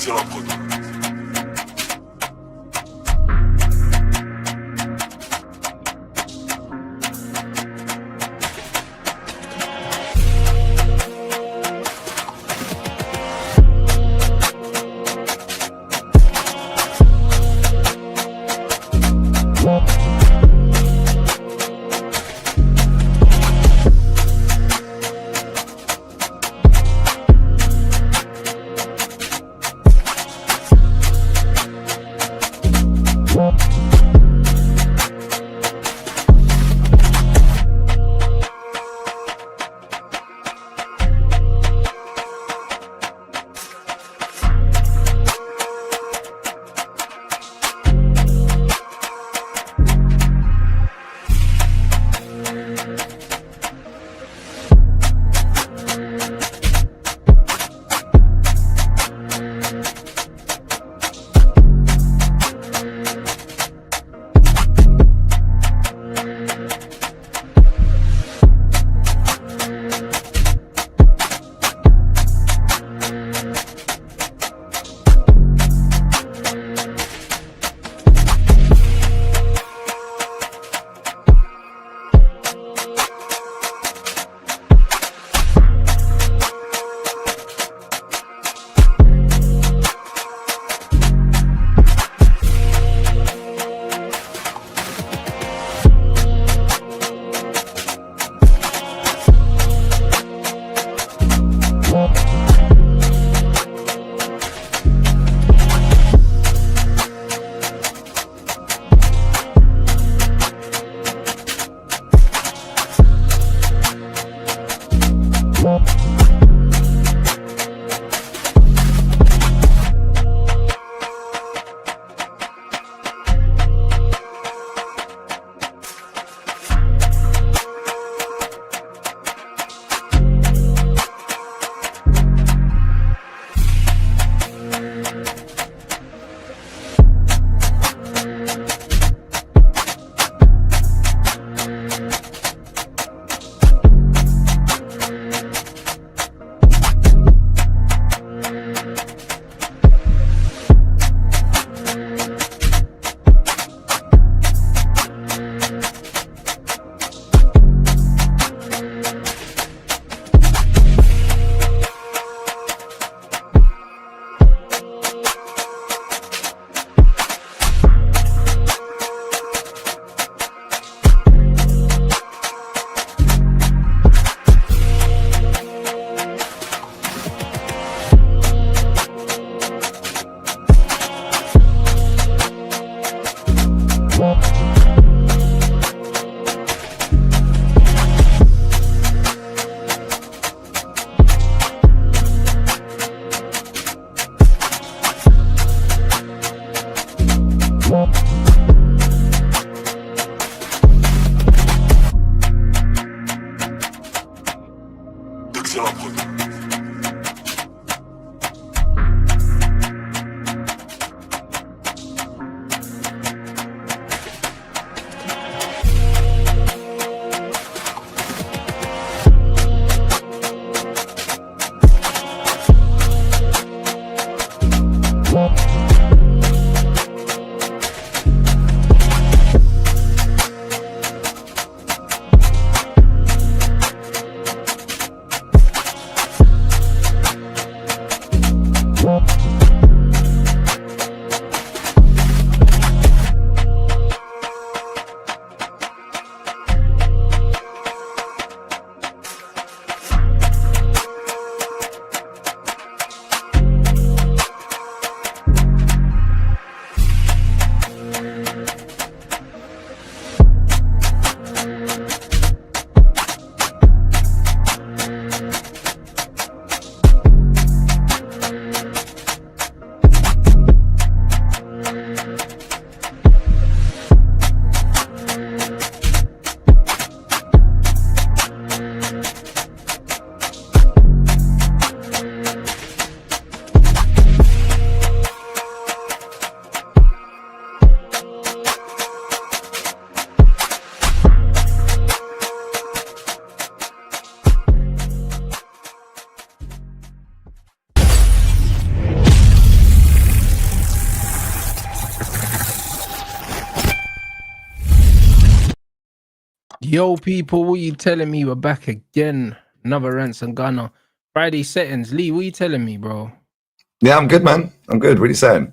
plaisir à prendre. Yo, people, what you telling me? We're back again. Another Rants and Gunner. Friday settings. Lee, what you telling me, bro? Yeah, I'm good, man. I'm good. What are you saying?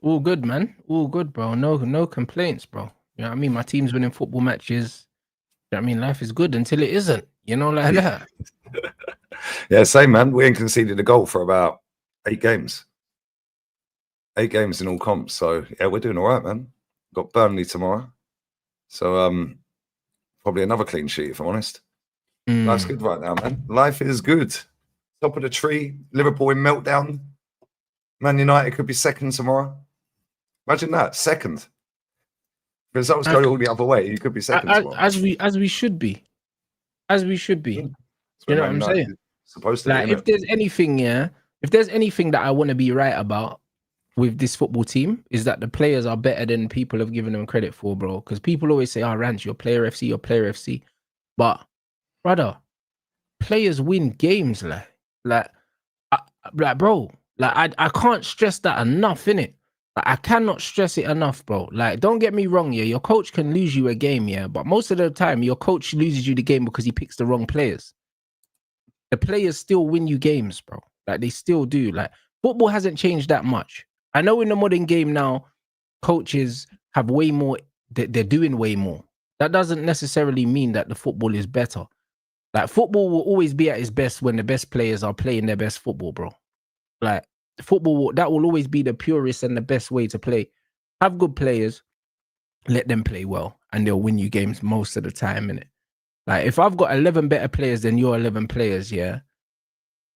All good, man. All good, bro. No complaints, bro. You know what I mean? My team's winning football matches. You know what I mean? Life is good until it isn't. You know, like that. Yeah, same, man. We ain't conceded a goal for about 8 games. 8 games in all comps. So, yeah, we're doing all right, man. Got Burnley tomorrow. So, probably another clean sheet, if I'm honest. Life's good right now, man. Life is good. Top of the tree. Liverpool in meltdown. Man United could be second tomorrow. Imagine that. Second. Results go all the other way. You could be second tomorrow. As we should be. As we should be. You know what I'm saying? Supposed to like, be, if there's anything, if there's anything that I want to be right about with this football team, is that the players are better than people have given them credit for, bro. Because people always say, "Oh, Rance, you're player FC, you're player FC," but brother, players win games, bro. Like, I can't stress that enough, innit? Like, I cannot stress it enough, bro. Like, don't get me wrong, yeah. Your coach can lose you a game, yeah, but most of the time, your coach loses you the game because he picks the wrong players. The players still win you games, bro. Like, they still do. Like, football hasn't changed that much. I know in the modern game now, coaches have way more. They're doing way more. That doesn't necessarily mean that the football is better. Like, football will always be at its best when the best players are playing their best football, bro. Like, football, that will always be the purest and the best way to play. Have good players, let them play well, and they'll win you games most of the time, innit? Like, if I've got 11 better players than your 11 players, yeah,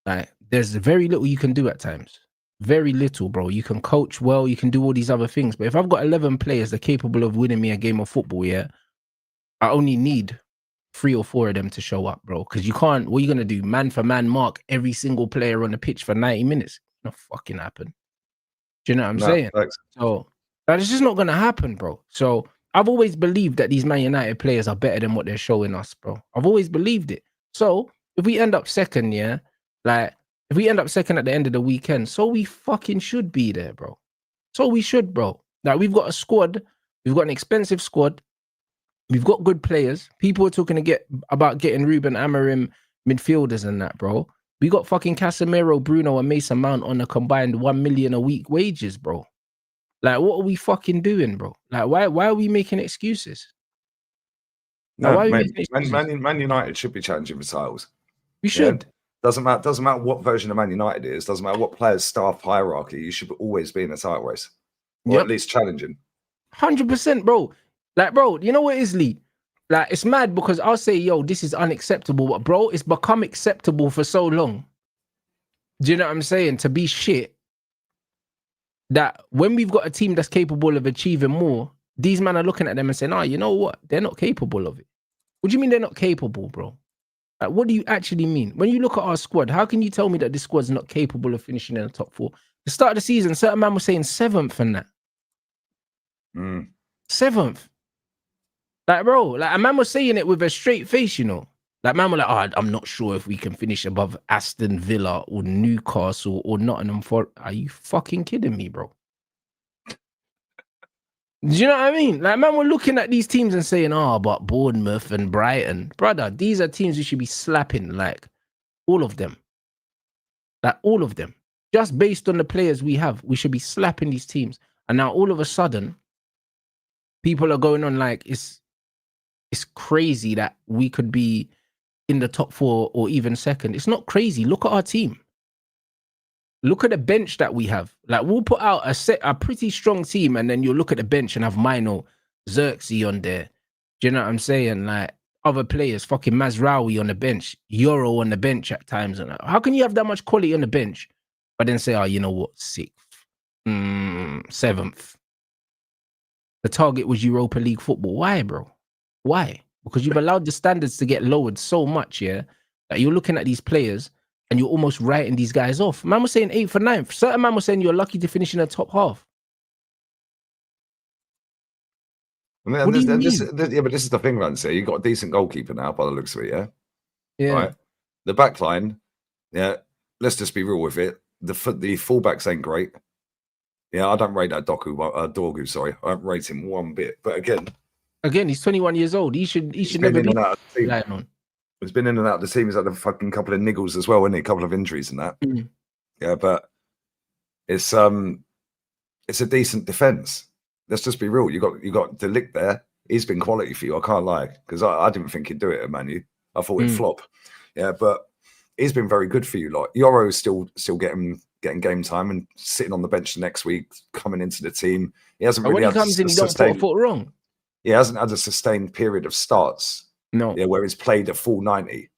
like, there's very little you can do at times. Very little, bro. You can coach well, you can do all these other things. But if I've got 11 players that are capable of winning me a game of football, yeah, I only need 3 or 4 of them to show up, bro. Because you can't, what are you going to do? Man for man mark every single player on the pitch for 90 minutes. Not fucking happen. Do you know what I'm saying? Thanks. So, that is just not going to happen, bro. So, I've always believed that these Man United players are better than what they're showing us, bro. I've always believed it. So, if we end up second, yeah, like, if we end up second at the end of the weekend, so we fucking should be there, bro. So we should, bro. Like, we've got a squad. We've got an expensive squad. We've got good players. People are talking about getting Ruben Amorim midfielders and that, bro. We got fucking Casemiro, Bruno, and Mason Mount on a combined 1 million a week wages, bro. Like, what are we fucking doing, bro? Like, why are we making excuses? No, Man United should be challenging for titles. We should. Yeah? Doesn't matter what version of Man United it is. Doesn't matter what players' staff hierarchy. You should always be in a title race, or at least challenging. 100%, bro. Like, bro, you know what it is, Lee? Like, it's mad because I'll say, yo, this is unacceptable, but bro, it's become acceptable for so long. Do you know what I'm saying? To be shit, that when we've got a team that's capable of achieving more, these men are looking at them and saying, oh, you know what? They're not capable of it. What do you mean they're not capable, bro? Like, what do you actually mean? When you look at our squad, how can you tell me that this squad's not capable of finishing in the top 4? The start of the season, certain man was saying 7th and that. 7th. Like, bro, like, a man was saying it with a straight face, you know. Like, man was like, oh, I'm not sure if we can finish above Aston Villa or Newcastle or Nottingham Forest. Are you fucking kidding me, bro? Do you know what I mean? Like, man, we're looking at these teams and saying, oh, but Bournemouth and Brighton. Brother, these are teams we should be slapping, like, all of them. Like, all of them. Just based on the players we have, we should be slapping these teams. And now, all of a sudden, people are going on like, it's crazy that we could be in the top 4 or even second. It's not crazy. Look at our team. Look at the bench that we have. Like, we'll put out a pretty strong team, and then you'll look at the bench and have Mino, Xerxes on there. Do you know what I'm saying? Like, other players, fucking Mazraoui on the bench, Euro on the bench at times. And how can you have that much quality on the bench, but then say, oh, you know what, 6th, 7th? The target was Europa League football. Why, bro? Why? Because you've allowed the standards to get lowered so much, yeah, that you're looking at these players and you're almost writing these guys off. Man was saying 8th or 9th. Certain man was saying you're lucky to finish in the top half. But this is the thing, Rance. You've got a decent goalkeeper now, by the looks of it, yeah? Yeah. Right? The back line, yeah, let's just be real with it. The fullbacks ain't great. Yeah, I don't rate that Dorgu, sorry. I don't rate him one bit. But again, Again, he's 21 years old. He should He's never been in be and out of the team. relying on. He's been in and out of the team. He's had a fucking couple of niggles as well, isn't he? A couple of injuries and that. Mm. Yeah, but it's a decent defense. Let's just be real. You got De Ligt there. He's been quality for you. I can't lie, because I didn't think he'd do it at Man U. I thought he'd flop. Yeah, but he's been very good for you. Like Yoro's still getting game time and sitting on the bench next week, coming into the team. He hasn't really when he comes in, he don't put a foot wrong. He hasn't had a sustained period of starts. No. Yeah, where he's played a full 90.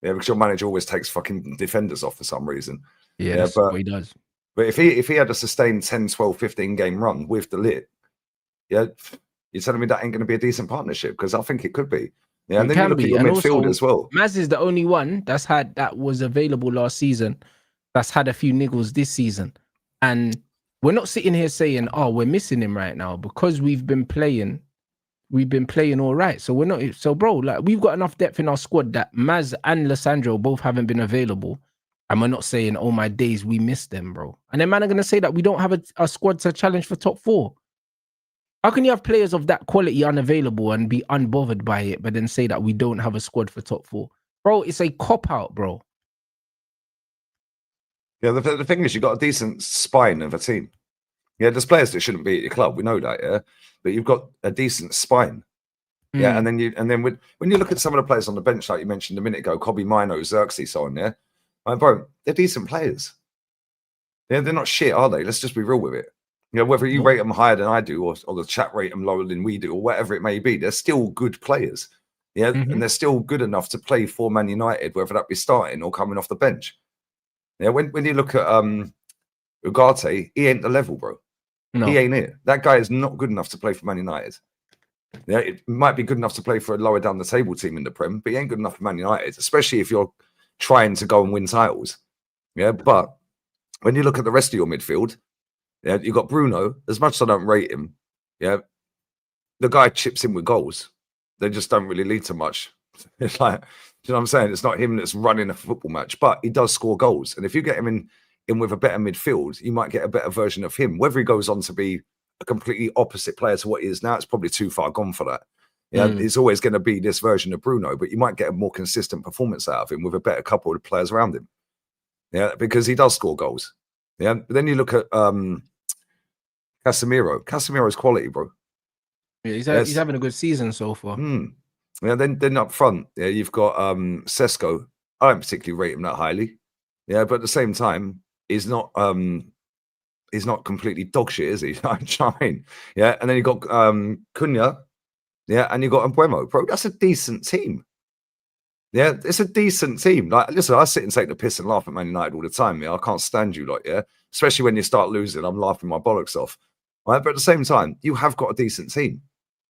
Yeah, because your manager always takes fucking defenders off for some reason. Yeah, that's what he does. But if he had a sustained 10, 12, 15 game run with De Ligt, yeah, you're telling me that ain't going to be a decent partnership? Because I think it could be. Yeah, and then you look at your midfield as well. Maz is the only one that was available last season that's had a few niggles this season. And we're not sitting here saying, oh, we're missing him right now, because we've been playing all right. So we're not, so bro, like we've got enough depth in our squad that Maz and Lissandro both haven't been available. And we're not saying, oh my days, we missed them, bro. And then man are going to say that we don't have a squad to challenge for top 4. How can you have players of that quality unavailable and be unbothered by it, but then say that we don't have a squad for top 4? Bro, it's a cop-out, bro. Yeah, the thing is, you've got a decent spine of a team. Yeah, there's players that shouldn't be at your club. We know that, yeah. But you've got a decent spine. Yeah, and then when you look at some of the players on the bench, like you mentioned a minute ago, Kobe Mino, Xerxes, so on, yeah. Like, bro, they're decent players. Yeah, they're not shit, are they? Let's just be real with it. You know, whether you rate them higher than I do, or the chat rate them lower than we do, or whatever it may be, they're still good players. Yeah, and they're still good enough to play for Man United, whether that be starting or coming off the bench. Yeah, when you look at Ugarte, he ain't the level, bro. No. He ain't it. That guy is not good enough to play for Man United. Yeah, it might be good enough to play for a lower down the table team in the Prem, but he ain't good enough for Man United, especially if you're trying to go and win titles. Yeah, but when you look at the rest of your midfield, yeah, you got Bruno. As much as I don't rate him, yeah, the guy chips in with goals. They just don't really lead to much. It's like, you know what I'm saying? It's not him that's running a football match, but he does score goals. And if you get him in with a better midfield, you might get a better version of him. Whether he goes on to be a completely opposite player to what he is now, it's probably too far gone for that. Yeah, it's always going to be this version of Bruno, but you might get a more consistent performance out of him with a better couple of players around him. Yeah, because he does score goals. Yeah, but then you look at Casemiro. Casemiro's quality, bro. Yeah, he's having a good season so far. Yeah, then up front, yeah, you've got Sesko. I don't particularly rate him that highly. Yeah, but at the same time, he's not completely dog shit, is he? I'm trying. Yeah, and then you got Cunha. Yeah, and you got Mbeumo, bro. That's a decent team. Yeah, it's a decent team. Like, listen, I sit and take the piss and laugh at Man United all the time. Yeah, I can't stand you, like, yeah. Especially when you start losing, I'm laughing my bollocks off. Right, but at the same time, you have got a decent team.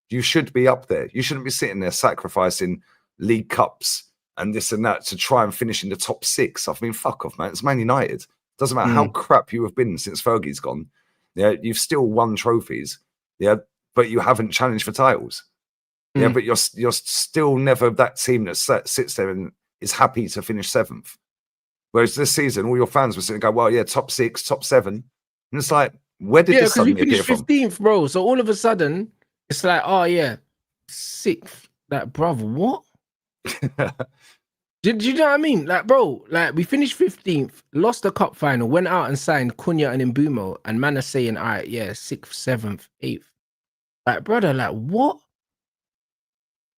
You should be up there. You shouldn't be sitting there sacrificing League Cups and this and that to try and finish in the top 6. I mean, fuck off, man. It's Man United. Doesn't matter how crap you have been since Fergie's gone. Yeah, you've still won trophies. Yeah, but you haven't challenged for titles. Yeah, but you're still never that team that sits there and is happy to finish 7th. Whereas this season, all your fans were sitting and go, well, yeah, top 6, top 7. And it's like, where did this suddenly appear from? 15th, bro. So all of a sudden, it's like, oh, yeah, 6th. Like, brother, what? Do you know what I mean? Like, bro, like we finished 15th, lost the cup final, went out and signed Cunha and Mbeumo, and man are saying, all right, yeah, 6th, 7th, 8th. Like, brother, like, what?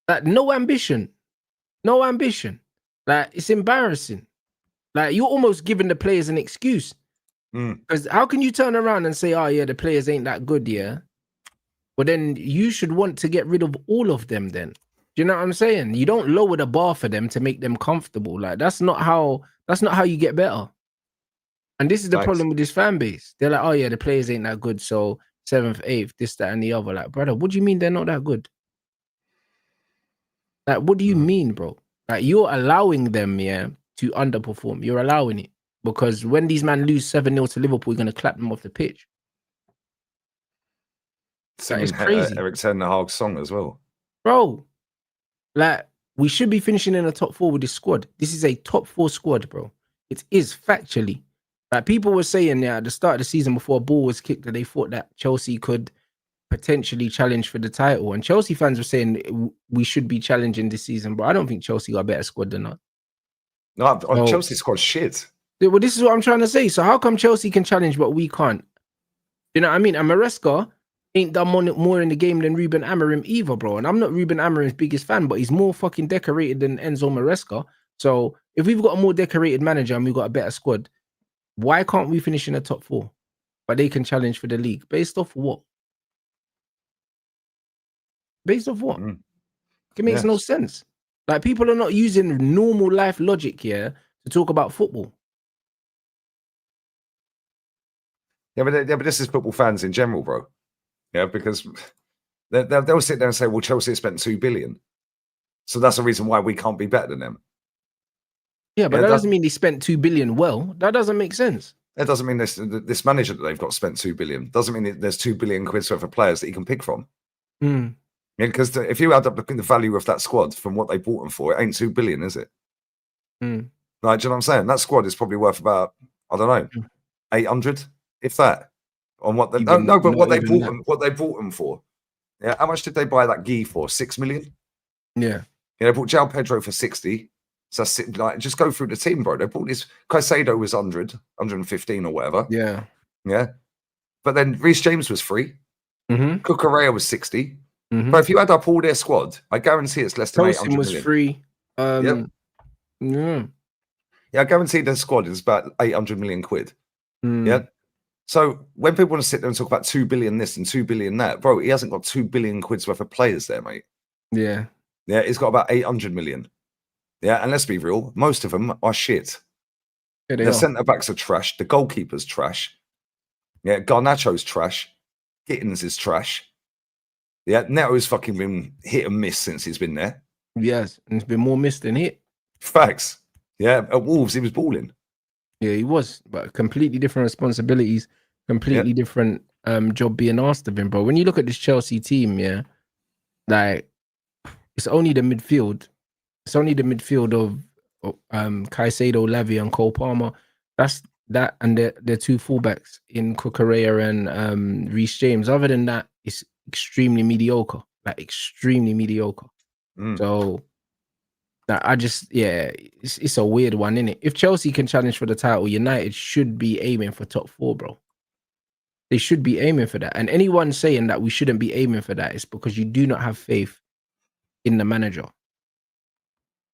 Like, no ambition. Like, it's embarrassing. Like, you're almost giving the players an excuse. Because how can you turn around and say, oh, yeah, the players ain't that good, yeah? Well, then you should want to get rid of all of them then. Do you know what I'm saying? You don't lower the bar for them to make them comfortable. Like, that's not how you get better. And this is the problem with this fan base. They're like, oh, yeah, the players ain't that good, so 7th, 8th, this, that, and the other. Like, brother, what do you mean they're not that good? Like, what do you mean, bro? Like, you're allowing them, yeah, to underperform. You're allowing it. Because when these men lose 7-0 to Liverpool, you're going to clap them off the pitch. Like, it's crazy. Eric Ten Hag's song as well. Bro, like, we should be finishing in the top 4 with this squad. This is a top 4 squad, bro. It is factually. Like, people were saying, yeah, at the start of the season before a ball was kicked, that they thought that Chelsea could potentially challenge for the title. And Chelsea fans were saying we should be challenging this season, but I don't think Chelsea got a better squad than us. No, So- Chelsea's squad shit. Well, this is what I'm trying to say. So how come Chelsea can challenge but we can't? You know what I mean? And Maresca ain't done more in the game than Ruben Amorim either, bro. And I'm not Ruben Amorim's biggest fan, but he's more fucking decorated than Enzo Maresca. So if we've got a more decorated manager and we've got a better squad, why can't we finish in the top 4? But they can challenge for the league. Based off what? Based off what? It makes no sense. Like, people are not using normal life logic here to talk about football. Yeah, but this is football fans in general, bro. Yeah, because they'll sit there and say, well, Chelsea spent 2 billion. So that's the reason why we can't be better than them. Yeah, but that doesn't mean they spent 2 billion well. That doesn't make sense. That doesn't mean this manager that they've got spent 2 billion. Doesn't mean there's 2 billion quid worth of players that you can pick from. Mm. Yeah, because if you add up the value of that squad from what they bought them for, it ain't 2 billion, is it? Mm. Like, do you know what I'm saying? That squad is probably worth about, I don't know, 800, if that. On what they but what they bought them for. Yeah, how much did they buy that Guy for? 6 million? Yeah. They bought João Pedro for 60. So like, just go through the team, bro. They bought this. Caicedo was 100, 115 or whatever. Yeah. Yeah. But then Reece James was free. Mm-hmm. Cucurella was 60. Mm-hmm. But if you add up all their squad, I guarantee it's less than 800 was million. Free. Yep. Yeah, I guarantee their squad is about 800 million quid. Yeah. So when people want to sit there and talk about 2 billion this and 2 billion that, bro, he hasn't got 2 billion quid's worth of players there, mate. Yeah. Yeah, he's got about 800 million. Yeah, and let's be real, most of them are shit. Yeah, the centre backs are trash. The goalkeeper's trash. Yeah, Garnacho's trash. Gittins is trash. Yeah, Neto's fucking been hit and miss since he's been there. Yes, and it's been more missed than hit. Facts. Yeah, at Wolves he was balling. Yeah, he was, but completely different responsibilities, completely different job being asked of him, bro. When you look at this Chelsea team, yeah, like, it's only the midfield. It's only the midfield of Caicedo, Lavia, and Cole Palmer. That's that, and the 2 fullbacks in Cucurella and Reece James. Other than that, it's extremely mediocre. Like, extremely mediocre. So that it's a weird one, innit? If Chelsea can challenge for the title, United should be aiming for top 4, bro. They should be aiming for that. And anyone saying that we shouldn't be aiming for that is because you do not have faith in the manager.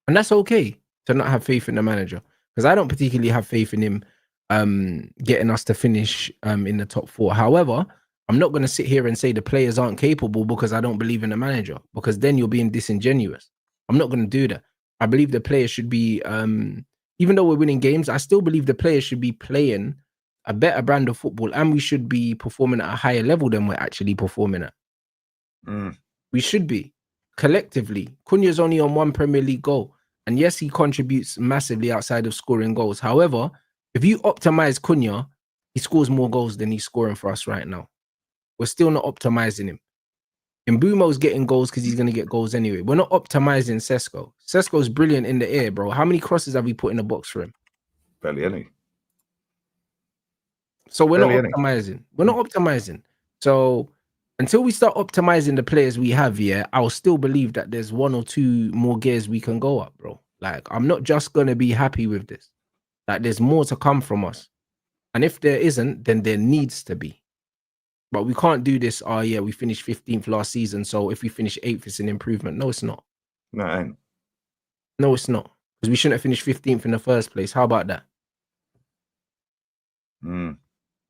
And that's okay to not have faith in the manager, because I don't particularly have faith in him getting us to finish in the top 4. However, I'm not going to sit here and say the players aren't capable because I don't believe in the manager, because then you're being disingenuous. I'm not going to do that. I believe the players should be, even though we're winning games, I still believe the players should be playing a better brand of football, and we should be performing at a higher level than we're actually performing at. We should be. Collectively, Cunha's only on 1 Premier League goal. And yes, he contributes massively outside of scoring goals. However, if you optimize Cunha, he scores more goals than he's scoring for us right now. We're still not optimizing him. Mbumo's getting goals because he's going to get goals anyway. We're not optimizing Sesko. Sesko's brilliant in the air, bro. How many crosses have we put in the box for him? Barely any. So we're not optimizing. We're not optimizing. So until we start optimizing the players we have here, I'll still believe that there's 1 or 2 more gears we can go up, bro. Like, I'm not just going to be happy with this. Like, there's more to come from us. And if there isn't, then there needs to be. But we can't do this, we finished 15th last season, so if we finish 8th, it's an improvement. No, it's not. No, it ain't. No, it's not. Because we shouldn't have finished 15th in the first place. How about that? Do you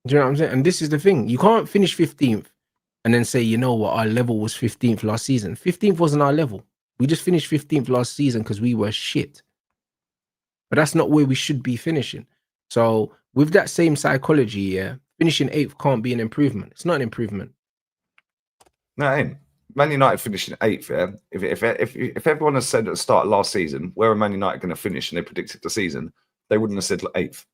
know what I'm saying? And this is the thing. You can't finish 15th and then say, you know what, our level was 15th last season. 15th wasn't our level. We just finished 15th last season because we were shit. But that's not where we should be finishing. So with that same psychology, finishing 8th can't be an improvement. It's not an improvement. No, it ain't. Man United finishing 8th, yeah. If everyone has said at the start of last season, where are Man United going to finish, and they predicted the season, they wouldn't have said 8th.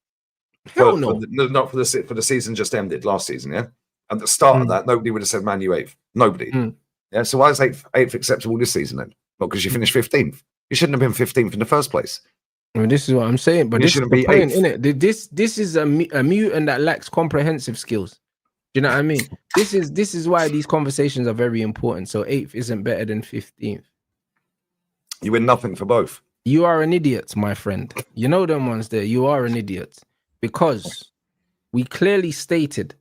Hell no. Not for the season just ended last season, yeah. At the start of that, nobody would have said Man U 8th. Nobody. Yeah. So why is 8th acceptable this season then? Not because you finished 15th. You shouldn't have been 15th in the first place. I mean, this is what I'm saying, but you this is the point, innit? This is a mutant that lacks comprehensive skills. you know what I mean? This is why these conversations are very important. So 8th isn't better than 15th. You win nothing for both. You are an idiot, my friend. You know them ones there. You are an idiot because we clearly stated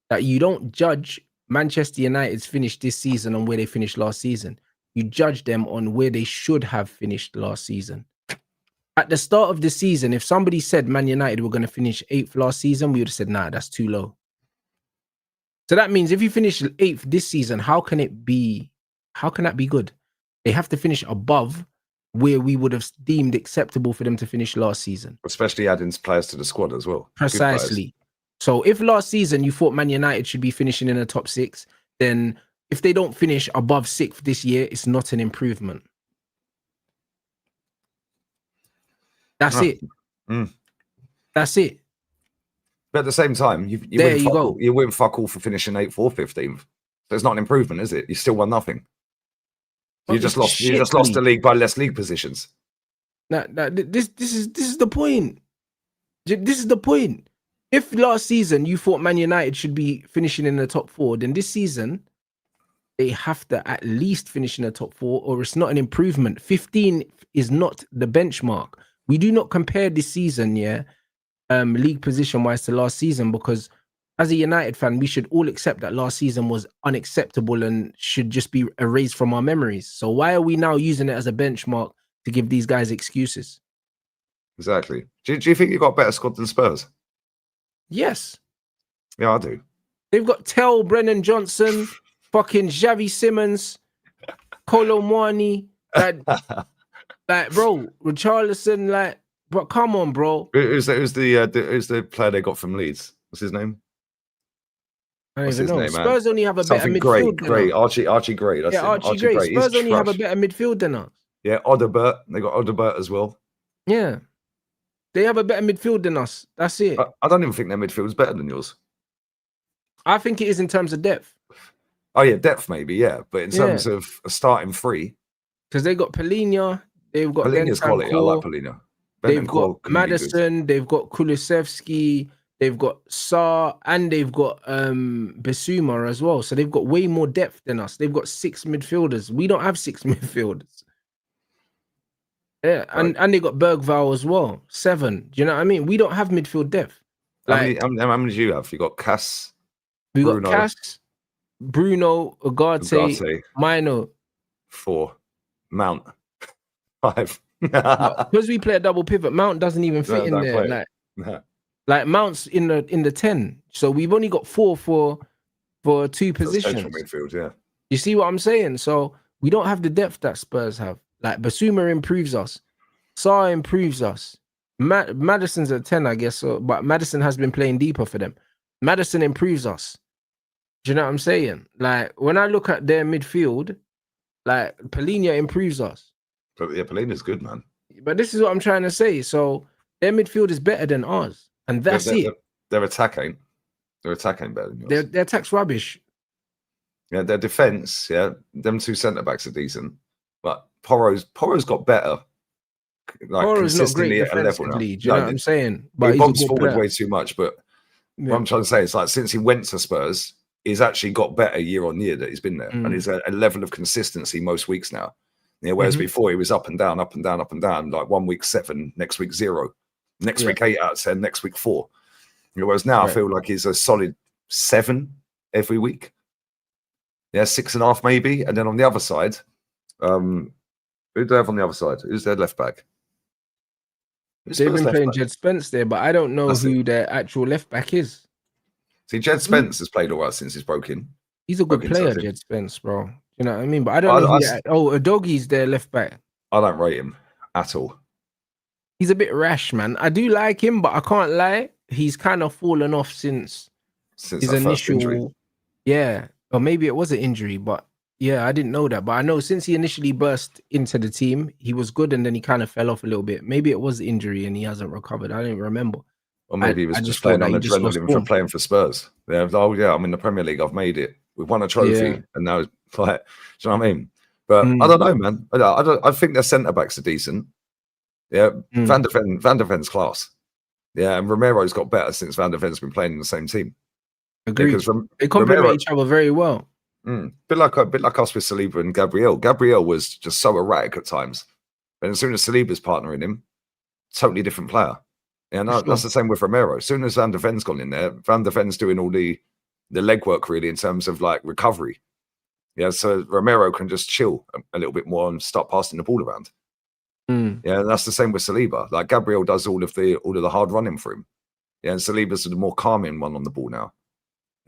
that you don't judge Manchester United's finish this season on where they finished last season. You judge them on where they should have finished last season. At the start of the season, if somebody said Man United were going to finish 8th last season, we would have said, nah, that's too low. So that means if you finish 8th this season, how can that be good? They have to finish above where we would have deemed acceptable for them to finish last season. Especially adding players to the squad as well. Precisely. So if last season you thought Man United should be finishing in the top 6, then if they don't finish above 6th this year, it's not an improvement. That's it. That's it. But at the same time, you win fuck all for finishing 8th or 15th. So it's not an improvement, is it? You still won nothing. You just lost the league by less league positions. This is the point. This is the point. If last season you thought Man United should be finishing in the top 4, then this season they have to at least finish in the top 4, or it's not an improvement. 15 is not the benchmark. We do not compare this season, league position wise to last season, because as a United fan, we should all accept that last season was unacceptable and should just be erased from our memories. So why are we now using it as a benchmark to give these guys excuses? Exactly. Do you think you've got a better squad than Spurs? Yes. Yeah, I do. They've got Tell, Brennan Johnson, fucking Xavi Simmons, Kolo Muani, bro, Richarlison, but come on, bro. Who's the player they got from Leeds? What's his name? I don't even know. Spurs only have a better midfield. Great. Archie Gray. That's Archie Gray. Spurs only have a better midfield than us. Yeah, Odobert. They got Odobert as well. Yeah. They have a better midfield than us. That's it. I don't even think their midfield is better than yours. I think it is in terms of depth. Oh, yeah, depth maybe, yeah. But in terms of a starting 3. Because they got Palhinha. They've got Palhinha's quality. I like Palhinha. They've got Maddison. They've got Kulusevski. They've got Sarr, and they've got Bissouma as well. So they've got way more depth than us. They've got 6 midfielders. We don't have 6 midfielders. Yeah, right. and they got Bergvall as well. 7. Do you know what I mean? We don't have midfield depth. How many do you have? You got Cass. We got Cass, Bruno, Ugarte, Mino. 4. Mount. 5. Because we play a double pivot, Mount doesn't even fit in there. Like Mount's in the 10. So we've only got 4 for 2 positions. Midfield, yeah. You see what I'm saying? So we don't have the depth that Spurs have. Like Bissouma improves us. Sarr improves us. Maddison's at 10, I guess. So, but Maddison has been playing deeper for them. Maddison improves us. Do you know what I'm saying? Like when I look at their midfield, like Palhinha improves us. But yeah, Palhinha's good, man. But this is what I'm trying to say. So their midfield is better than ours. And that's it. Their attack ain't better than yours. Their attack's rubbish. Yeah, their defense, them 2 centre backs are decent. But Porro's got better. Like Porro's not great defensively. Do you know what I'm saying? But he bombs forward way too much. But what I'm trying to say is, like, since he went to Spurs, he's actually got better year on year that he's been there, and he's a level of consistency most weeks now. Yeah, whereas before he was up and down, up and down, up and down. Like 1 week 7, next week 0, next week 8 out of 10, next week 4. Whereas now I feel like he's a solid 7 every week. Yeah, 6.5 maybe. And then on the other side, who do they have on the other side? Who's their left back? They've been playing Jed Spence there, but I don't know who their actual left back is. See, Jed Spence has played all right since he's broken. He's a good player, Jed Spence, bro. You know what I mean? But I don't know. Udogi's their left back. I don't rate him at all. He's a bit rash, man. I do like him, but I can't lie. He's kind of fallen off since his initial injury. Yeah, or maybe it was an injury, but yeah, I didn't know that. But I know since he initially burst into the team, he was good, and then he kind of fell off a little bit. Maybe it was injury, and he hasn't recovered. I don't remember. Or maybe he was just playing on adrenaline for playing for Spurs. Yeah, I'm in the Premier League. I've made it. We've won a trophy, and now it's like, do you know what I mean? But I don't know, man. I think their centre backs are decent. Yeah, Van der Ven's class. Yeah, and Romero's got better since Van der Ven's been playing in the same team. Agreed. Because They complement Romero, each other very well. bit like us with Saliba and Gabriel. Gabriel was just so erratic at times, and as soon as Saliba's partnering him, totally different player. Yeah, no, that's the same with Romero. As soon as Van der Ven's gone in there, Van der Ven's doing all the legwork really in terms of like recovery. Yeah, so Romero can just chill a little bit more and start passing the ball around. Yeah, and that's the same with Saliba. Like Gabriel does all of the hard running for him. Yeah, and Saliba's the more calming one on the ball now.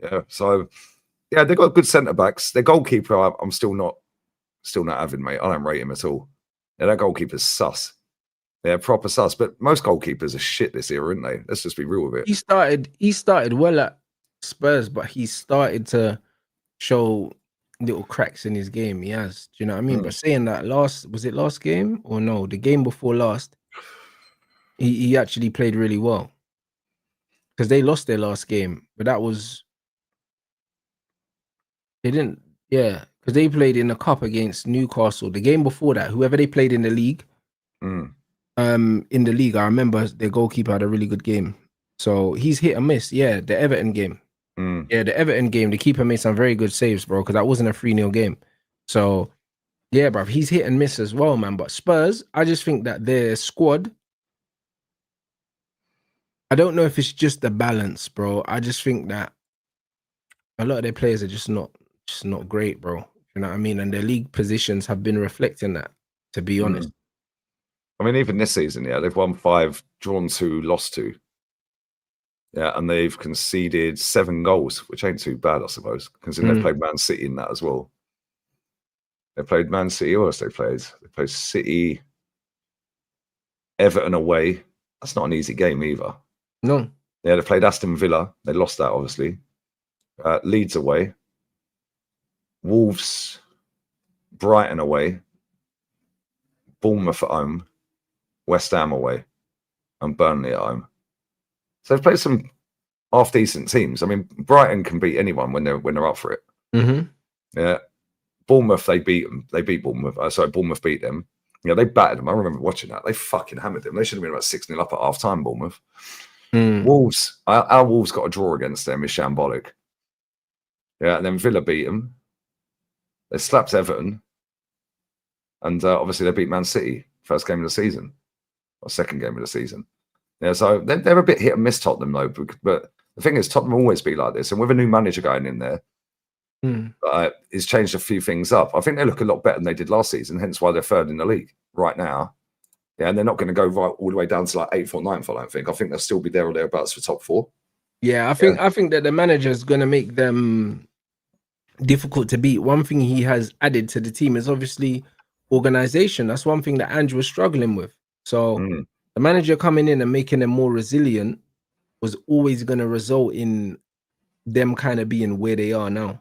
Yeah, so yeah, they've got good centre backs. Their goalkeeper, I'm still not having, mate. I don't rate him at all. Yeah, that goalkeeper's sus. Yeah, proper sus. But most goalkeepers are shit this year, aren't they? Let's just be real with it. He started well at Spurs, but he started to show little cracks in his game. He has. Do you know what I mean? But saying that, was it last game or no? The game before last, he actually played really well. Because they lost their last game, but they didn't, yeah, because they played in the cup against Newcastle. The game before that, whoever they played in the league, I remember their goalkeeper had a really good game. So he's hit and miss. Yeah, the Everton game. Yeah, the Everton game, the keeper made some very good saves, bro, because that wasn't a 3-0 game. So, yeah, bro, he's hit and miss as well, man. But Spurs, I just think that their squad, I don't know if it's just the balance, bro. I just think that a lot of their players are just not great, bro. You know what I mean? And their league positions have been reflecting that, to be honest. I mean, even this season, yeah, they've won 5, drawn 2, lost 2. Yeah, and they've conceded 7 goals, which ain't too bad, I suppose, considering they've played Man City in that as well. They played Man City, or else they played City, Everton away. That's not an easy game either. No. Yeah, they played Aston Villa. They lost that, obviously. Leeds away. Wolves, Brighton away. Bournemouth at home. West Ham away. And Burnley at home. So they've played some half-decent teams. I mean, Brighton can beat anyone when they're up for it. Yeah. Bournemouth, they beat them. They beat Bournemouth. Bournemouth beat them. Yeah, they battered them. I remember watching that. They fucking hammered them. They should have been about 6-0 up at half-time, Bournemouth. Wolves, our Wolves got a draw against them is shambolic. Yeah, and then Villa beat them. They slapped Everton. And obviously they beat Man City first game of the season. Or second game of the season. Yeah, so they're a bit hit and miss, Tottenham, though. But the thing is, Tottenham always be like this. And with a new manager going in there, it's changed a few things up. I think they look a lot better than they did last season, hence why they're third in the league right now. Yeah, and they're not going to go right all the way down to like 8th or 9th, I don't think. I think they'll still be there or thereabouts for top 4. Yeah, I think that the manager is going to make them difficult to beat. One thing he has added to the team is obviously organization. That's one thing that Andrew was struggling with. So the manager coming in and making them more resilient was always going to result in them kind of being where they are now.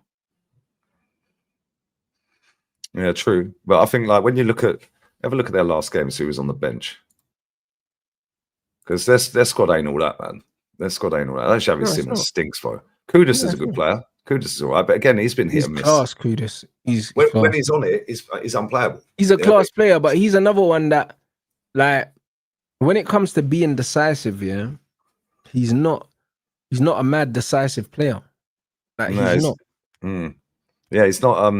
Yeah, true. But I think like when you have a look at their last games, who was on the bench. Because their squad ain't all that, man. Their squad ain't all that. That Xavi Simons stinks, bro. Kudus is a good player. Kudus is all right. But again, he's been hit and miss. Class, Kudus. When he's on it, he's unplayable. He's a class player, but he's another one that, like, when it comes to being decisive, yeah, he's not a mad decisive player. Like, he's not. Yeah, he's not.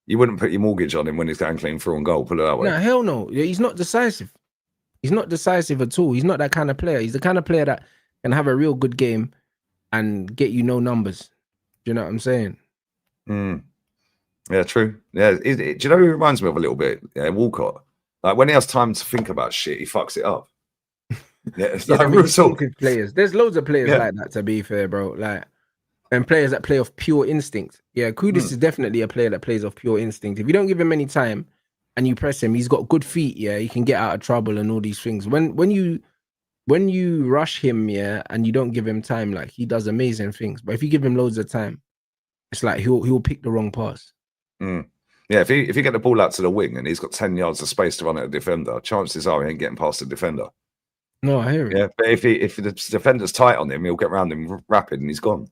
You wouldn't put your mortgage on him when he's going clean through on goal. Put it that way. No, hell no. Yeah, he's not decisive. He's not decisive at all. He's not that kind of player. He's the kind of player that can have a real good game and get you no numbers. Do you know what I'm saying? Yeah, true. Yeah, do you know who he reminds me of a little bit? Yeah, Walcott. Like when he has time to think about shit, he fucks it up. Yeah, it's like real talk. Players. There's loads of players like that. To be fair, bro, like, and players that play off pure instinct. Yeah, Kudus is definitely a player that plays off pure instinct. If you don't give him any time and you press him, he's got good feet. Yeah, he can get out of trouble and all these things. When you rush him, yeah, and you don't give him time, like, he does amazing things. But if you give him loads of time, it's like he'll pick the wrong pass. Yeah, if you get the ball out to the wing and he's got 10 yards of space to run at a defender, chances are he ain't getting past the defender. No, I hear it. Yeah, but if the defender's tight on him, he'll get around him rapid and he's gone.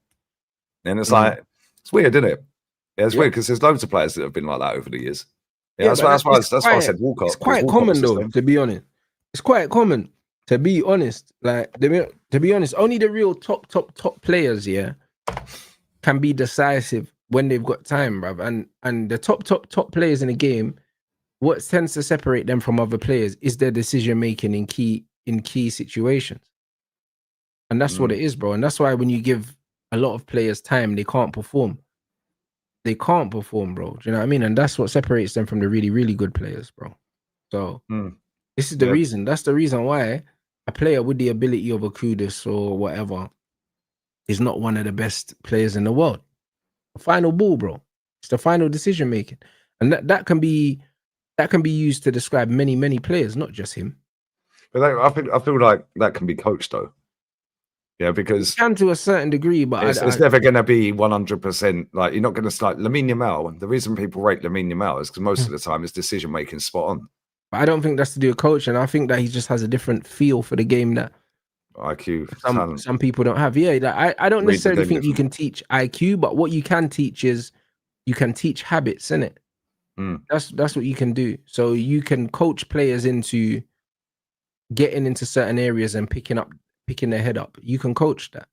And it's like, it's weird, isn't it? Yeah, it's weird because there's loads of players that have been like that over the years. Yeah, that's why I said Walcott. It's quite common though, to be honest. It's quite common, to be honest. Like, to be honest, only the real top players, yeah, can be decisive when they've got time, bruv. And the top players in the game, what tends to separate them from other players is their decision making in key situations. And that's what it is, bro. And that's why when you give a lot of players time, they can't perform. They can't perform, bro. Do you know what I mean? And that's what separates them from the really, really good players, bro. So this is the reason. That's the reason why a player with the ability of a Kudus or whatever is not one of the best players in the world. The final ball, bro. It's the final decision making. And that can be used to describe many, many players, not just him. But I feel like that can be coached though. Yeah, because it can to a certain degree, but it's never going to be 100%. Like, you're not going to start Lamine Yamal. The reason people rate Lamine Yamal is because most of the time his decision making is spot on. But I don't think that's to do with coaching. I think that he just has a different feel for the game that IQ, some people don't have. Yeah, like I don't necessarily think you can teach IQ, but what you can teach is you can teach habits, innit? That's what you can do. So you can coach players into getting into certain areas and picking their head up. You can coach that.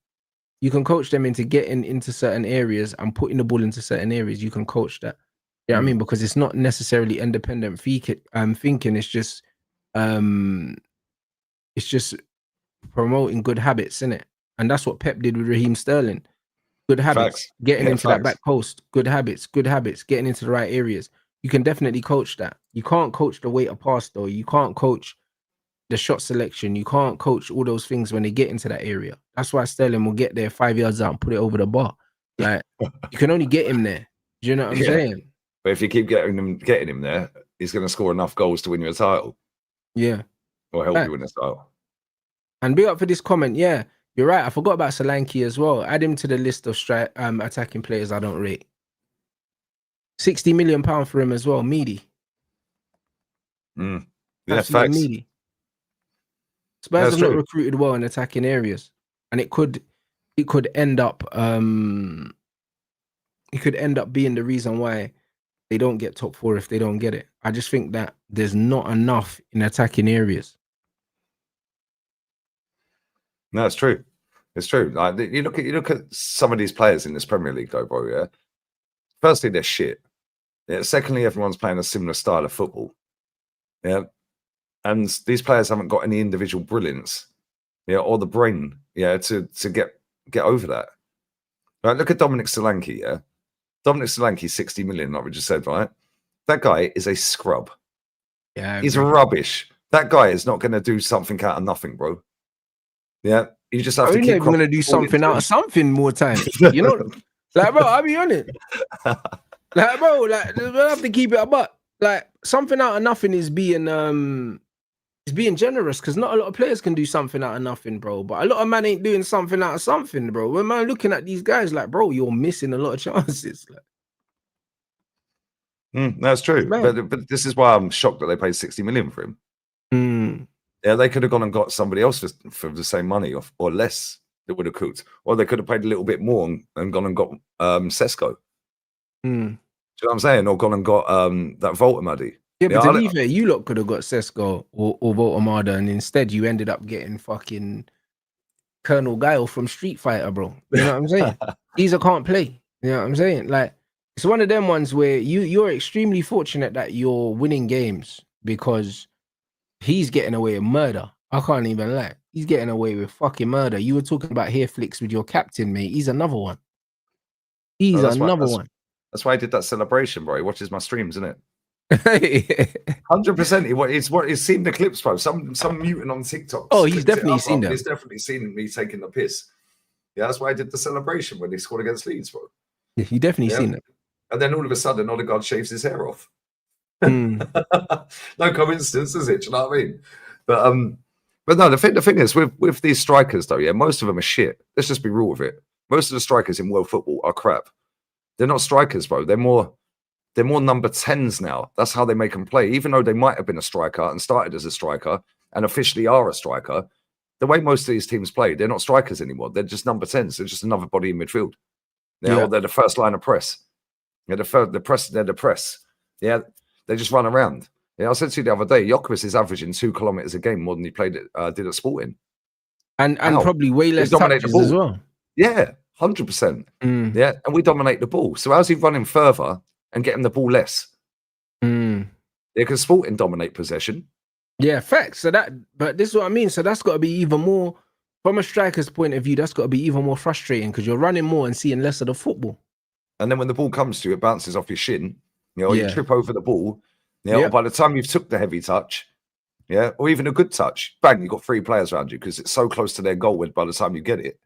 You can coach them into getting into certain areas and putting the ball into certain areas. You can coach that. You know what I mean? Because it's not necessarily independent thinking. It's just promoting good habits, innit? And that's what Pep did with Raheem Sterling. Good habits, getting into that back post. Good habits, getting into the right areas. You can definitely coach that. You can't coach the weight of pass though. You can't coach the shot selection. You can't coach all those things when they get into that area. That's why Sterling will get there 5 yards out and put it over the bar. Like, you can only get him there. Do you know what I'm saying? But if you keep getting him there, he's going to score enough goals to win you a title. Yeah. Or help you win a title. And big up for this comment. Yeah, you're right. I forgot about Solanke as well. Add him to the list of attacking players I don't rate. £60 million for him as well. Meaty. Yeah, facts. Meaty. Spurs have not recruited well in attacking areas, and it could end up being the reason why they don't get top 4 if they don't get it. I just think that there's not enough in attacking areas. No, it's true. It's true. Like, you look at some of these players in this Premier League, though, bro. Yeah. Firstly, they're shit. Yeah. Secondly, everyone's playing a similar style of football. Yeah. And these players haven't got any individual brilliance, or the brain, to get over that. Right? Look at Dominic Solanke, yeah. Dominic Solanke, 60 million, like we just said, right? That guy is a scrub. Yeah, he's rubbish. That guy is not going to do something out of nothing, bro. Yeah, you just have to keep. You're going to do something out of something more time, you know? Like, bro, I'll be honest. Like, bro, like, we have to keep it about. Like, something out of nothing is being generous, because not a lot of players can do something out of nothing, bro. But a lot of man ain't doing something out of something, bro. When man looking at these guys, like, bro, you're missing a lot of chances. Like, that's true. But this is why I'm shocked that they paid 60 million for him. Yeah, they could have gone and got somebody else for the same money or less that would have cooked. Or they could have paid a little bit more and gone and got Sesko. Do you know what I'm saying? Or gone and got that Voltamadi. Yeah, but to be fair, you lot could have got Sesko or Voltamada, and instead you ended up getting fucking Colonel Guile from Street Fighter, bro. You know what I'm saying? Caesar can't play. You know what I'm saying? Like, it's one of them ones where you're extremely fortunate that you're winning games, because he's getting away with murder. I can't even lie. He's getting away with fucking murder. You were talking about hair flicks with your captain, mate. He's another one. He's another one. That's why I did that celebration, bro. He watches my streams, isn't it? 100%. He's seen the clips, bro. Some mutant on TikTok. Oh, he's definitely seen them. He's definitely seen me taking the piss. Yeah, that's why I did the celebration when he scored against Leeds, bro. Yeah, he definitely seen it. And then all of a sudden, Odegaard shaves his hair off. No coincidence, is it? Do you know what I mean? But no, the thing is with these strikers, though, yeah, most of them are shit. Let's just be real with it. Most of the strikers in world football are crap. They're not strikers, bro. They're more number 10s now. That's how they make them play. Even though they might have been a striker and started as a striker and officially are a striker, the way most of these teams play, they're not strikers anymore. They're just number 10s. They're just another body in midfield. Or they're the first line of press. They're the press. Yeah, they just run around. Yeah, I said to you the other day, Jokeris is averaging 2 kilometers a game more than he did at Sporting. And probably way less touches as well. Yeah, 100%. Mm. Yeah, and we dominate the ball. So how's he running further and getting the ball less? Mm. Yeah, because Sporting dominate possession. Yeah, facts. But this is what I mean. So that's got to be even more, from a striker's point of view, that's got to be even more frustrating because you're running more and seeing less of the football. And then when the ball comes to you, it bounces off your shin, or you Yeah. trip over the ball, or Yep. by the time you've took the heavy touch, or even a good touch, bang, you've got 3 players around you because it's so close to their goal by the time you get it,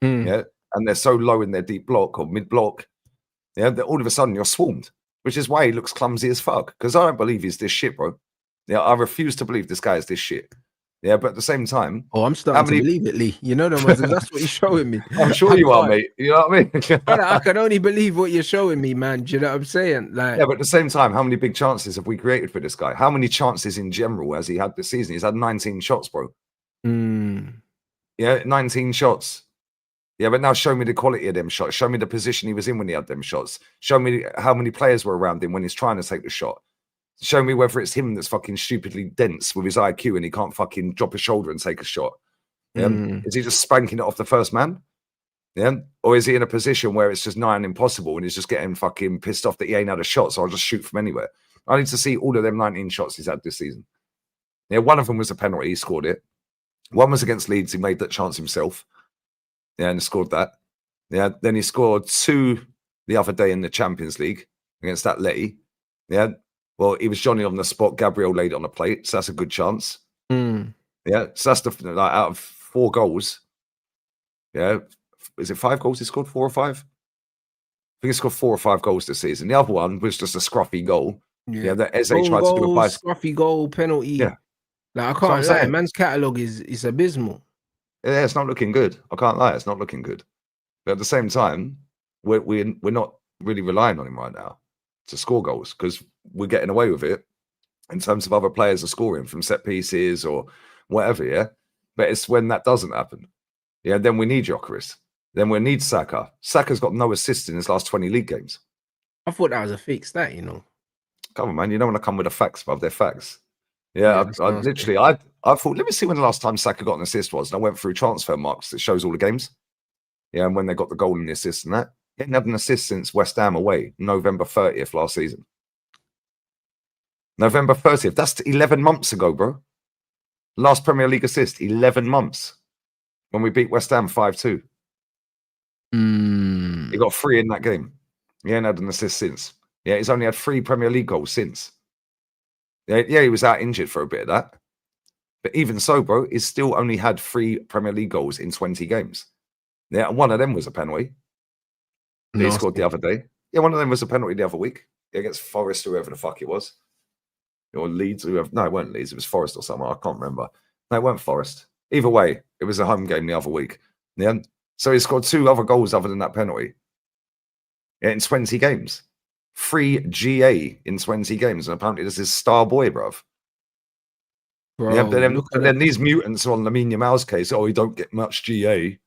Mm. and they're so low in their deep block or mid block, that all of a sudden you're swarmed, which is why he looks clumsy as fuck, because I don't believe he's this shit, bro. I refuse to believe this guy is this shit. But at the same time, Oh, I'm starting to believe it, Lee. You know them ones. That's what you're showing me. I'm sure you are, mate. You know what I mean? Brother, I can only believe what you're showing me, man. Do you know what I'm saying? Like, yeah, but at the same time, how many big chances have we created for this guy? How many chances in general has he had this season? He's had 19 shots, bro. 19 shots. Yeah, but now show me the quality of them shots. Show me the position he was in when he had them shots. Show me how many players were around him when he's trying to take the shot. Show me whether it's him that's fucking stupidly dense with his IQ and he can't fucking drop a shoulder and take a shot. Is he just spanking it off the first man? Or is he in a position where it's just nigh on impossible and he's just getting fucking pissed off that he ain't had a shot, so I'll just shoot from anywhere? I need to see all of them 19 shots he's had this season. One of them was a penalty, he scored it. One was against Leeds, he made that chance himself. And he scored that. Then he scored 2 the other day in the Champions League against that Letty. Well, he was Johnny on the spot. Gabriel laid it on the plate, so that's a good chance. So that's out of 4 goals. Is it 5 goals he scored? 4 or 5? I think he scored 4 or 5 goals this season. The other one was just a scruffy goal. That Eze tried to do a scruffy goal, penalty. Yeah, like I can't lie. Man's catalogue is abysmal. Yeah, it's not looking good. I can't lie, it's not looking good. But at the same time, we're not really relying on him right now to score goals because we're getting away with it in terms of other players are scoring from set pieces or whatever. But it's when that doesn't happen. Then we need Gyökeres. Then we need Saka. Saka's got no assists in his last 20 league games. I thought that was a fake stat, Come on, man. You don't want to come with the facts, bruv. They're facts. I thought, let me see when the last time Saka got an assist was. And I went through transfer marks that shows all the games. And when they got the goal and the assist and that. He hadn't had an assist since West Ham away, November 30th last season. November 30th. That's 11 months ago, bro. Last Premier League assist, 11 months. When we beat West Ham 5-2. He got 3 in that game. He ain't had an assist since. He's only had 3 Premier League goals since. He was out injured for a bit of that. But even so, bro, he's still only had 3 Premier League goals in 20 games. And one of them was a penalty. He scored the other day. One of them was a penalty the other week. Against Forest, whoever the fuck it was. Or Leeds, whoever. No, it weren't Leeds. It was Forest or someone. I can't remember. No, it weren't Forest. Either way, it was a home game the other week. So he scored 2 other goals other than that penalty. In 20 games. 3 GA in 20 games. And apparently this is star boy, bruv. Bro, but then these mutants on Lamine Yamal's case, he don't get much GA.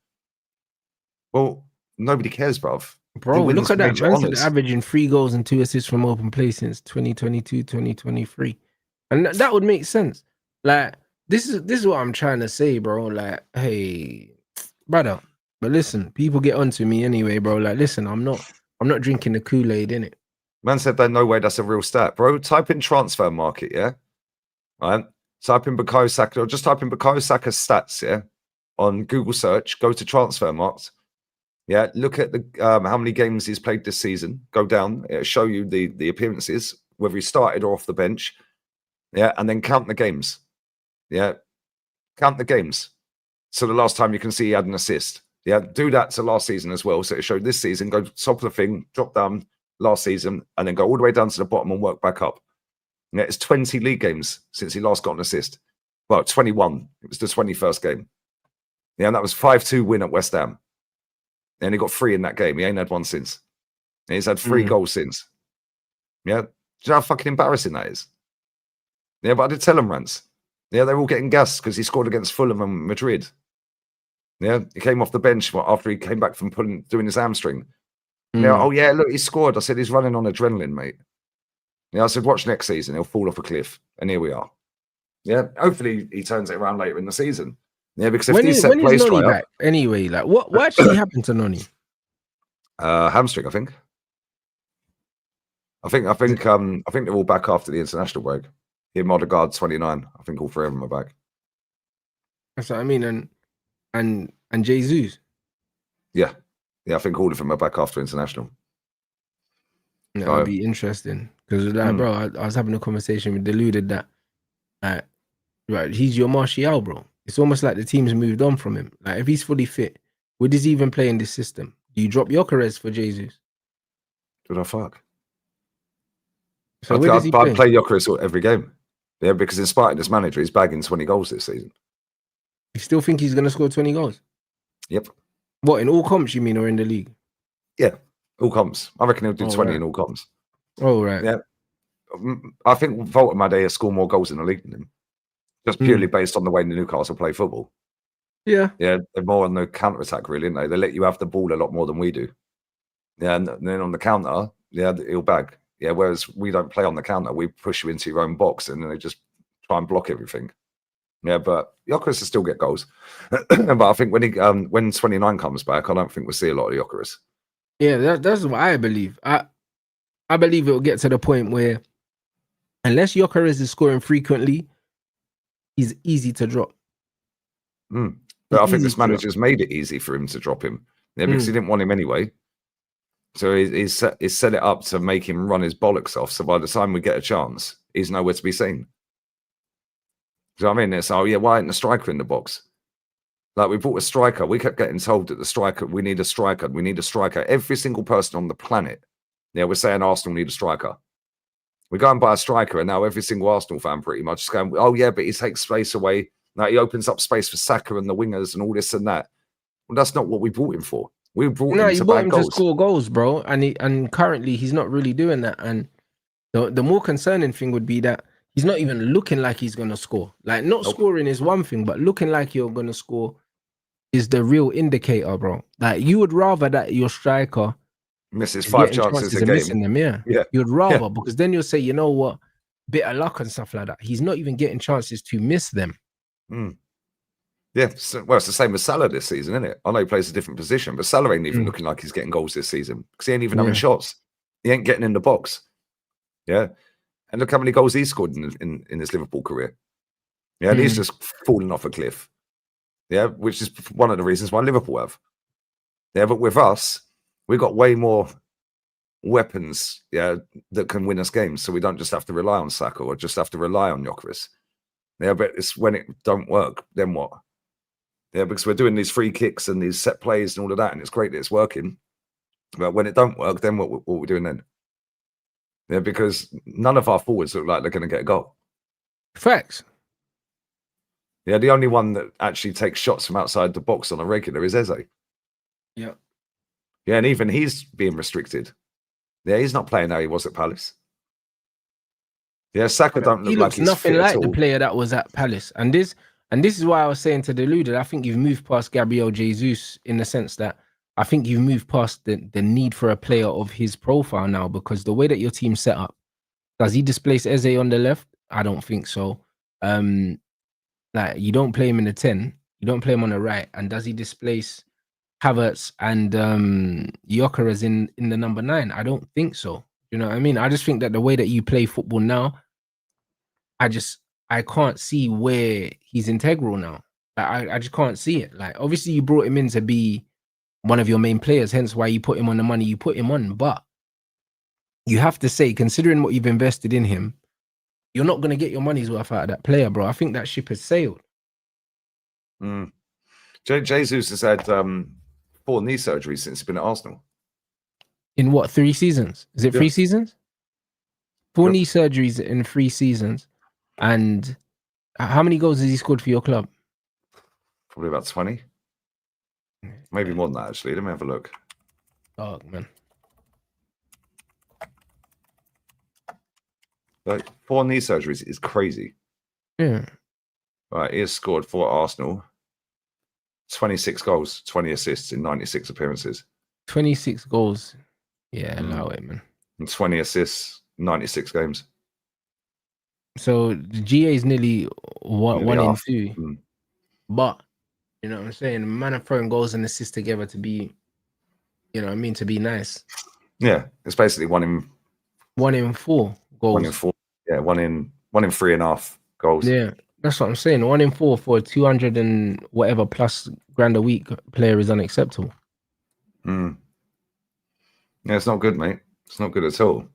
Well, nobody cares, bruv. Bro, look at that. Man's averaging 3 goals and 2 assists from open play since 2022, 2023. And that would make sense. Like, this is what I'm trying to say, bro. Like, hey, brother. But listen, people get onto me anyway, bro. Like, listen, I'm not drinking the Kool-Aid, innit? Man said there's no way that's a real stat, bro. Type in transfer market, right? Type in Bukayo Saka, or just type in Bukayo Saka's stats, on Google search. Go to transfer marks, Look at the how many games he's played this season. Go down, it'll show you the appearances, whether he started or off the bench, and then count the games, count the games. So the last time you can see he had an assist, do that to last season as well. So it showed this season. Go top of the thing, drop down last season, and then go all the way down to the bottom and work back up. It's 20 league games since he last got an assist. Well, 21. It was the 21st game. And that was 5-2 win at West Ham. And he got 3 in that game. He ain't had 1 since. And he's had 3 goals since. Do you know how fucking embarrassing that is? But I did tell him, Rants. They're all getting gassed because he scored against Fulham and Madrid. He came off the bench after he came back from doing his hamstring. Look, he scored. I said, he's running on adrenaline, mate. I said, watch next season. He'll fall off a cliff. And here we are. Hopefully he turns it around later in the season. Because if these set plays dry up... Anyway, like, what actually happened to Noni? Hamstring, I think. I think they're all back after the international break. Him, Odegaard, 29. I think all three of them are back. That's what I mean. And Jesus. Yeah. I think all of them are back after international. That would be interesting because, like, bro, I was having a conversation with Deluded that, right, he's your Martial, bro. It's almost like the team's moved on from him. Like, if he's fully fit, would he even play in this system? Do you drop Gyökeres for Jesus? What the fuck? So where does he play? I'd play Gyökeres every game. Yeah, because in spite of this manager, he's bagging 20 goals this season. You still think he's going to score 20 goals? Yep. What, in all comps, you mean, or in the league? Yeah, all comps. I reckon he'll do 20 in all comps. Oh, right. Yeah. I think Volta Madea score more goals in the league than him. Just purely based on the way Newcastle play football. Yeah. Yeah, they're more on the counter-attack, really, aren't they? They let you have the ball a lot more than we do. Yeah, and then on the counter, yeah, he'll bag. Yeah, whereas we don't play on the counter. We push you into your own box and then they just try and block everything. Yeah, but Gyökeres will still get goals. But I think when 29 comes back, I don't think we'll see a lot of Gyökeres. Yeah, that's what I believe. I believe it will get to the point where unless Gyökeres is scoring frequently, he's easy to drop. But I think this manager's made it easy for him to drop him. Yeah, because he didn't want him anyway. So he's set it up to make him run his bollocks off. So by the time we get a chance, he's nowhere to be seen. Do you know what I mean? It's, oh yeah, why ain't the striker in the box? Like, we bought a striker. We kept getting told that the striker, we need a striker. We need a striker. Every single person on the planet, yeah, we're saying Arsenal need a striker. We go and buy a striker, and now every single Arsenal fan pretty much is going, oh yeah, but he takes space away. Now he opens up space for Saka and the wingers and all this and that. Well, that's not what we brought him for. We brought him to bag goals. To score goals, bro. And currently he's not really doing that. And the more concerning thing would be that he's not even looking like he's gonna score. Like, not scoring is one thing, but looking like you're gonna score is the real indicator, bro. Like, you would rather that your striker misses 5 chances a game. Missing them, yeah. You'd rather, because then you'll say, you know what, bit of luck and stuff like that. He's not even getting chances to miss them. Yeah, well, it's the same as Salah this season, isn't it? I know he plays a different position, but Salah ain't even looking like he's getting goals this season because he ain't even having shots. He ain't getting in the box. Yeah, and look how many goals he scored in his Liverpool career. Yeah, and he's just falling off a cliff. Yeah, which is one of the reasons why Liverpool have. Yeah, but with us, we've got way more weapons, yeah, that can win us games. So we don't just have to rely on Saka or just have to rely on Gyökeres. Yeah, but it's when it don't work, then what? Yeah, because we're doing these free kicks and these set plays and all of that, and it's great that it's working. But when it don't work, then what we're doing then? Yeah, because none of our forwards look like they're going to get a goal. Facts. Yeah, the only one that actually takes shots from outside the box on a regular is Eze. Yeah. Yeah, and even he's being restricted. Yeah, he's not playing how he was at Palace. Yeah, Saka don't look like he's nothing fit like at the all. player that was at Palace. And this is why I was saying to Deluded, I think you've moved past Gabriel Jesus in the sense that I think you've moved past the need for a player of his profile now, because the way that your team's set up, does he displace Eze on the left? I don't think so. Like, you don't play him in the 10, you don't play him on the right, and does he displace Havertz and Gyökeres in the number 9? I don't think so. You know what I mean? I just think that the way that you play football now, I can't see where he's integral now. Like, I just can't see it. Like, obviously you brought him in to be one of your main players, hence why you put him on the money you put him on. But you have to say, considering what you've invested in him, you're not going to get your money's worth out of that player, bro. I think that ship has sailed. Jesus has had 4 knee surgeries since he's been at Arsenal. In what, 3 seasons? Is it 3 seasons? 4 knee surgeries in 3 seasons. And how many goals has he scored for your club? Probably about 20. Maybe more than that, actually. Let me have a look. Oh, man. Like, 4 knee surgeries is crazy. Yeah. Right, he has scored for Arsenal 26 goals, 20 assists in 96 appearances. 26 goals. Yeah, allow it, man. And 20 assists, 96 games. So the GA is nearly one in 2. But, you know what I'm saying? Man are throwing goals and assists together to be You know what I mean? To be nice. Yeah, it's basically 1 in 4 goals. 1 in 4. Yeah, 1 in 3.5 goals. Yeah, that's what I'm saying. 1 in 4 for a 200 and whatever plus grand a week player is unacceptable. Mm. Yeah, it's not good, mate. It's not good at all.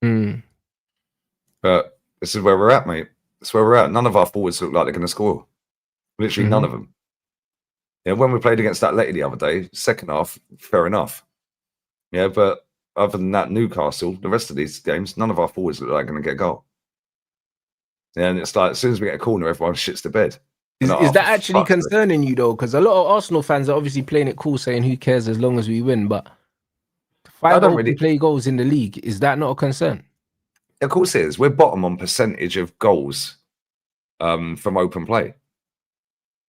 Mm. But this is where we're at, mate. That's where we're at. None of our forwards look like they're going to score. Literally none of them. Yeah, when we played against Atleti the other day, second half, fair enough. Yeah, but other than that, Newcastle, the rest of these games, none of our forwards look like they're going to get a goal. Yeah, and it's like as soon as we get a corner, everyone shits to bed. Is that actually concerning you though? Because a lot of Arsenal fans are obviously playing it cool, saying who cares as long as we win. But 5 open play goals in the league, is that not a concern? Of course it is. We're bottom on percentage of goals from open play.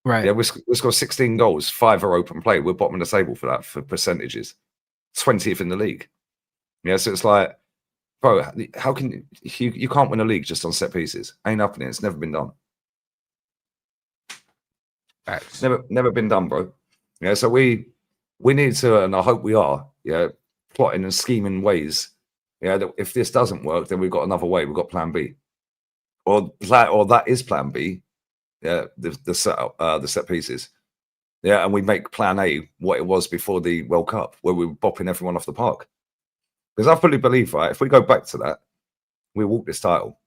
Right. Yeah, we scored 16 goals, 5 are open play. We're bottom of the table for that, for percentages. 20th in the league. Yeah, so it's like, bro, how can you can't win a league just on set pieces? Ain't happening. It's never been done. Facts. Never been done, bro. Yeah, so we need to, and I hope we are, yeah, plotting and scheming ways. Yeah, that if this doesn't work, then we've got another way. We've got plan B. Or that is plan B. Yeah, the set pieces. Yeah, and we make plan A what it was before the World Cup, where we were bopping everyone off the park. Because I fully believe, right, if we go back to that, we walk this title.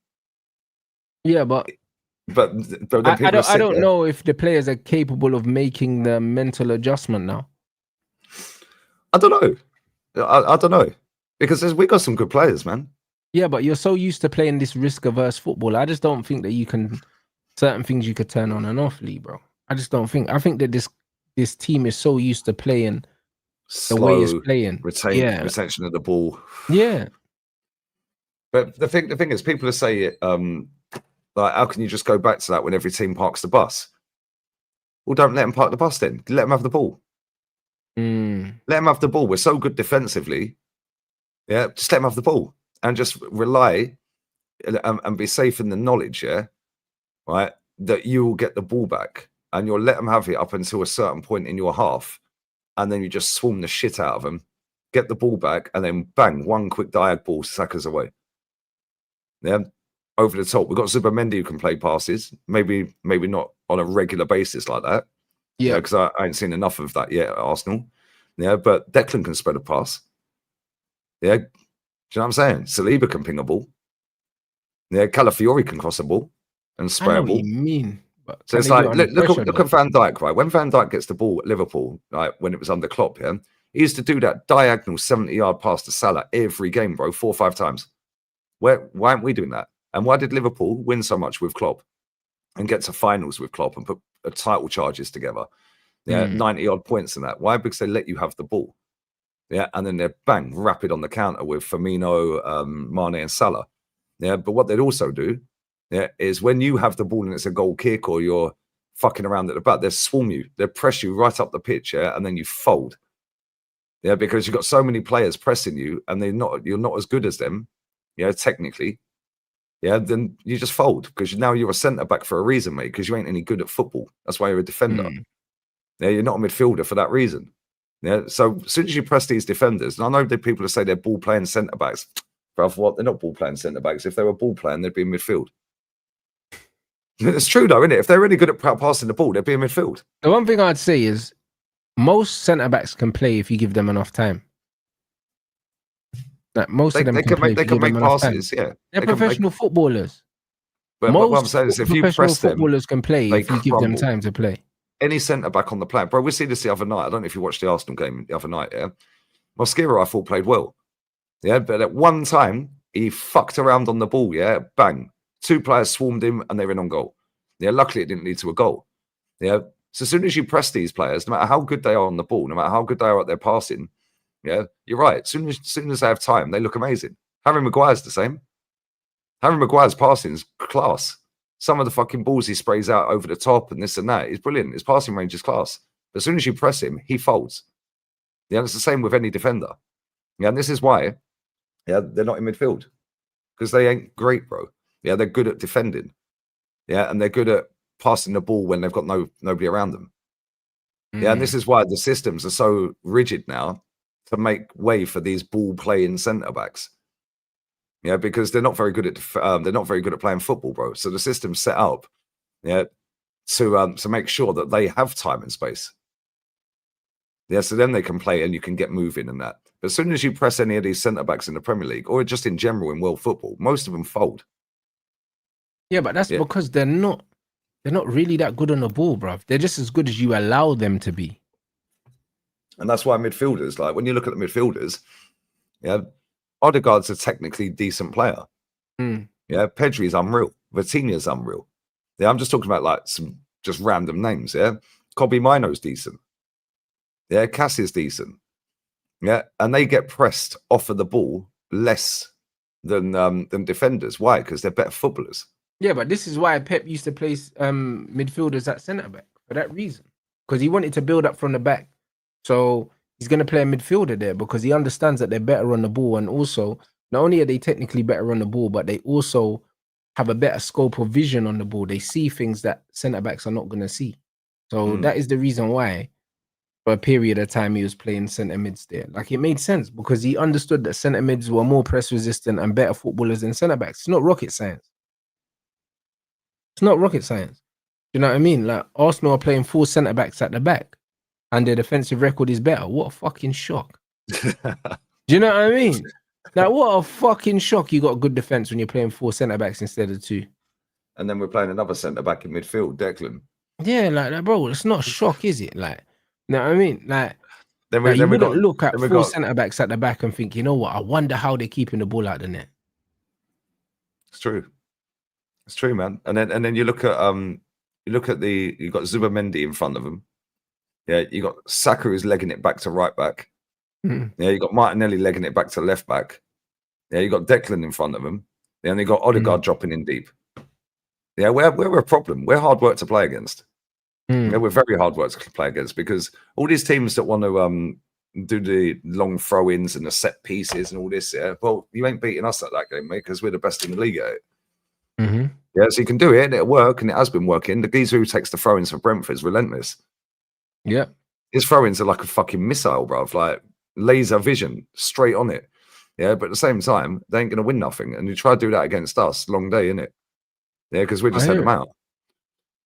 Yeah, but then I don't know if the players are capable of making the mental adjustment now. I don't know. I don't know. Because we got some good players, man. Yeah, but you're so used to playing this risk-averse football. I just don't think that you can certain things you could turn on and off, Lee, bro. I just don't think. I think that this team is so used to playing slow, the way it's playing. Retention of the ball. Yeah. But the thing is, people say it like, how can you just go back to that when every team parks the bus? Well, don't let them park the bus then. Let them have the ball. Let them have the ball. We're so good defensively. Yeah, just let them have the ball and just rely and be safe in the knowledge, yeah, right, that you will get the ball back and you'll let them have it up until a certain point in your half, and then you just swarm the shit out of them, get the ball back, and then bang, one quick diag ball, Saka's away. Yeah, over the top. We've got Zubimendi who can play passes, maybe not on a regular basis like that. Yeah, because I ain't seen enough of that yet at Arsenal. Yeah, but Declan can spread a pass. Yeah, do you know what I'm saying? Saliba can ping a ball. Yeah, Calafiori can cross a ball and spray a ball. What you mean? But so it's like, look at Van Dijk, right? When Van Dijk gets the ball at Liverpool, right, when it was under Klopp, yeah, he used to do that diagonal 70-yard pass to Salah every game, bro, 4 or 5 times. Why aren't we doing that? And why did Liverpool win so much with Klopp and get to finals with Klopp and put title charges together? Yeah, 90-odd points in that. Why? Because they let you have the ball. Yeah, and then they're bang, rapid on the counter with Firmino, Mane and Salah. Yeah, but what they'd also do, yeah, is when you have the ball and it's a goal kick or you're fucking around at the back, they'll swarm you. They'll press you right up the pitch, yeah, and then you fold. Yeah, because you've got so many players pressing you and you're not as good as them, yeah, technically. Yeah, then you just fold because now you're a centre-back for a reason, mate, because you ain't any good at football. That's why you're a defender. Yeah, you're not a midfielder for that reason. Yeah, so as soon as you press these defenders, and I know that people say they're ball-playing centre-backs, but what? They're not ball-playing centre-backs. If they were ball-playing, they'd be in midfield. It's true, though, isn't it? If they're really good at passing the ball, they'd be in midfield. The one thing I'd say is most centre-backs can play if you give them enough time. Like most of them they can make passes, yeah. They're professional footballers. But what I'm saying is if you press them, footballers can play if you give them time to play. Any centre-back on the plan. Bro, we see this the other night. I don't know if you watched the Arsenal game the other night, yeah? Mosquera, I thought, played well. Yeah, but at one time, he fucked around on the ball, yeah? Bang. 2 players swarmed him and they were in on goal. Yeah, luckily it didn't lead to a goal. Yeah, so as soon as you press these players, no matter how good they are on the ball, no matter how good they are at their passing, yeah, you're right. As soon as they have time, they look amazing. Harry Maguire's the same. Harry Maguire's passing is class. Some of the fucking balls he sprays out over the top and this and that is brilliant. His passing range is class. But as soon as you press him, he folds. Yeah, it's the same with any defender. Yeah, and this is why, yeah, they're not in midfield. Because they ain't great, bro. Yeah, they're good at defending. Yeah, and they're good at passing the ball when they've got nobody around them. Yeah, and this is why the systems are so rigid now. to make way for these ball playing centre backs. Yeah, because they're not very good at playing football, bro. So the system's set up, yeah, to make sure that they have time and space. Yeah, so then they can play and you can get moving and that. But as soon as you press any of these centre backs in the Premier League or just in general in world football, most of them fold. Yeah, but that's because they're not really that good on the ball, bruv. They're just as good as you allow them to be. And that's why midfielders, like when you look at the midfielders, yeah, Odegaard's a technically decent player. Yeah, Pedri's unreal. Vitinha's unreal. Yeah, I'm just talking about like some just random names. Yeah, Kobe Mino's decent. Yeah, Cassie's decent. Yeah, and they get pressed off of the ball less than defenders. Why? Because they're better footballers. Yeah, but this is why Pep used to place midfielders at centre back for that reason, because he wanted to build up from the back. So he's going to play a midfielder there because he understands that they're better on the ball, and also not only are they technically better on the ball, but they also have a better scope of vision on the ball. They see things that centre backs are not going to see. So that is the reason why, for a period of time, he was playing centre mids there. Like, it made sense because he understood that centre mids were more press resistant and better footballers than centre backs. It's not rocket science. It's not rocket science. You know what I mean? Like, Arsenal are playing 4 centre backs at the back, and their defensive record is better. What a fucking shock! Do you know what I mean? Like, what a fucking shock! You got a good defense when you're playing 4 centre backs instead of 2. And then we're playing another centre back in midfield, Declan. Yeah, like, bro, it's not a shock, is it? Like, you know what I mean? Like, you wouldn't look at 4 centre backs at the back and think, you know what? I wonder how they're keeping the ball out the net. It's true. It's true, man. And then you look at you've got Zubimendi in front of them. Yeah, you got Saka who's legging it back to right back. Yeah, you got Martinelli legging it back to left back. Yeah, you got Declan in front of them. Yeah, and you got Odegaard dropping in deep. Yeah, we're a problem. We're hard work to play against. Yeah, we're very hard work to play against because all these teams that want to do the long throw-ins and the set pieces and all this, yeah, well, you ain't beating us at that game, mate, because we're the best in the league at it. Yeah, so you can do it, and it'll work, and it has been working. The geezer who takes the throw-ins for Brentford is relentless. Yeah. His throw-ins are like a fucking missile, bruv, like laser vision, straight on it. Yeah, but at the same time, they ain't going to win nothing. And you try to do that against us, long day, innit? Yeah, because we just head them out.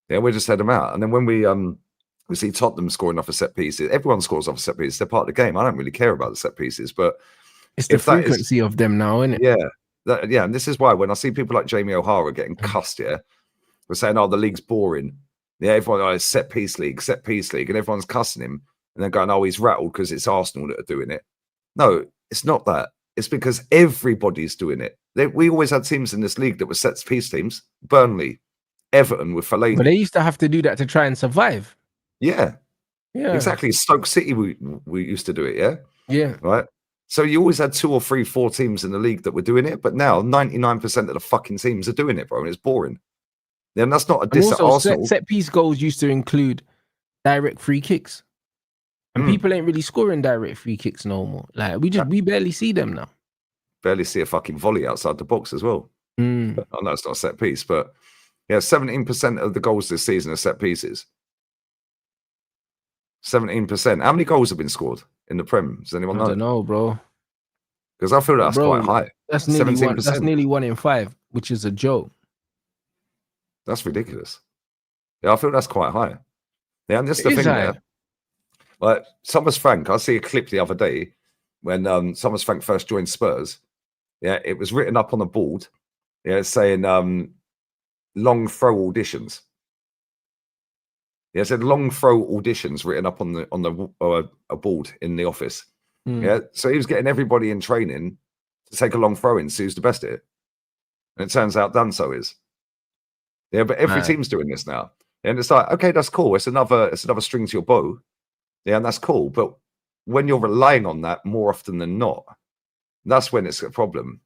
Yeah, we just head them out. And then when we see Tottenham scoring off a set pieces, everyone scores off a set piece. They're part of the game. I don't really care about the set pieces, but it's the frequency of them now, isn't it? Yeah. Yeah, and this is why when I see people like Jamie O'Hara getting cussed, yeah, we're saying, oh, the league's boring. Yeah, everyone, set piece league, and everyone's cussing him and then going, oh, he's rattled because it's Arsenal that are doing it. No, it's not that. It's because everybody's doing it. We always had teams in this league that were set piece teams. Burnley, Everton with Fellaini. But they used to have to do that to try and survive. Yeah, exactly. Stoke City, we used to do it. Yeah, right. So you always had 2 or 3, 4 teams in the league that were doing it, but now 99% of the fucking teams are doing it, bro, and it's boring. Then that's not a diss at Arsenal. Set piece goals used to include direct free kicks, and people ain't really scoring direct free kicks no more. Like we barely see them now. Barely see a fucking volley outside the box as well. I know it's not a set piece, but yeah, 17% of the goals this season are set pieces. 17%. How many goals have been scored in the Prem? Does anyone know? I don't know, bro. Because I feel that's quite high. That's nearly 17%. That's nearly 1 in 5, which is a joke. That's ridiculous. Yeah, I feel that's quite high. Yeah, and this is the thing there. Like Thomas Frank, I see a clip the other day when Thomas Frank first joined Spurs. Yeah, it was written up on the board. Yeah, saying long throw auditions. Yeah, it said long throw auditions written up on a board in the office. Yeah, so he was getting everybody in training to take a long throw in, see who's the best at it. And it turns out Danso is. Yeah, but every team's doing this now. And it's like, okay, that's cool. It's another string to your bow. Yeah, and that's cool. But when you're relying on that more often than not, that's when it's a problem.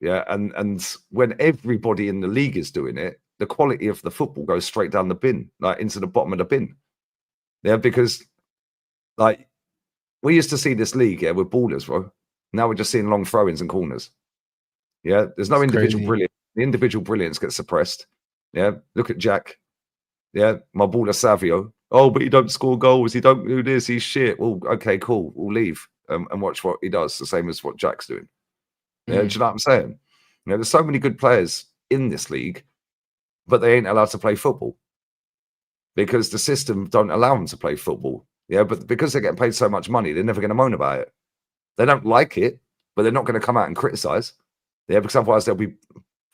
Yeah, and when everybody in the league is doing it, the quality of the football goes straight down the bin, like into the bottom of the bin. Yeah, because like we used to see this league, yeah, with ballers, bro. Now we're just seeing long throw-ins and corners. Yeah, there's no individual brilliance. The individual brilliance gets suppressed. Yeah, look at Jack. Yeah, my baller Savio. Oh, but he don't score goals. He don't do this. He's shit. Well, okay, cool. We'll leave. and watch what he does, the same as what Jack's doing. Yeah, Mm. do you know what I'm saying? You know, there's so many good players in this league, but they ain't allowed to play football because the system don't allow them to play football. Yeah, but because they're getting paid so much money, they're never going to moan about it. They don't like it, but they're not going to come out and criticize. Yeah, because otherwise they'll be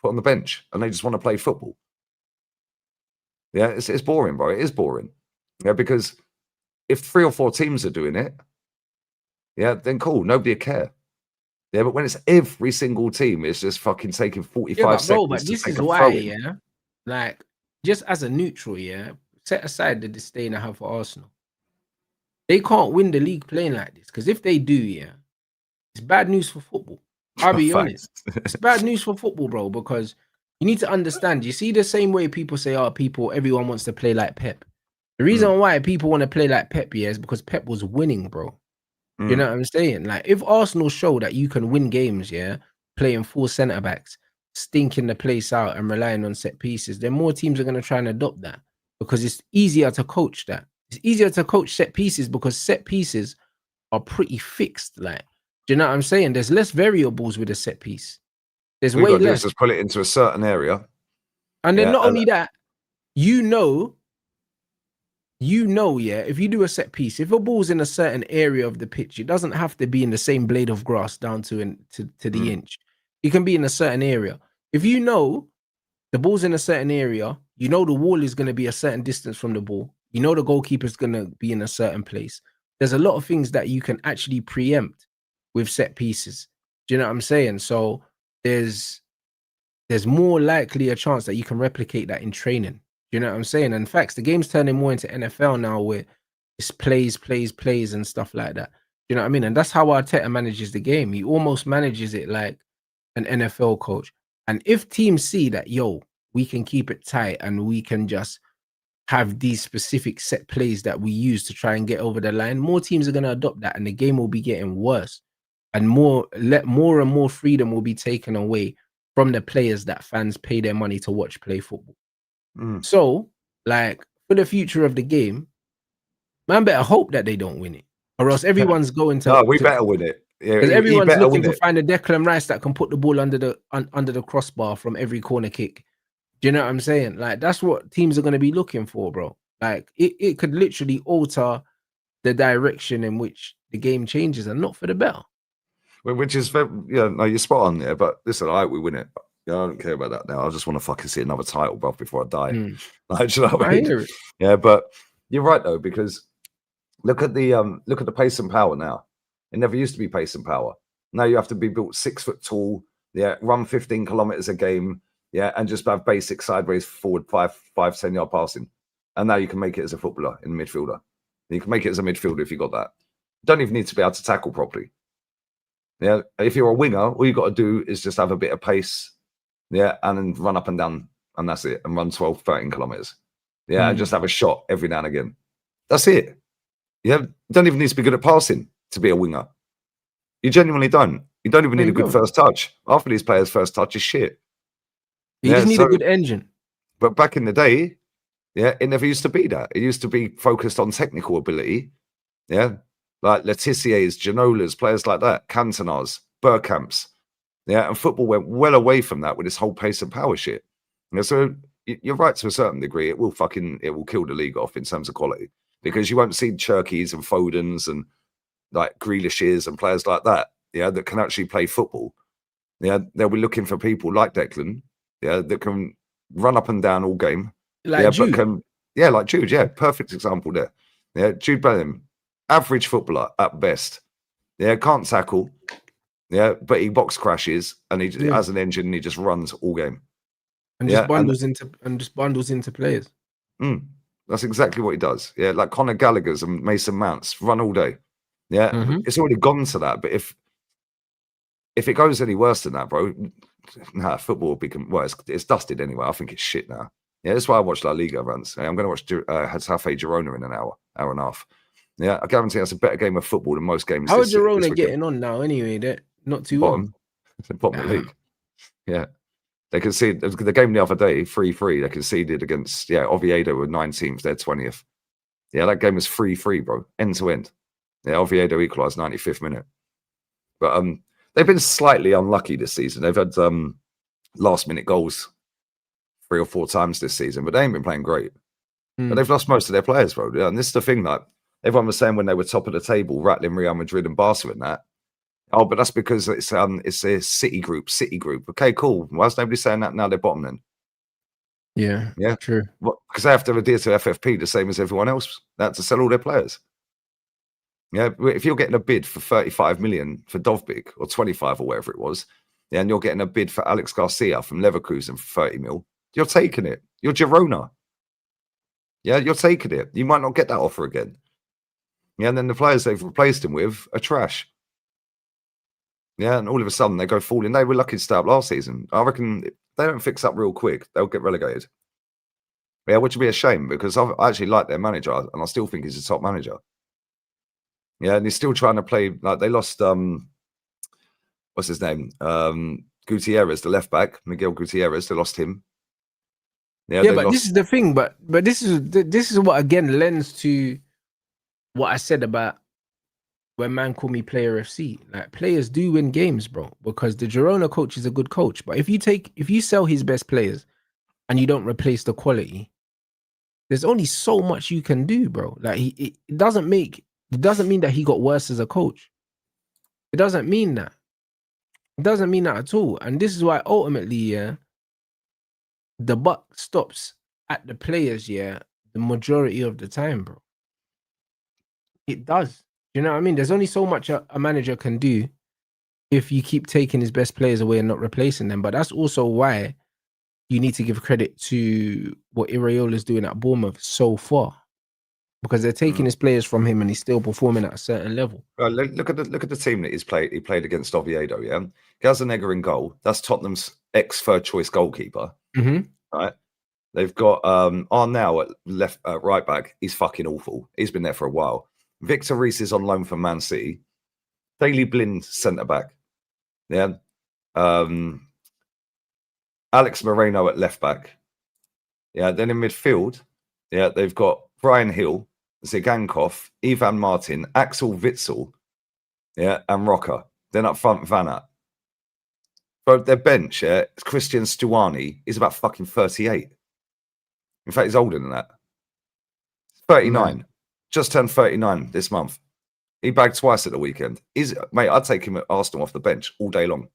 put on the bench and they just want to play football. Yeah, it's boring, bro. It is boring. Yeah, because if 3 or 4 teams are doing it, yeah, then cool, nobody will care. Yeah, but when it's every single team, it's just fucking taking 45 seconds but to this take is a why, throw in. yeah. Like, just as a neutral, yeah, set aside the disdain I have for Arsenal. They can't win the league playing like this because if they do, yeah, it's bad news for football. I'll be honest. It's bad news for football, bro, because you need to understand. You see the same way people say, oh, everyone wants to play like Pep. The reason why people want to play like Pep, yeah, is because Pep was winning, bro. You know what I'm saying? Like, if Arsenal show that you can win games, yeah, playing 4 centre backs, stinking the place out and relying on set pieces, then more teams are going to try and adopt that because it's easier to coach that. It's easier to coach set pieces because set pieces are pretty fixed. Like, do you know what I'm saying? There's less variables with a set piece. There's All you way got to do is less. just pull it into a certain area. And then not only that, you know, yeah, if you do a set piece, if a ball's in a certain area of the pitch, it doesn't have to be in the same blade of grass down to the inch. It can be in a certain area. If you know the ball's in a certain area, you know the wall is going to be a certain distance from the ball. You know the goalkeeper's going to be in a certain place. There's a lot of things that you can actually preempt with set pieces. Do you know what I'm saying? So there's more likely a chance that you can replicate that in training. You know what I'm saying? In fact, the game's turning more into NFL now where it's plays and stuff like that. You know what I mean? And that's how Arteta manages the game. He almost manages it like an NFL coach. And if teams see that, yo, we can keep it tight and we can just have these specific set plays that we use to try and get over the line, more teams are going to adopt that and the game will be getting worse. And more and more freedom will be taken away from the players that fans pay their money to watch play football. So, like, for the future of the game, man better hope that they don't win it, or else everyone's going to. No, we better win it. Yeah, because he everyone's better looking win to it. find a Declan Rice that can put the ball under the crossbar from every corner kick. Do you know what I'm saying? Like, that's what teams are going to be looking for, bro. Like, it could literally alter the direction in which the game changes, and not for the better. Which is very, yeah, no, you're spot on there. But listen, I hope we win it. Yeah, I don't care about that now. I just want to fucking see another title, bro, before I die. Like, do you know what I mean? hear it. Yeah, but you're right though, because look at the pace and power now. It never used to be pace and power. Now you have to be built 6 foot tall. Yeah, run 15 kilometers a game. Yeah, and just have basic sideways forward 10-yard passing. And now you can make it as a footballer in midfielder. You can make it as a midfielder if you got that. You don't even need to be able to tackle properly. Yeah, if you're a winger, all you got to do is just have a bit of pace, yeah, and then run up and down, and that's it, and run 12, 13 kilometers. Yeah, and just have a shot every now and again. That's it. You don't even need to be good at passing to be a winger. You genuinely don't. You don't even need a good first touch. Half of these players' first touch is shit. You just need a good engine. But back in the day, yeah, it never used to be that. It used to be focused on technical ability. Yeah, like Letizier's, Janola's, players like that, Cantona's, Bergkamp's. Yeah, and football went well away from that with this whole pace and power shit. You know, so you're right to a certain degree. It will kill the league off in terms of quality because you won't see Cherkis and Fodens and like Grealishes and players like that. Yeah, that can actually play football. Yeah, they'll be looking for people like Declan. Yeah, that can run up and down all game. Like Jude. Like Jude. Yeah, perfect example there. Yeah, Jude Bellingham, average footballer at best. Yeah, can't tackle. Yeah, but he box crashes and he has an engine and he just runs all game. And just bundles into players. That's exactly what he does. Yeah, like Conor Gallagher's and Mason Mounts run all day. Yeah, it's already gone to that. But if it goes any worse than that, bro, nah, football will become it's dusted anyway. I think it's shit now. Yeah, that's why I watch La Liga runs. I'm going to watch Getafe Girona in an hour and a half. Yeah, I guarantee that's a better game of football than most games. How is Girona getting on now? Anyway, they're not too bottom of the league. Yeah, they conceded the game the other day 3-3. They conceded against Oviedo with 19th. They're 20th. Yeah, that game was 3-3, bro, end to end. Yeah, Oviedo equalised 95th minute. But they've been slightly unlucky this season. They've had last minute goals 3 or 4 times this season, but they ain't been playing great. But they've lost most of their players, bro. Yeah, and this is the thing that everyone was saying when they were top of the table, rattling Real Madrid and Barca and that. Oh, but that's because it's a City group. Okay, coll. Why is nobody saying that now? They're bottom then. Yeah, true. Because they have to adhere to FFP the same as everyone else. They have to sell all their players. Yeah, if you're getting a bid for 35 million for Dovbik or 25 or whatever it was, yeah, and you're getting a bid for Alex Garcia from Leverkusen for 30 mil, you're taking it. You're Girona. Yeah, you're taking it. You might not get that offer again. Yeah, and then the players they've replaced him with are trash. Yeah, and all of a sudden they go falling. They were lucky to start last season. I reckon if they don't fix up real quick, they'll get relegated. Yeah, which would be a shame because I actually like their manager and I still think he's a top manager. Yeah, and he's still trying to play like they lost what's his name? Gutierrez, the left back, Miguel Gutierrez, they lost him. Yeah, but this is the thing, but this is what again lends to what I said about when man call me player FC. Like players do win games, bro, because the Girona coach is a good coach. But if you sell his best players and you don't replace the quality, there's only so much you can do, bro. Like it doesn't mean that he got worse as a coach. It doesn't mean that. It doesn't mean that at all. And this is why ultimately, yeah, the buck stops at the players, yeah, the majority of the time, bro. It does. You know what I mean? There's only so much a manager can do if you keep taking his best players away and not replacing them. But that's also why you need to give credit to what Iraola's doing at Bournemouth so far, because they're taking his players from him and he's still performing at a certain level. Look at the team that he's played. He played against Oviedo. Yeah, Gazzaniga in goal. That's Tottenham's ex third choice goalkeeper. Right. They've got Arnau at right back. He's fucking awful. He's been there for a while. Victor Reese is on loan from Man City. Daley Blind centre back. Yeah. Alex Moreno at left back. Yeah. Then in midfield, yeah, they've got Brian Hill, Zigankov, Ivan Martin, Axel Witsel, yeah, and Rocker. Then up front, Vanat. But their bench, yeah, Christian Stuani is about fucking 38. In fact, he's older than that. 39. Just turned 39 this month. He bagged twice at the weekend. Mate, I'd take him at Arsenal off the bench all day long.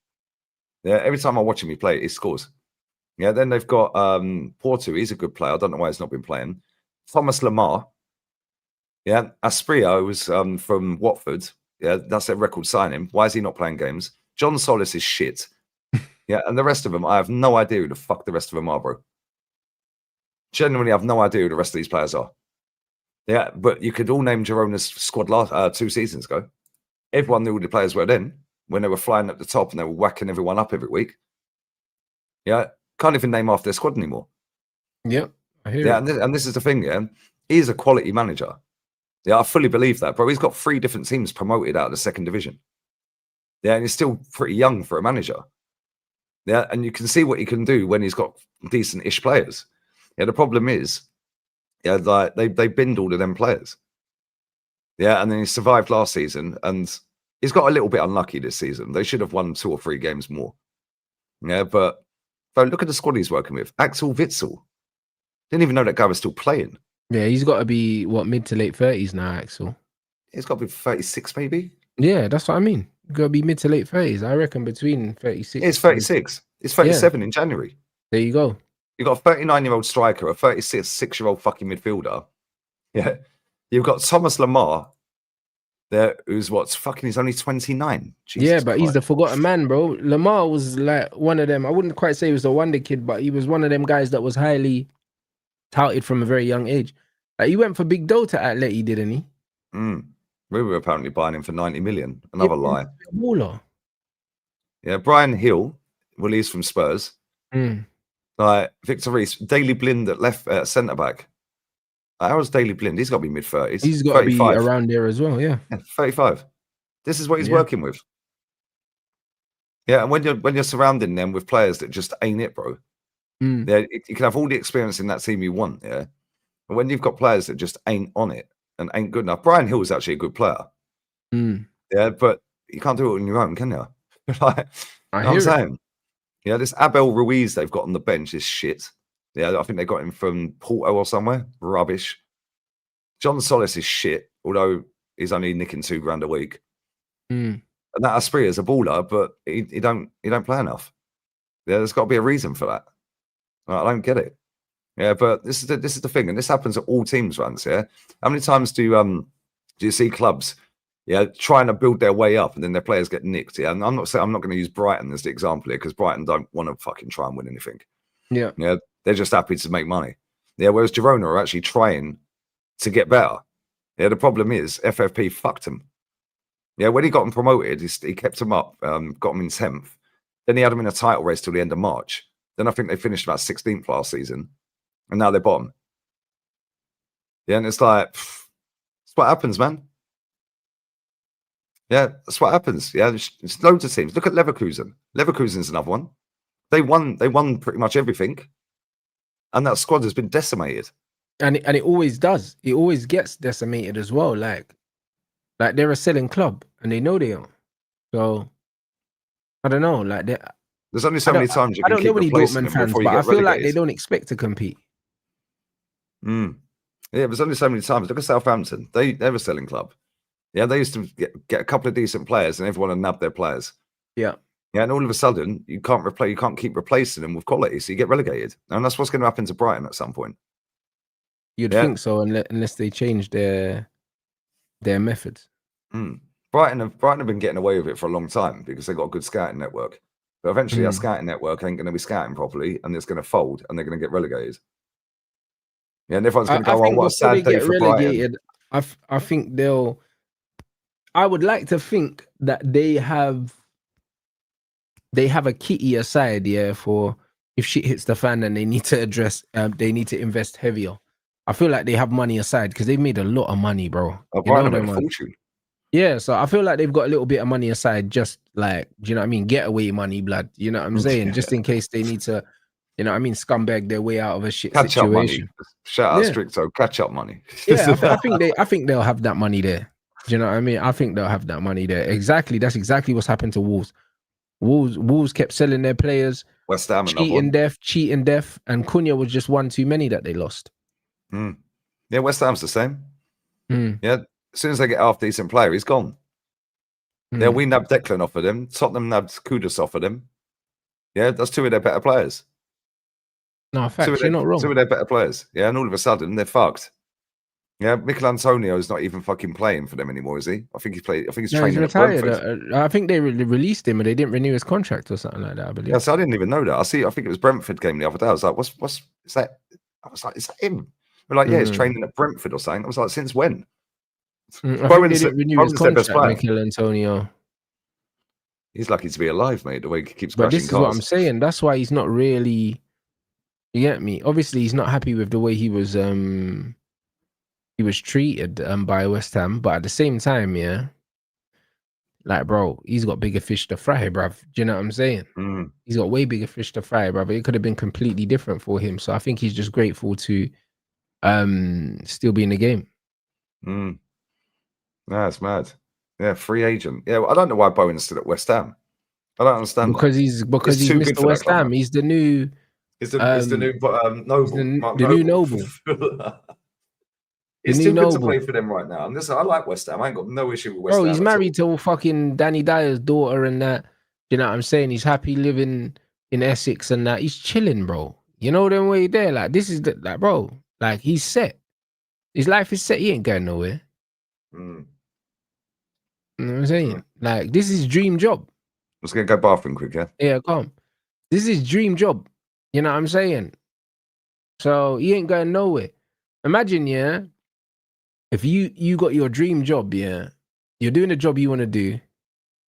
Yeah, every time I watch him, he play, he scores. Yeah, then they've got Porto. He's a good player. I don't know why he's not been playing. Thomas Lamar. Yeah, Aspria was from Watford. Yeah, that's their record signing. Why is he not playing games? John Solis is shit. Yeah, and the rest of them, I have no idea who the fuck the rest of them are, bro. Genuinely, I have no idea who the rest of these players are. Yeah, but you could all name Girona's squad last 2 seasons ago. Everyone knew who the players were then, when they were flying at the top and they were whacking everyone up every week. Yeah, can't even name half their squad anymore. Yep, I hear it. And this is the thing, yeah. He's a quality manager. Yeah, I fully believe that, bro. He's got 3 different teams promoted out of the 2nd division. Yeah, and he's still pretty young for a manager. Yeah, and you can see what he can do when he's got decent-ish players. Yeah, the problem is, yeah, like they binned all of them players. Yeah, and then he survived last season, and he's got a little bit unlucky this season. They should have won 2 or 3 games more. Yeah, but look at the squad he's working with. Axel Witsel. Didn't even know that guy was still playing. Yeah, he's got to be, mid to late 30s now, Axel. He's got to be 36, maybe? Yeah, that's what I mean. He's got to be mid to late 30s. I reckon between 36. Yeah, he's 36. He's 37 in January. There you go. You've got a 39-year-old striker, a 36-year-old fucking midfielder. Yeah. You've got Thomas Lamar there, who's he's only 29. Jesus yeah, but Christ. He's the forgotten man, bro. Lamar was like one of them. I wouldn't quite say he was a wonder kid, but he was one of them guys that was highly touted from a very young age. Like, he went for big dough to Atleti, didn't he? We were apparently buying him for 90 million. Another lie. Baller. Yeah, Brian Hill, well, he's from Spurs. Like Victor Reese, Daley Blind at left centre back. How was Daley Blind? He's got to be mid-30s. He's got 35. To be around there as well, yeah. 35. This is what he's working with. Yeah, and when you're surrounding them with players that just ain't it, bro. Yeah, you can have all the experience in that team you want, yeah. But when you've got players that just ain't on it and ain't good enough, Brian Hill is actually a good player. Yeah, but you can't do it on your own, can you? Like, I you know what I'm hear it. saying? Yeah, this Abel Ruiz they've got on the bench is shit. Yeah, I think they got him from Porto or somewhere. Rubbish. John Solis is shit, although he's only nicking £2,000 a week. Mm. And that Asprey is a baller, but he don't play enough. Yeah, there's got to be a reason for that. I don't get it. Yeah, but this is the thing, and this happens at all teams, Rants. Yeah, how many times do you see clubs, yeah, trying to build their way up, and then their players get nicked? Yeah, and I'm not going to use Brighton as the example here because Brighton don't want to fucking try and win anything. Yeah, Yeah, they're just happy to make money. Yeah, whereas Girona are actually trying to get better. Yeah, the problem is FFP fucked him. Yeah, when he got him promoted, he kept him up, got him in 10th. Then he had him in a title race till the end of March. Then I think they finished about 16th last season. And now they're bottom. Yeah, and it's like, that's what happens, man. Yeah, that's what happens. Yeah, there's loads of teams. Look at Leverkusen. Leverkusen's another one. They won pretty much everything. And that squad has been decimated. and it always does. It always gets decimated as well. Like they're a selling club, and they know they are. So I don't know. Like there's only so many times you I can don't know keep any replacing Dortmund them fans, before you but I get feel like they relegated. don't expect to compete. Yeah, there's only so many times. Look at Southampton. They're a selling club. Yeah, they used to get a couple of decent players, and everyone would nab their players. Yeah. Yeah, and all of a sudden you can't keep replacing them with quality, so you get relegated. And that's what's going to happen to Brighton at some point. You'd think so, unless they change their methods. Brighton have been getting away with it for a long time because they've got a good scouting network. But eventually that scouting network ain't going to be scouting properly, and it's going to fold, and they're going to get relegated. Yeah, and everyone's going to go, "Oh, what a sad day for Brighton." I think they'll. I would like to think that they have a kitty aside, yeah, for if shit hits the fan and they need to they need to invest heavier. I feel like they have money aside because they've made a lot of money, bro. Brighton made a fortune. Yeah, so I feel like they've got a little bit of money aside, just like, do you know what I mean? Getaway money, blood. You know what I'm saying? Yeah. Just in case they need to, you know what I mean, scumbag their way out of a shit catch situation. Up money. Shout out Stricto, catch up money. Yeah, I think they'll have that money there. Do you know what I mean? I think they'll have that money there. Exactly. That's exactly what's happened to Wolves. Wolves kept selling their players. West Ham, cheating deaf, and Cunha was just one too many that they lost. Yeah, West Ham's the same. Yeah, as soon as they get half decent player, he's gone. Yeah, we nabbed Declan off of him. Tottenham nabbed Kudus off of him. Yeah, that's two of their better players. No, facts, you're not wrong. Two of their better players. Yeah, and all of a sudden they're fucked. Yeah, Mikel Antonio is not even fucking playing for them anymore, is he? I think he's training at Brentford. I think they released him and they didn't renew his contract or something like that, I believe. Yeah, so I didn't even know that. I think it was Brentford game the other day. I was like, what's is that? I was like, is that him? We're like, yeah, he's training at Brentford or something. I was like, since when? I think they didn't renew his contract, Mikel Antonio. He's lucky to be alive, mate, the way he keeps but crashing this is cars. What I'm saying. That's why he's not really, you get me? Obviously, he's not happy with the way he was treated by West Ham, but at the same time, yeah, like, bro, he's got bigger fish to fry, bruv. Do you know what I'm saying? He's got way bigger fish to fry, bruv. It could have been completely different for him. So I think he's just grateful to still be in the game. That's mad. Yeah, free agent. Yeah, well, I don't know why Bowen's still at West Ham. I don't understand because that. he's Mr. West Ham. Club, he's the new. He's the new Noble. The new Noble. He's too good to play for them right now. And listen, I like West Ham. I ain't got no issue with West Ham. Bro, he's married to fucking Danny Dyer's daughter and that. You know what I'm saying? He's happy living in Essex and that. He's chilling, bro. You know them way there. Like, this is bro. Like, he's set. His life is set. He ain't going nowhere. You know what I'm saying? Like, this is his dream job. Let's go bathroom quick, yeah? Yeah, come. This is his dream job. You know what I'm saying? So he ain't going nowhere. Imagine, yeah, if you got your dream job, yeah, you're doing the job you want to do. You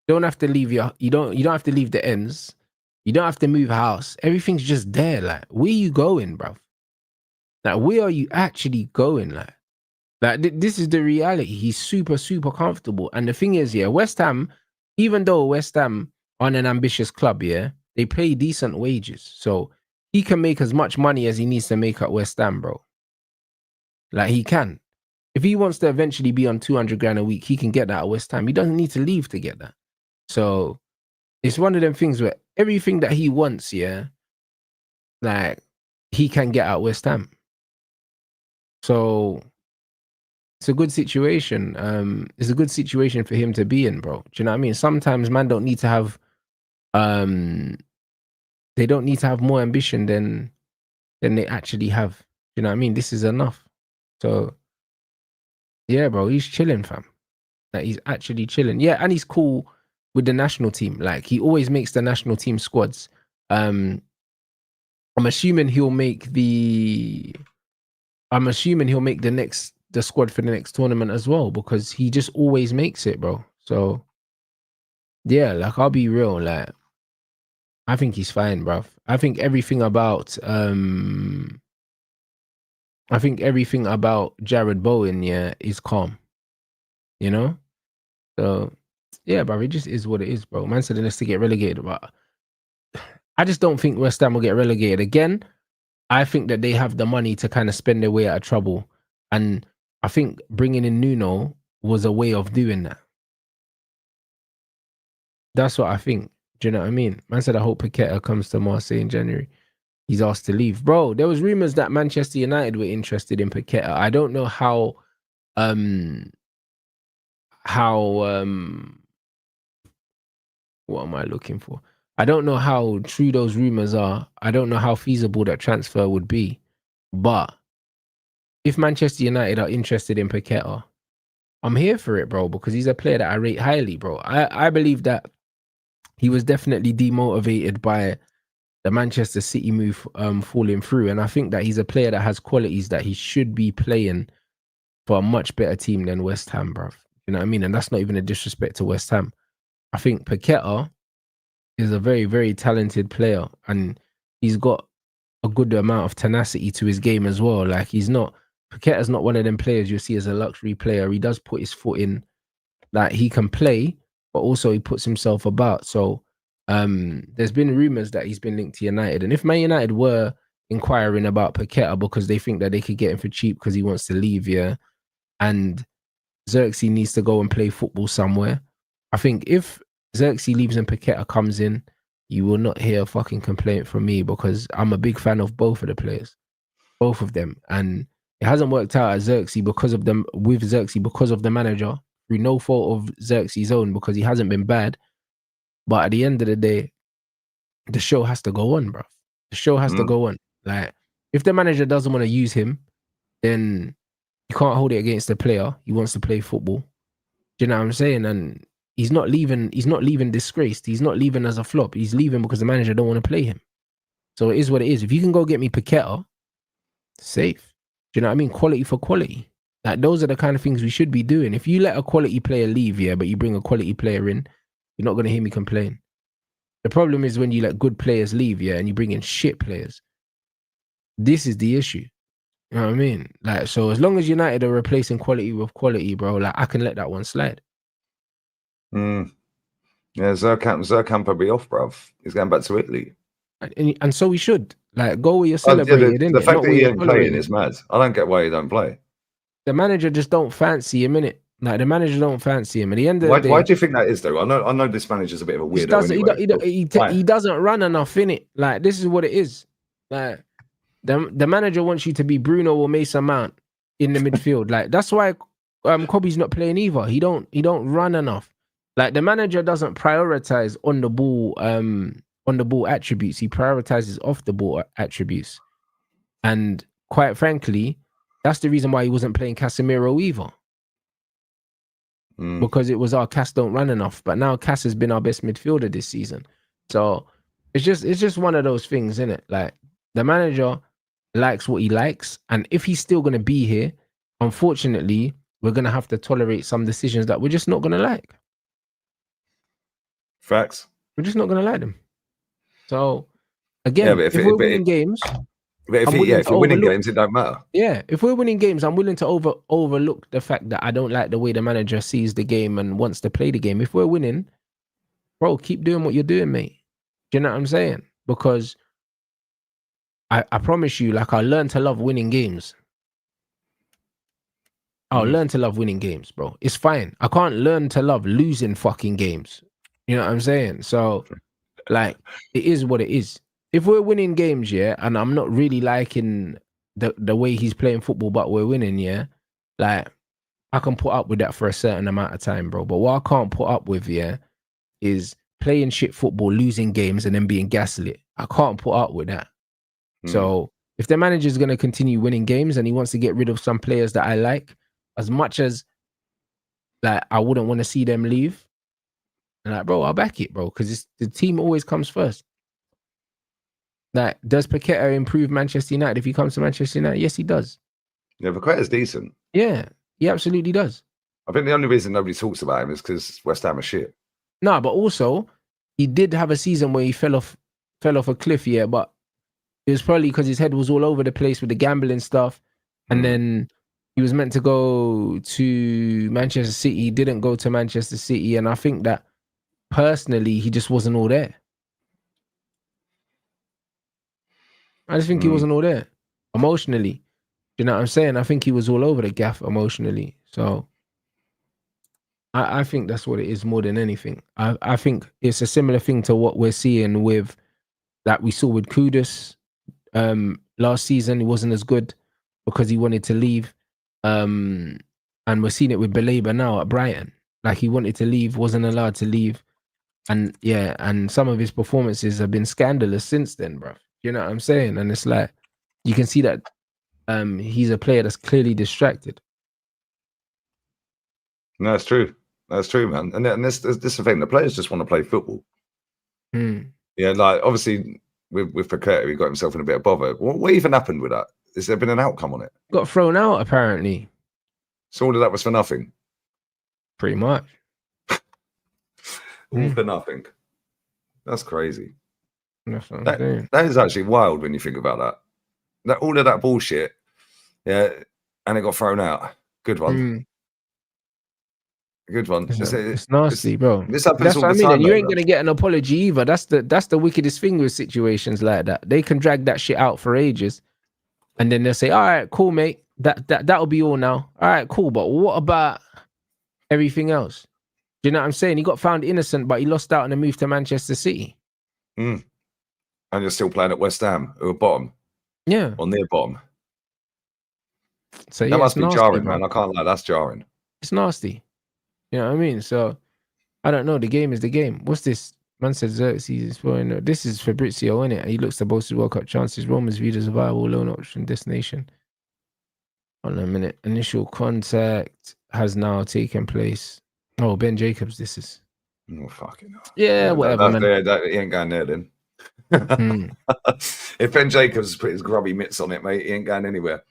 don't have to leave you don't have to leave the ends. You don't have to move house. Everything's just there. Like, where you going, bruv? Like, where are you actually going? Like this is the reality. He's super, super comfortable. And the thing is, yeah, West Ham, even though West Ham aren't an ambitious club, yeah, they pay decent wages. So he can make as much money as he needs to make at West Ham, bro. Like, he can. If he wants to eventually be on 200 grand a week, he can get that at West Ham. He doesn't need to leave to get that. So it's one of them things where everything that he wants, yeah, like he can get at West Ham. So it's a good situation. It's a good situation for him to be in, bro. Do you know what I mean? Sometimes man don't need to have they don't need to have more ambition than they actually have. Do you know what I mean? This is enough. So yeah, bro, he's chilling, fam. Like he's actually chilling. Yeah, and he's cool with the national team. Like he always makes the national team squads. I'm assuming he'll make the the squad for the next tournament as well, because he just always makes it, bro. So yeah, like I'll be real, like I think he's fine, bro. I think everything about Jared Bowen, yeah, is calm. You know? So yeah, bro, it just is what it is, bro. Man said unless to get relegated, but I just don't think West Ham will get relegated again. I think that they have the money to kind of spend their way out of trouble, and I think bringing in Nuno was a way of doing that. That's what I think. Do you know what I mean? Man said I hope Paqueta comes to Marseille in January. He's asked to leave, bro. There was rumors that Manchester United were interested in Paqueta. I don't know how what am I looking for? I don't know how true those rumors are. I don't know how feasible that transfer would be. But if Manchester United are interested in Paqueta, I'm here for it, bro, because he's a player that I rate highly, bro. I believe that he was definitely demotivated by the Manchester City move falling through. And I think that he's a player that has qualities that he should be playing for a much better team than West Ham, bro. You know what I mean? And that's not even a disrespect to West Ham. I think Paqueta is a very, very talented player, and he's got a good amount of tenacity to his game as well. Like Paqueta's not one of them players you'll see as a luxury player. He does put his foot in, like he can play, but also he puts himself about. So there's been rumors that he's been linked to United. And if Man United were inquiring about Paqueta because they think that they could get him for cheap because he wants to leave, yeah, and Xerxes needs to go and play football somewhere, I think if Xerxes leaves and Paqueta comes in, you will not hear a fucking complaint from me, because I'm a big fan of both of the players, both of them. And it hasn't worked out at Xerxes because of them, with Xerxes because of the manager, through no fault of Xerxes' own, because he hasn't been bad. But at the end of the day, the show has to go on, bro. The show has to go on. Like, if the manager doesn't want to use him, then you can't hold it against the player. He wants to play football. Do you know what I'm saying? And he's not leaving disgraced. He's not leaving as a flop. He's leaving because the manager don't want to play him. So it is what it is. If you can go get me Paqueta, safe. Do you know what I mean? Quality for quality. Like, those are the kind of things we should be doing. If you let a quality player leave, yeah, but you bring a quality player in, you're not going to hear me complain. The problem is when you let good players leave, yeah, and you bring in shit players. This is the issue. You know what I mean? Like, so as long as United are replacing quality with quality, bro, like I can let that one slide. Yeah, Zerkamp will be off, bruv. He's going back to Italy. And so we should. Like, go where you're celebrated, the fact that he ain't playing is mad. I don't get why he don't play. The manager just don't fancy him, innit? Like, the manager don't fancy him. At the end of the day, why do you think that is, though? I know this manager's a bit of a weirdo anyway. He doesn't run enough, innit? Like, this is what it is. Like, the manager wants you to be Bruno or Mason Mount in the midfield. Like, that's why Kobe's not playing either. He don't run enough. Like, the manager doesn't prioritize on the ball attributes. He prioritizes off the ball attributes. And quite frankly, that's the reason why he wasn't playing Casemiro either. Because it was Cass don't run enough. But now Cass has been our best midfielder this season. So it's just one of those things, isn't it? Like, the manager likes what he likes, and if he's still gonna be here, unfortunately, we're gonna have to tolerate some decisions that we're just not gonna like. Facts. We're just not gonna like them. So again, if we're winning games, if you're winning games, it don't matter. Yeah, if we're winning games, I'm willing to overlook the fact that I don't like the way the manager sees the game and wants to play the game. If we're winning, bro, keep doing what you're doing, mate. Do you know what I'm saying? Because I promise you, like, I learned to love winning games. I'll learn to love winning games, bro. It's fine. I can't learn to love losing fucking games. You know what I'm saying? So, like, it is what it is. If we're winning games, yeah, and I'm not really liking the way he's playing football, but we're winning, yeah, like, I can put up with that for a certain amount of time, bro. But what I can't put up with, yeah, is playing shit football, losing games, and then being gaslit. I can't put up with that. So if the manager's going to continue winning games and he wants to get rid of some players that I like, as much as like I wouldn't want to see them leave, and like, bro, I'll back it, bro, because the team always comes first. Like, does Paqueta improve Manchester United if he comes to Manchester United? Yes, he does. Yeah, Paqueta's decent. Yeah, he absolutely does. I think the only reason nobody talks about him is because West Ham are shit. No, but also he did have a season where he fell off a cliff, yeah, but it was probably because his head was all over the place with the gambling stuff. And then he was meant to go to Manchester City. He didn't go to Manchester City. And I think that personally, he just wasn't all there. I just think he wasn't all there emotionally. You know what I'm saying? I think he was all over the gaff emotionally. So I think that's what it is more than anything. I think it's a similar thing to what we're seeing with, that we saw with Kudus. Last season he wasn't as good because he wanted to leave, and we're seeing it with Belabor now at Brighton. Like, he wanted to leave, wasn't allowed to leave, and yeah, and some of his performances have been scandalous since then, bro. You know what I'm saying? And it's like, you can see that he's a player that's clearly distracted. No, that's true. That's true, man. And this is the thing. The players just want to play football. Yeah, like, obviously with Paqueta, he got himself in a bit of bother. What even happened with that? Has there been an outcome on it? Got thrown out, apparently. So all of that was for nothing? Pretty much. All for nothing. That's crazy. That's what I'm saying. That is actually wild when you think about that. All of that bullshit, yeah, and it got thrown out. Good one. Good one. It's nasty, bro. This happens That's all what I the mean. time. And you ain't gonna get an apology either. That's the wickedest thing with situations like that. They can drag that shit out for ages, and then they'll say, "All right, cool, mate. That'll be all now. All right, cool. But what about everything else?" Do you know what I'm saying? He got found innocent, but he lost out on a move to Manchester City. And you're still playing at West Ham, who are bottom. Yeah, or near bottom. So that yeah, must be nasty, jarring, bro. man. I can't lie, that's jarring. It's nasty. You know what I mean? So I don't know. The game is the game. What's this? Man said Xerxes is for this is Fabrizio, isn't it? He looks to boast his World Cup chances. Roma's viewed as a viable loan option destination. Hold on a minute. Initial contact has now taken place. Oh, Ben Jacobs, this is. Oh, fucking hell. Yeah, whatever, man. He ain't going there then. If Ben Jacobs put his grubby mitts on it, mate, he ain't going anywhere.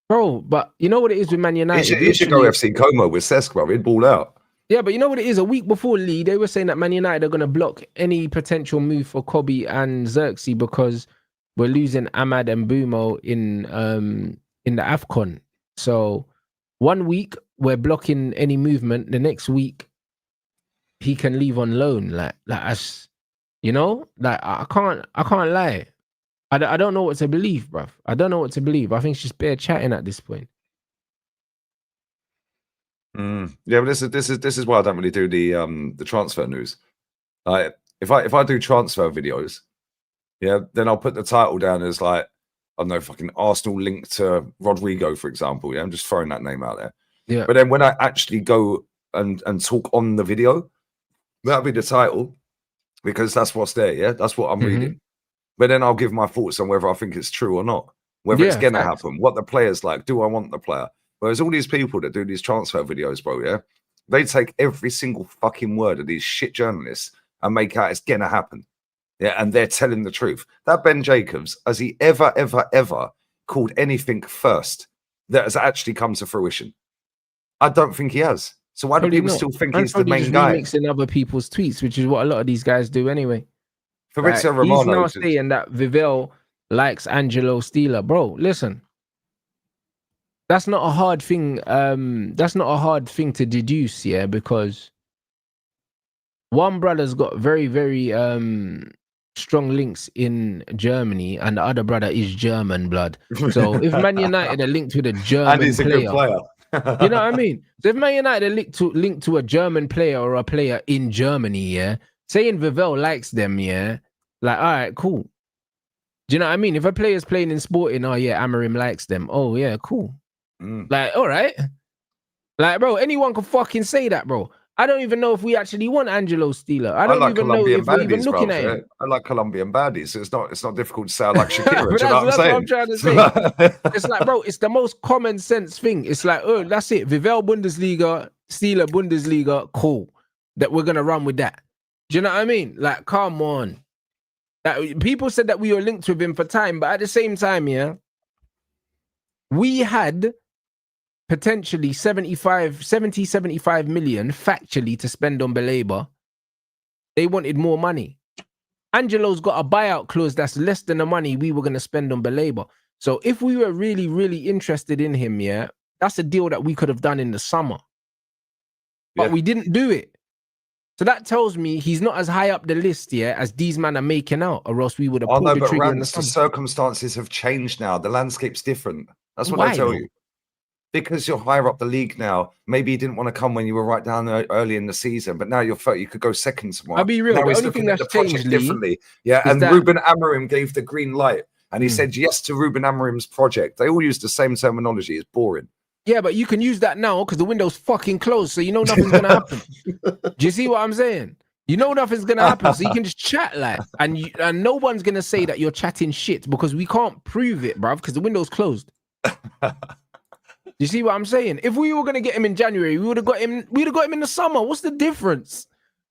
Bro, but you know what it is with Man United? He should go FC Como with Cesc, bro. He'd ball out. Yeah, but you know what it is? A week before Lee, they were saying that Man United are going to block any potential move for Kobe and Xerxes because we're losing Ahmad and Bumo in the AFCON. So 1 week we're blocking any movement. The next week he can leave on loan. Like us, you know. Like I can't lie. I don't know what to believe, bruv. I don't know what to believe. I think it's just bare chatting at this point. Yeah, but this is why I don't really do the transfer news. Like if I do transfer videos, yeah, then I'll put the title down as like, I don't know, fucking Arsenal linked to Rodrigo, for example. Yeah, I'm just throwing that name out there. Yeah. But then when I actually go and talk on the video, that'll be the title because that's what's there. Yeah, that's what I'm reading. But then I'll give my thoughts on whether I think it's true or not, whether it's going to happen, what the player's like, do I want the player? Whereas all these people that do these transfer videos, bro, yeah, they take every single fucking word of these shit journalists and make out it's going to happen. Yeah, and they're telling the truth. That Ben Jacobs, has he ever called anything first that has actually come to fruition? I don't think he has. So why do people still think he's the main guy? Remixing other people's tweets, which is what a lot of these guys do anyway. Fabrizio Romano, he's now saying that Vivell likes Angelo Stieler. Bro, listen. That's not a hard thing. That's not a hard thing to deduce, yeah, because one brother's got very, very strong links in Germany, and the other brother is German blood. So if Man United are linked with a German and he's a player, good player. you know what I mean? So if Man United are linked to a German player or a player in Germany, yeah, saying Vivell likes them, yeah, like, all right, cool. Do you know what I mean? If a player's playing in Sporting, oh yeah, Amorim likes them. Oh yeah, cool. Like, all right. Like, bro, anyone can fucking say that, bro. I don't even know if we actually want Angelo Steeler. I don't like even know Colombian if we're even baddies, looking bro. at him. I like Colombian baddies. It's not difficult to say I like Shakira. But Do you know what I'm that's saying? what I'm trying to say. It's like, bro, it's the most common sense thing. It's like, oh, that's it. Vivell Bundesliga, Steeler Bundesliga, cool. That we're gonna run with that. Do you know what I mean? Like, come on. That, people said that we were linked with him for time, but at the same time, yeah, we had potentially 70, 75 million factually to spend on Belabor. They wanted more money. Angelo's got a buyout clause that's less than the money we were going to spend on Belabor. So if we were really, really interested in him, yeah, that's a deal that we could have done in the summer. But we didn't do it. So that tells me he's not as high up the list, yeah, as these men are making out, or else we would have pulled the trigger in the summer. The circumstances have changed now. The landscape's different. That's what I tell you. Because you're higher up the league now. Maybe you didn't want to come when you were right down early in the season, but now you could go second tomorrow. I'll be real. Now the he's only thing looking at that's the project changed, differently. Yeah, and Ruben Amorim gave the green light, and he said yes to Ruben Amorim's project. They all use the same terminology. It's boring. Yeah, but you can use that now because the window's fucking closed, so you know nothing's gonna happen. Do you see what I'm saying? You know nothing's gonna happen, so you can just chat like, and no one's gonna say that you're chatting shit because we can't prove it, bruv, because the window's closed. You see what I'm saying? If we were gonna get him in January, we would have got him. We'd have got him in the summer. What's the difference?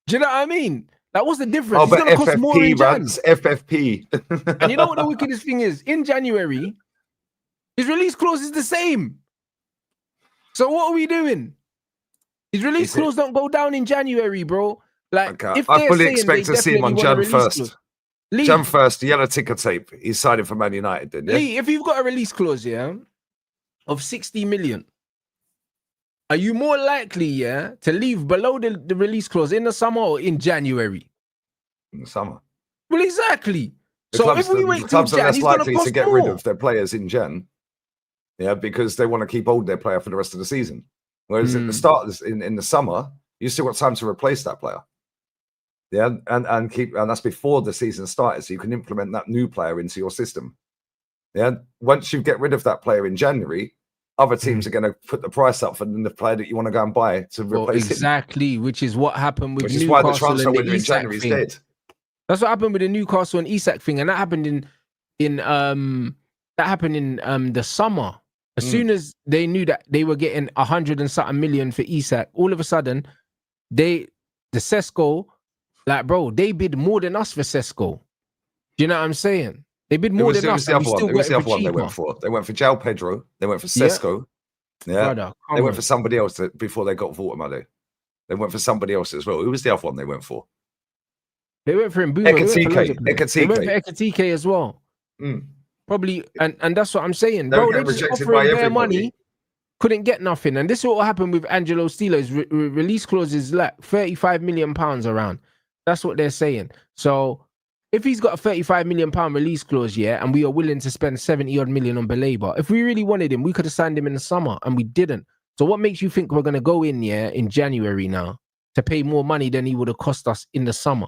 Do you know what I mean? Like, what's the difference? Oh, but it's gonna cost more in Rants, FFP. And you know what the wickedest thing is? In January, his release clause is the same. So what are we doing? His release clause don't go down in January, bro. Like, if I fully expect to see him on Jan 1st. Jan 1st, yellow ticker tape. He's signing for Man United, didn't he? Lee, if you've got a release clause, yeah, of 60 million, are you more likely, yeah, to leave below the release clause in the summer or in January? In the summer. Well, exactly. So if we wait till Jan, less likely to get rid of their players in Jan, yeah, because they want to keep hold of their player for the rest of the season. Whereas at the start in the summer, you still got time to replace that player. Yeah, and that's before the season started, so you can implement that new player into your system. Yeah, once you get rid of that player in January, other teams are going to put the price up for the player that you want to go and buy to replace him. Exactly, which is what happened with Newcastle. Which is why the transfer window in January is dead. That's what happened with the Newcastle and Isak thing, and that happened in the summer. As soon as they knew that they were getting 100 and something million for Isak, all of a sudden, the Sesko, like, bro, they bid more than us for Sesko. Do you know what I'm saying? They bid more than us. It was the other one they went for. They went for João Pedro. They went for Sesko. Yeah. Brother, they went for somebody else before they got Watermelon. They went for somebody else as well. Who was the other one they went for? They went for Mbeumo. They went for Ekatike as well. Probably, and that's what I'm saying, bro. They just offering their money, couldn't get nothing, and this is what happened with Angelo Steeler's release clause is like 35 million pounds around. That's what they're saying. So if he's got a 35 million pound release clause, yeah, and we are willing to spend 70 odd million on Belabor, if we really wanted him, we could have signed him in the summer, and we didn't. So what makes you think we're gonna go in in January now to pay more money than he would have cost us in the summer?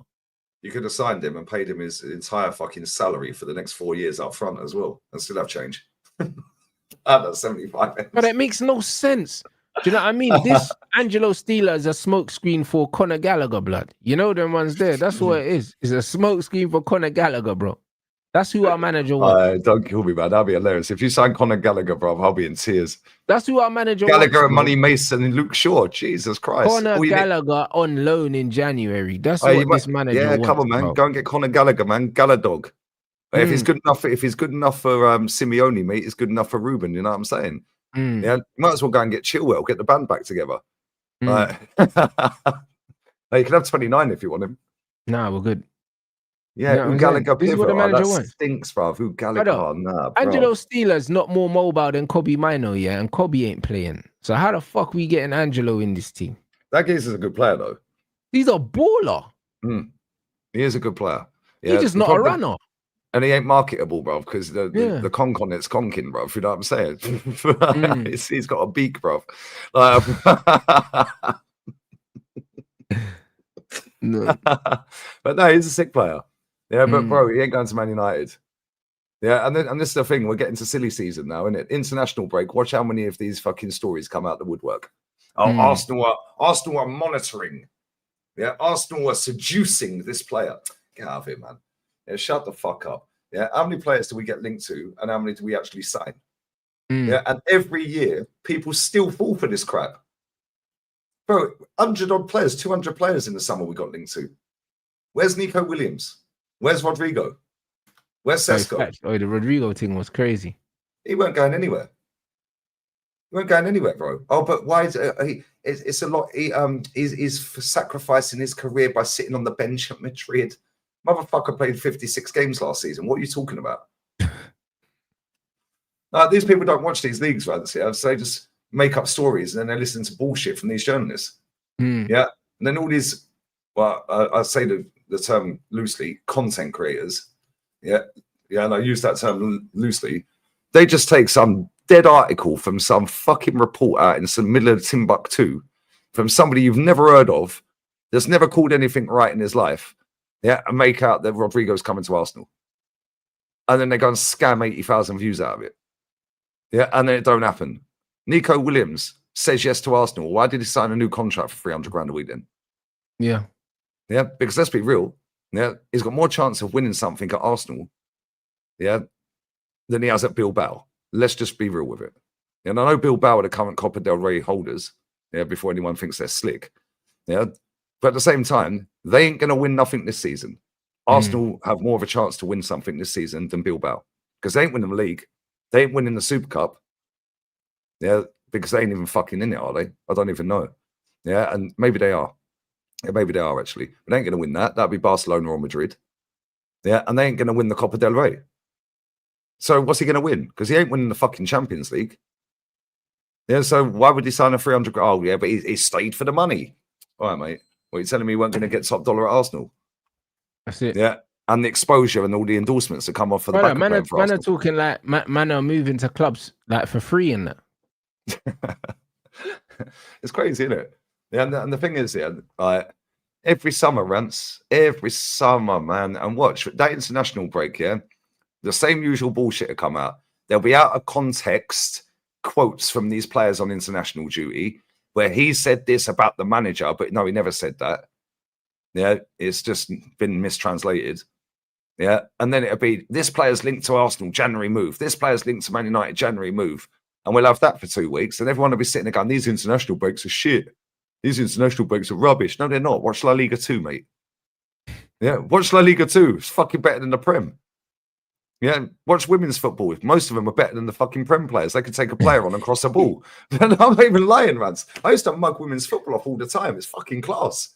You could have signed him and paid him his entire fucking salary for the next 4 years up front as well, and still have change. That's 75. But it makes no sense. Do you know what I mean? This Angelo Steeler is a smokescreen for Conor Gallagher, blood. You know them ones there. That's what it is. It's a smokescreen for Conor Gallagher, bro. That's who our manager wants. Don't kill me, man. That'd be hilarious. If you sign Conor Gallagher, bro, I'll be in tears. That's who our manager Gallagher wants. And Money Mason and Luke Shaw. Jesus Christ. Conor Gallagher on loan in January. That's what this manager wants. Yeah, come on, man. Bro. Go and get Conor Gallagher, man. Galladog. If he's good enough, for Simeone, mate, it's good enough for Ruben. You know what I'm saying? Yeah, you might as well go and get Chilwell, get the band back together. You can have 29 if you want him. Nah, we're good. Yeah, Gallagher this is what the manager wants. Stinks, bro. Who Gallagher? Nah, bro. Angelo Steeler's not more mobile than Kobe Mino, yeah, and Kobe ain't playing. So how the fuck we getting Angelo in this team? That geezer's a good player, though. He's a baller. He is a good player. Yeah, He's just not a runner. And he ain't marketable, bro, because the conk on it's conking, bro. You know what I'm saying? He's got a beak, bro. Like, No. but no, he's a sick player. Yeah, but bro, he ain't going to Man United. Yeah, and this is the thing. We're getting to silly season now, isn't it? International break. Watch how many of these fucking stories come out the woodwork. Oh, Arsenal are monitoring. Yeah, Arsenal are seducing this player. Get out of here, man. Yeah, shut the fuck up. Yeah, how many players do we get linked to, and how many do we actually sign? Yeah, and every year people still fall for this crap. Bro, 100 odd players, 200 players in the summer we got linked to. Where's Nico Williams? Where's Rodrigo? Where's Sesko? The Rodrigo thing was crazy. He weren't going anywhere. He weren't going anywhere, bro. Oh, but why? It's a lot. He's sacrificing his career by sitting on the bench at Madrid. Motherfucker played 56 games last season. What are you talking about? These people don't watch these leagues, right? So they just make up stories and then they listen to bullshit from these journalists. Yeah. And then all these, well, I say the term loosely, content creators. Yeah. Yeah. And I use that term loosely. They just take some dead article from some fucking report out in some middle of Timbuktu from somebody you've never heard of, that's never called anything right in his life. Yeah. And make out that Rodrigo's coming to Arsenal. And then they go and scam 80,000 views out of it. Yeah, and then it don't happen. Nico Williams says yes to Arsenal. Why did he sign a new contract for 300 grand a week then? Yeah. Yeah, because let's be real. Yeah, he's got more chance of winning something at Arsenal, yeah, than he has at Bilbao. Let's just be real with it. And I know Bilbao are the current Copa del Rey holders, yeah, before anyone thinks they're slick. Yeah, but at the same time, they ain't going to win nothing this season. Arsenal have more of a chance to win something this season than Bilbao because they ain't winning the league. They ain't winning the Super Cup. Yeah, because they ain't even fucking in it, are they? I don't even know. Yeah, and maybe they are. Yeah, maybe they are actually. But they ain't going to win that. That'd be Barcelona or Madrid. Yeah, and they ain't going to win the Copa del Rey. So what's he going to win? Because he ain't winning the fucking Champions League. Yeah, so why would he sign a 300? Oh, yeah, but he stayed for the money. All right, mate. Well, you're telling me he weren't going to get top dollar at Arsenal? That's it. Yeah. And the exposure and all the endorsements that come off for the back of playing for Arsenal. Man are talking like man are moving to clubs like for free and that. It's crazy, isn't it? Yeah, and the thing is, yeah, like every summer, Rants, every summer, man, and watch that international break, yeah, the same usual bullshit will come out. There'll be out of context quotes from these players on international duty where he said this about the manager, but no, he never said that. Yeah, it's just been mistranslated. Yeah, and then it'll be this player's linked to Arsenal, January move. This player's linked to Man United, January move. And we'll have that for 2 weeks. And everyone will be sitting there going, these international breaks are shit. These international breaks are rubbish. No, they're not. Watch La Liga 2, mate. Yeah, watch La Liga 2. It's fucking better than the Prem. Yeah, watch women's football. Most of them are better than the fucking Prem players. They could take a player on and cross a ball. And I'm not even lying, Rants. I used to mug women's football off all the time. It's fucking class.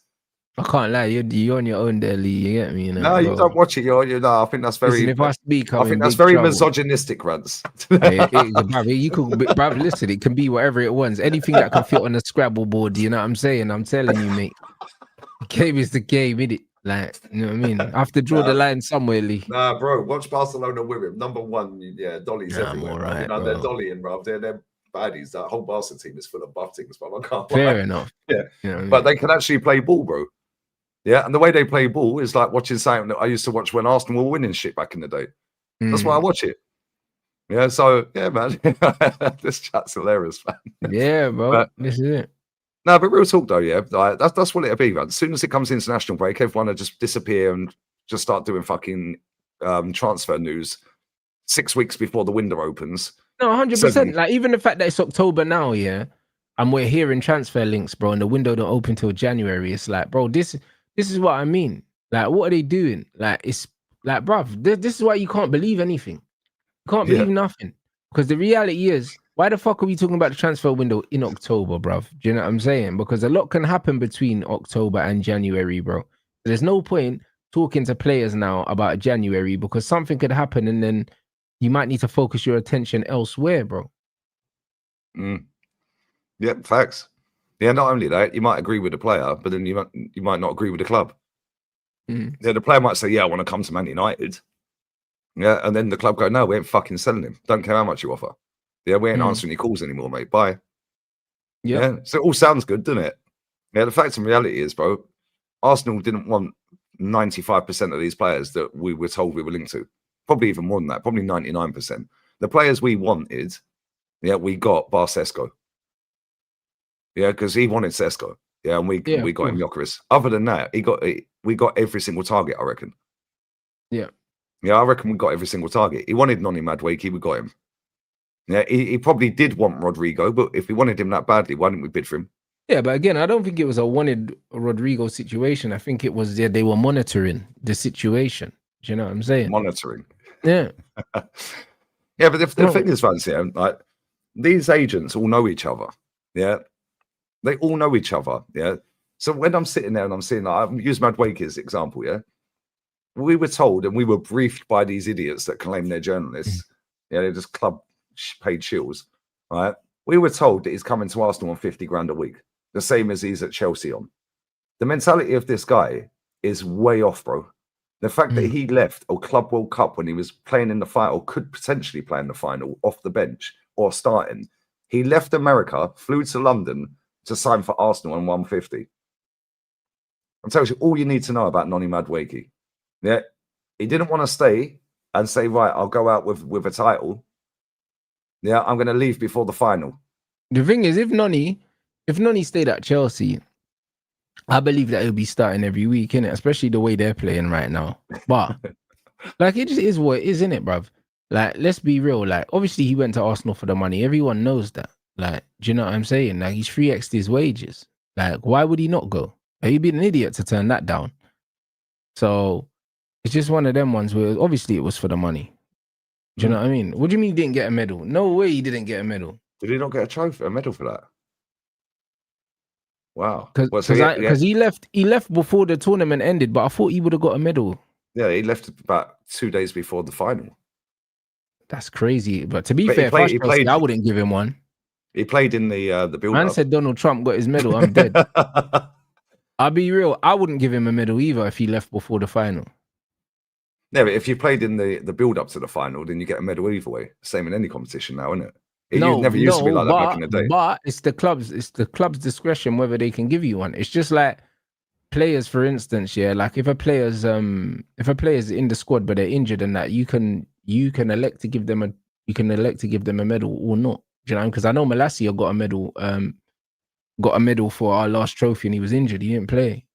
I can't lie, you're on your own there, Lee. You get me? You know, no, you don't watch it. No, I think that's very. Listen, if I speak, I think that's very misogynistic, Rants. You could, bruv, listen. It can be whatever it wants. Anything that can fit on a Scrabble board. You know what I'm saying? I'm telling you, mate. Game is the game, innit? Like, you know what I mean? I have to draw the line somewhere, Lee. Nah, bro. Watch Barcelona with him. Number one, yeah, Dolly's everywhere. Right, you know, they're dollying, bro. They're baddies. That whole Barca team is full of buff things, but I can't. Fair enough. Yeah, you know what I mean? But they can actually play ball, bro. Yeah, and the way they play ball is like watching something that I used to watch when Arsenal were winning shit back in the day. That's why I watch it. Yeah, so yeah, man. This chat's hilarious, man. Yeah, bro. But, this is it. No, but real talk though, yeah. Like, that's what it'll be, man. As soon as it comes to international break, everyone will just disappear and just start doing fucking transfer news 6 weeks before the window opens. No, 100%. Like even the fact that it's October now, yeah, and we're hearing transfer links, bro, and the window don't open till January. It's like, bro, this is what I mean. Like, what are they doing? Like, it's like, bruv, this is why you can't believe anything. You can't believe nothing. Because the reality is, why the fuck are we talking about the transfer window in October, bruv? Do you know what I'm saying? Because a lot can happen between October and January, bro. There's no point talking to players now about January because something could happen and then you might need to focus your attention elsewhere, bro. Yeah, facts. Yeah, not only that, you might agree with the player, but then you might not agree with the club. Mm. Yeah, the player might say, "Yeah, I want to come to Man United." Yeah, and then the club go, "No, we ain't fucking selling him. Don't care how much you offer. Yeah, we ain't answering your calls anymore, mate. Bye." Yep. Yeah, so it all sounds good, doesn't it? Yeah, the fact and reality is, bro, Arsenal didn't want 95% of these players that we were told we were linked to. Probably even more than that, probably 99%. The players we wanted, yeah, we got bar Sesko. Yeah, because he wanted Sesko. Yeah, and we got him Jokeris. Other than that, we got every single target, I reckon. Yeah. Yeah, I reckon we got every single target. He wanted Noni Madueke, we got him. Yeah, he probably did want Rodrigo, but if he wanted him that badly, why didn't we bid for him? Yeah, but again, I don't think it was a wanted Rodrigo situation. I think it was they were monitoring the situation. Do you know what I'm saying? Monitoring. Yeah. Yeah, but the thing is, Vance, yeah, like these agents all know each other. Yeah, they all know each other. Yeah. So when I'm sitting there and I'm seeing, like, I've used Madueke as an example. Yeah, we were told and we were briefed by these idiots that claim they're journalists. Yeah, they're just club paid shills. Right. We were told that he's coming to Arsenal on 50 grand a week, the same as he's at Chelsea on. The mentality of this guy is way off, bro. The fact that he left a Club World Cup when he was playing in the final, could potentially play in the final, off the bench or starting. He left America, flew to London to sign for Arsenal on 150. I'm telling you all you need to know about Noni Madueke. Yeah, he didn't want to stay and say, right, I'll go out with a title. Yeah, I'm going to leave before the final. The thing is, if Noni stayed at Chelsea, I believe that he'll be starting every week, innit? Especially the way they're playing right now. But like, it just is what it is, innit, bruv? Like, let's be real. Like, obviously he went to Arsenal for the money. Everyone knows that. Like, do you know what I'm saying? Like, he's 3x'd his wages. Like, why would he not go? Like, he'd be an idiot to turn that down. So it's just one of them ones where obviously it was for the money. Do you know what I mean? What do you mean he didn't get a medal? No way he didn't get a medal. Did he not get a medal for that? Wow. Because he left before the tournament ended, but I thought he would have got a medal. Yeah, he left about 2 days before the final. That's crazy. But to be fair, I wouldn't give him one. He played in the build-up. Man said Donald Trump got his medal. I'm dead. I'll be real. I wouldn't give him a medal either if he left before the final. Yeah, but if you played in the build-up to the final, then you get a medal either way. Same in any competition now, isn't it? It never used to be like that back in the day. But it's the club's discretion whether they can give you one. It's just like players, for instance, yeah. Like if a player's in the squad but they're injured and that, you can elect to give them a medal or not. Do you know? Because I know Malacia got a medal for our last trophy and he was injured. He didn't play.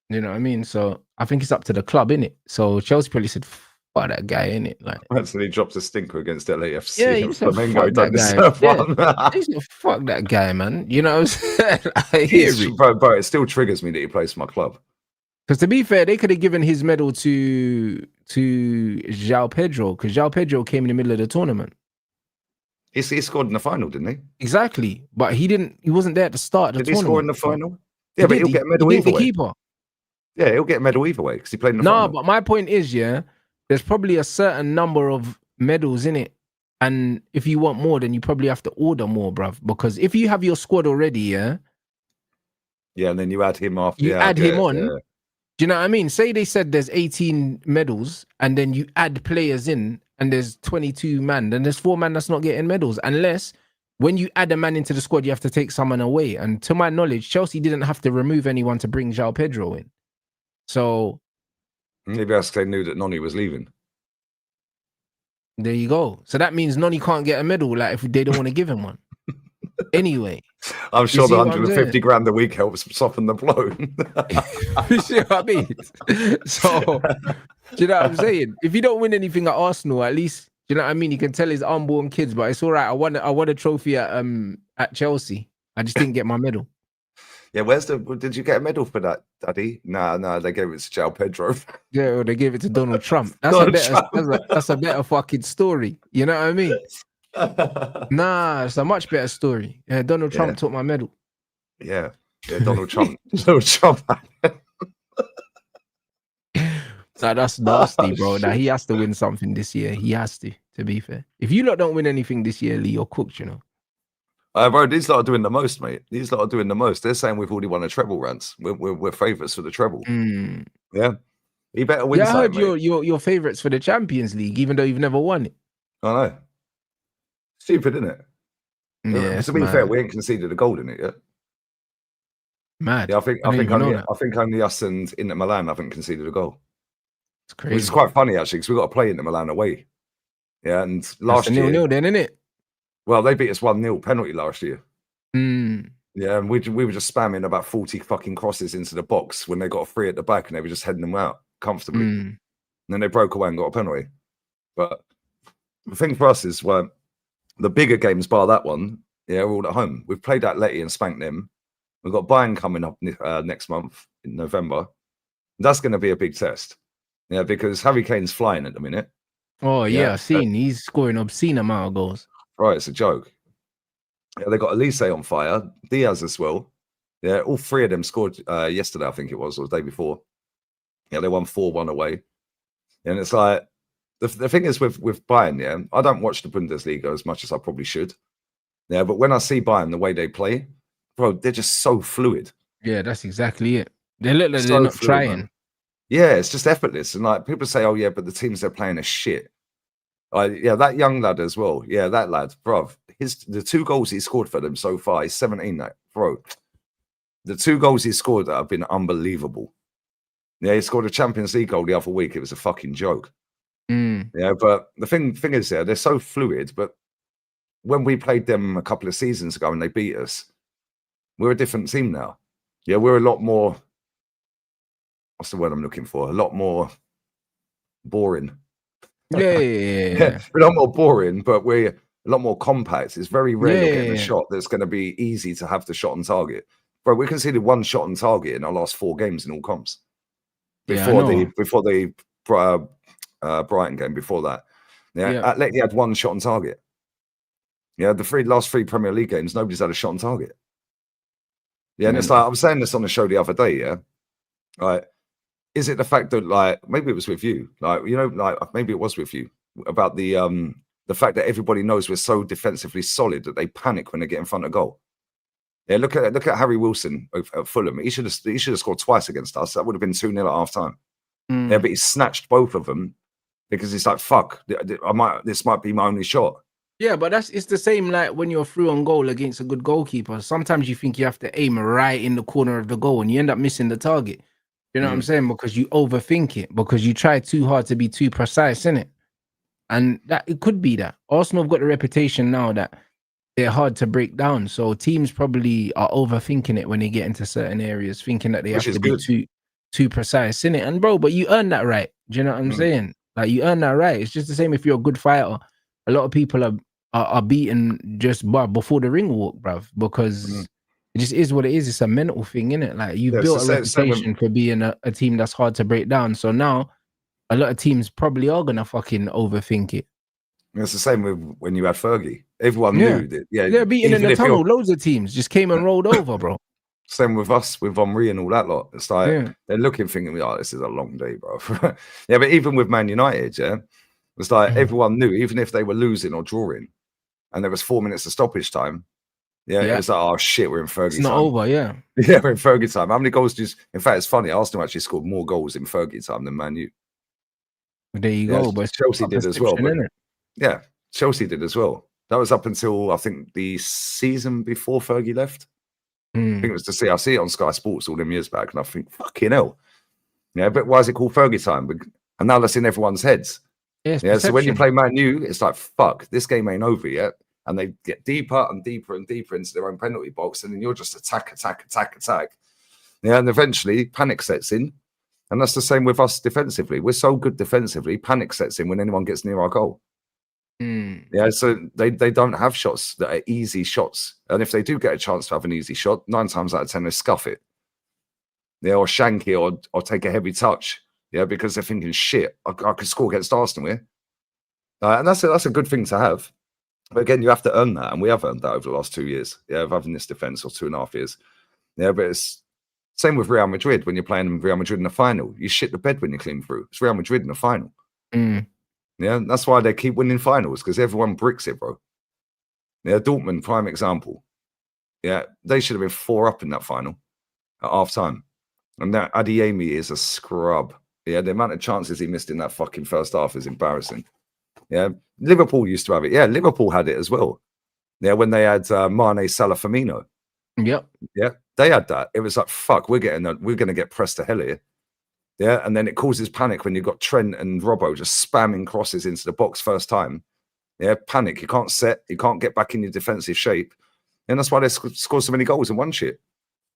You know what I mean? So I think it's up to the club, innit? So Chelsea probably said, fuck that guy, innit? Like, so he drops a stinker against LAFC. Yeah, he said, fuck that guy. He said, fuck that guy, man. You know what I'm saying? I hear it. Bro, it still triggers me that he plays for my club. Because to be fair, they could have given his medal to João Pedro, because João Pedro came in the middle of the tournament. He scored in the final, didn't he? Exactly. But he wasn't there at the start of the tournament. Did he score in the final? Yeah, but he'll get a medal either way. Keeper. Yeah, he'll get a medal either way because he played in the final. No, but my point is, yeah, there's probably a certain number of medals in it. And if you want more, then you probably have to order more, bruv. Because if you have your squad already, yeah. Yeah, and then you add him after. You add him on. Yeah. Do you know what I mean? Say they said there's 18 medals and then you add players in and there's 22 man, then there's 4 man that's not getting medals. Unless when you add a man into the squad, you have to take someone away. And to my knowledge, Chelsea didn't have to remove anyone to bring João Pedro in. So maybe that's because they knew that Noni was leaving. There you go. So that means Noni can't get a medal, like if they don't want to give him one. Anyway, I'm sure the 150 grand a week helps soften the blow. You see what I mean? So, do you know what I'm saying? If you don't win anything at Arsenal, at least, do you know what I mean? You can tell his unborn kids, but it's all right. I won a trophy at Chelsea. I just didn't get my medal. Yeah, did you get a medal for that, Daddy? No, they gave it to João Pedro. Yeah, well, they gave it to Donald Trump. That's a better fucking story. You know what I mean? Nah, it's a much better story. Yeah, Donald Trump took my medal. Yeah, Donald Trump. Donald Trump. So that's nasty, bro. Now he has to win something this year. He has to be fair. If you lot don't win anything this year, Lee, you're cooked, you know. Bro, these lot are doing the most, mate. These lot are doing the most. They're saying we've already won a treble, Rants. We're favourites for the treble. Mm. Yeah. He better win Yeah, I heard something, mate. your favorites for the Champions League, even though you've never won it. I know. Stupid, isn't it? Yeah, To it's be fair, mad. we ain't conceded a goal in it yet. Mad. Yeah, I didn't even know that. I think only us and Inter Milan haven't conceded a goal, It's which is crazy. quite funny actually, because we got to play Inter Milan away. Yeah, and That's a last year, 0-0 then, isn't it? well, they beat us 1-0 penalty last year. Mm. Yeah, and we were just spamming about 40 fucking crosses into the box when they got a free at the back, and they were just heading them out comfortably. And then they broke away and got a penalty. But the thing for us is, well, the bigger games, bar that one, yeah, we're all at home. We've played Atleti and spanked them. We've got Bayern coming up next month in November. That's going to be a big test. Yeah, because Harry Kane's flying at the minute. Oh yeah, Yeah, I've seen he's scoring obscene amount of goals. Right, it's a joke. Yeah, they got Elise on fire, Diaz as well. Yeah, all three of them scored yesterday, I think it was, or the day before. Yeah, they won 4-1 away. And it's like, the thing is with Bayern, yeah, I don't watch the Bundesliga as much as I probably should. Yeah, but when I see Bayern, the way they play, bro, they're just so fluid. Yeah, that's exactly it. They look like they're So not fluid, trying. man. Yeah, it's just effortless. And like people say, oh yeah, but the teams they're playing are shit. Yeah, that young lad as well. Yeah, that lad, bro. The 2 goals he scored for them so far, he's 17 now, bro. The 2 goals he scored that have been unbelievable. Yeah, he scored a Champions League goal the other week. It was a fucking joke. Yeah, but the thing is, they're so fluid. But when we played them a couple of seasons ago and they beat us, we're a different team now. Yeah, we're a lot more. What's the word I'm looking for? A lot more boring. Yeah. We're a lot more boring, but we're a lot more compact. It's very rare you're getting a Yeah. shot that's going to be easy to have the shot on target. Bro, we conceded 1 shot on target in our last 4 games in all comps. Yeah, I Before know. the Brighton game, before that. Yeah, Atleti had 1 shot on target. Yeah, the last 3 Premier League games, nobody's had a shot on target. Yeah, and it's like I was saying this on the show the other day, yeah. Like, is it the fact that like maybe it was with you, like you know, like maybe it was with you about the fact that everybody knows we're so defensively solid that they panic when they get in front of goal. Yeah, look at Harry Wilson at Fulham. He should have scored twice against us. That would have been 2-0 at half time. Yeah, but he snatched both of them because he's like, fuck, this might be my only shot. Yeah, but it's the same like when you're through on goal against a good goalkeeper. Sometimes you think you have to aim right in the corner of the goal and you end up missing the target. You know what I'm saying? Because you overthink it, because you try too hard to be too precise in it. And that it could be that. Arsenal have got the reputation now that they're hard to break down. So teams probably are overthinking it when they get into certain areas, thinking that they Which have is to be good. too precise in it. And bro, but you earn that right. Do you know what I'm saying? Like you earn that right. It's just the same if you're a good fighter. A lot of people are beaten just before the ring walk, bruv, because it just is what it is. It's a mental thing, innit? Like you've built a reputation for being a team that's hard to break down. So now a lot of teams probably are gonna fucking overthink it. It's the same with when you had Fergie. Everyone Yeah. knew that. Yeah, They're beating in even the if you're tunnel. Loads of teams just came and rolled over, bro. same with us, with Henry and all that lot. It's like they're looking, thinking, "Oh, this is a long day, bro." Yeah, but even with Man United, yeah, it's like everyone knew, even if they were losing or drawing, and there was 4 minutes of stoppage time. Yeah, it was like, "Oh shit, we're in Fergie It's not time." over, yeah. Yeah, we're in Fergie time. How many goals do you? In fact, it's funny. Arsenal actually scored more goals in Fergie time than Man U. There you Yeah, go, but it's Chelsea about did as well. perception, But innit? yeah, Chelsea did as well. That was up until I think the season before Fergie left. I think it was to see. I see it on Sky Sports all them years back, and I think, fucking hell. Yeah, but why is it called Fergie time? And now that's in everyone's heads. Yes, Yeah, so when you perception. play Man U, it's like, fuck, this game ain't over yet. And they get deeper and deeper and deeper into their own penalty box, and then you're just attack. Yeah, and eventually panic sets in. And that's the same with us defensively. We're so good defensively, panic sets in when anyone gets near our goal. Yeah, so they don't have shots that are easy shots. And if they do get a chance to have an easy shot, 9 times out of 10, they scuff it. Yeah, or shank it or take a heavy touch. Yeah, because they're thinking, shit, I could score against Arsenal here. And that's a good thing to have. But again, you have to earn that. And we have earned that over the last 2 years. Yeah, of having this defense, or 2.5 years. Yeah, but it's same with Real Madrid. When you're playing Real Madrid in the final, you shit the bed when you clean through. It's Real Madrid in the final. Yeah, that's why they keep winning finals, because everyone bricks it, bro. Yeah, Dortmund, prime example. Yeah, they should have been 4 up in that final at half time. And that Adeyemi is a scrub. Yeah, the amount of chances he missed in that fucking first half is embarrassing. Yeah, Liverpool used to have it. Yeah, Liverpool had it as well. Yeah, when they had Mane, Salah, Firmino. Yep. Yeah, they had that. It was like, fuck, we're going to get pressed to hell here. Yeah, and then it causes panic when you've got Trent and Robbo just spamming crosses into the box first time. Yeah, panic. You can't set. You can't get back in your defensive shape. And that's why they score so many goals in one shit.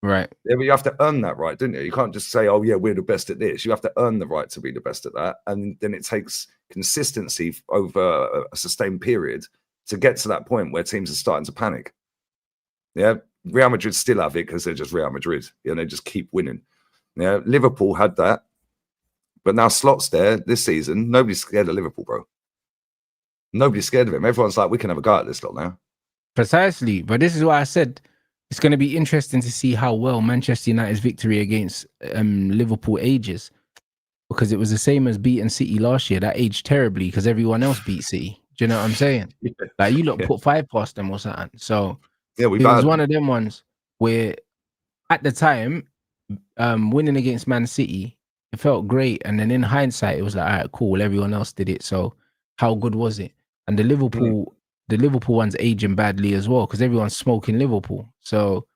Right. Yeah, but you have to earn that right, don't you? You can't just say, oh, yeah, we're the best at this. You have to earn the right to be the best at that. And then it takes consistency over a sustained period to get to that point where teams are starting to panic. Yeah, Real Madrid still have it because they're just Real Madrid. Yeah, they just keep winning. Yeah, Liverpool had that. But now Slot's there this season. Nobody's scared of Liverpool, bro. Nobody's scared of him. Everyone's like, we can have a go at this lot now. Precisely. But this is why I said it's going to be interesting to see how well Manchester United's victory against Liverpool ages. Because it was the same as beating City last year. That aged terribly because everyone else beat City. Do you know what I'm saying? Yeah. Like you lot put 5 past them or something. So yeah, it was one of them ones where at the time, winning against Man City, it felt great. And then in hindsight, it was like, all right, cool. Everyone else did it. So how good was it? And the Liverpool one's aging badly as well because everyone's smoking Liverpool. So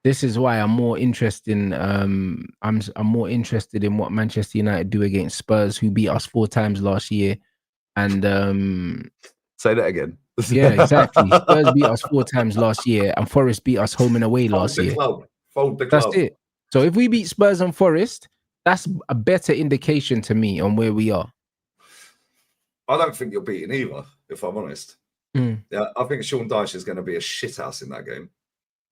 this is why I'm more interested in I'm more interested in what Manchester United do against Spurs, who beat us 4 times last year. And say that again. Yeah, exactly. Spurs beat us 4 times last year, and Forest beat us home and away last year. Fold the club. That's it. So if we beat Spurs and Forest, that's a better indication to me on where we are. I don't think you're beating either, if I'm honest. Yeah, I think Sean Dyche is going to be a shithouse in that game.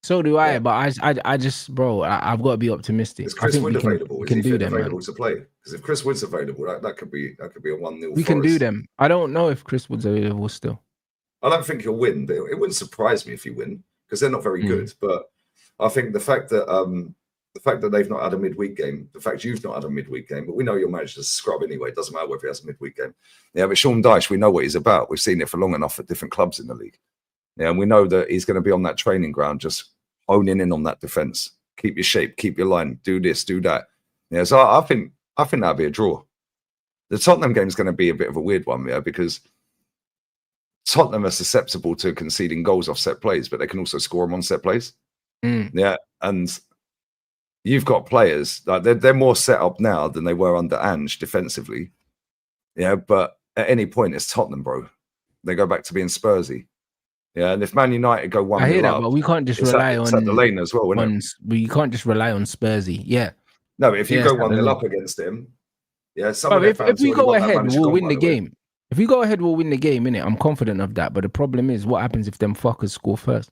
So do I, but I just, bro, I've got to be optimistic. Is Chris Wood available? Is he fit available to play? Because if Chris Wood's available, that could be a 1-0. We can do them. I don't know if Chris Wood's available still. I don't think he'll win, but it wouldn't surprise me if he win because they're not very good. But I think the fact that they've not had a midweek game, the fact you've not had a midweek game, but we know your manager's a scrub anyway. It doesn't matter whether he has a midweek game. Yeah, but Sean Dyche, we know what he's about. We've seen it for long enough at different clubs in the league. Yeah, and we know that he's going to be on that training ground, just honing in on that defense. Keep your shape, keep your line, do this, do that. Yeah, so I think that'll be a draw. The Tottenham game is going to be a bit of a weird one, yeah, because Tottenham are susceptible to conceding goals off set plays, but they can also score them on set plays. Yeah, and you've got players like they're more set up now than they were under Ange defensively. Yeah, but at any point it's Tottenham, bro. They go back to being Spursy. Yeah, and if Man United go 1-0 I hear that, up, but we can't just rely on We can't just rely on Spursy. Yeah. No, if you go 1-0 up against him, yeah. If we go ahead, we'll win the game. If we go ahead, we'll win the game, innit? I'm confident of that. But the problem is, what happens if them fuckers score first?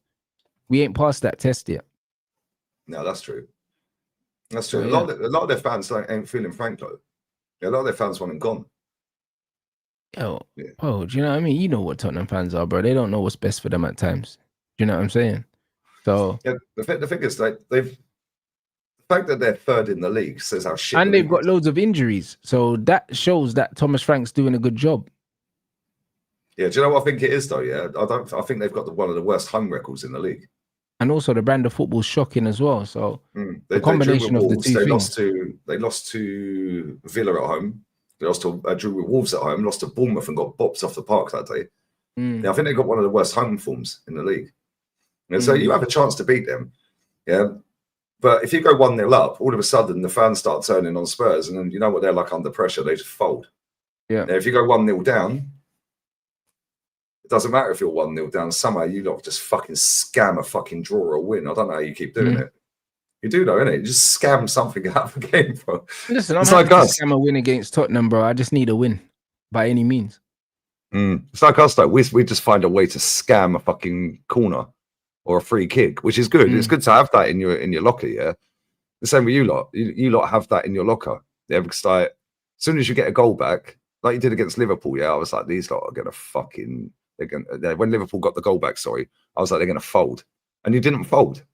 We ain't passed that test yet. No, that's true. That's true. So, a lot of their fans ain't feeling Frank though. Yeah, a lot of their fans want him gone. Oh, do you know what I mean? You know what Tottenham fans are, bro. They don't know what's best for them at times. Do you know what I'm saying? So yeah, the thing is, like the fact that they're third in the league says how shit. And they've got loads of injuries, so that shows that Thomas Frank's doing a good job. Yeah, do you know what I think it is though? Yeah, I think they've got one of the worst home records in the league. And also the brand of football is shocking as well. So the combination of the two things. They lost to Villa at home. They lost to drew with Wolves at home. Lost to Bournemouth and got bopped off the park that day. Yeah, I think they've got one of the worst home forms in the league. And so you have a chance to beat them. Yeah, but if you go 1-0 up, all of a sudden the fans start turning on Spurs, and then you know what they're like under pressure. They just fold. Yeah. Now, if you go 1-0 down. It doesn't matter if you're 1-0 down. Somehow you lot just fucking scam a fucking draw or a win. I don't know how you keep doing it. You do though, innit? You just scam something out of the game, bro. Listen, I'm happy to scam a win against Tottenham, bro. I just need a win by any means. It's like us though. We just find a way to scam a fucking corner or a free kick, which is good. It's good to have that in your locker, yeah. The same with you lot. You lot have that in your locker. Yeah, because like as soon as you get a goal back, like you did against Liverpool, yeah, I was like, these lot are gonna fucking when Liverpool got the goal back, I was like, they're going to fold. And you didn't fold.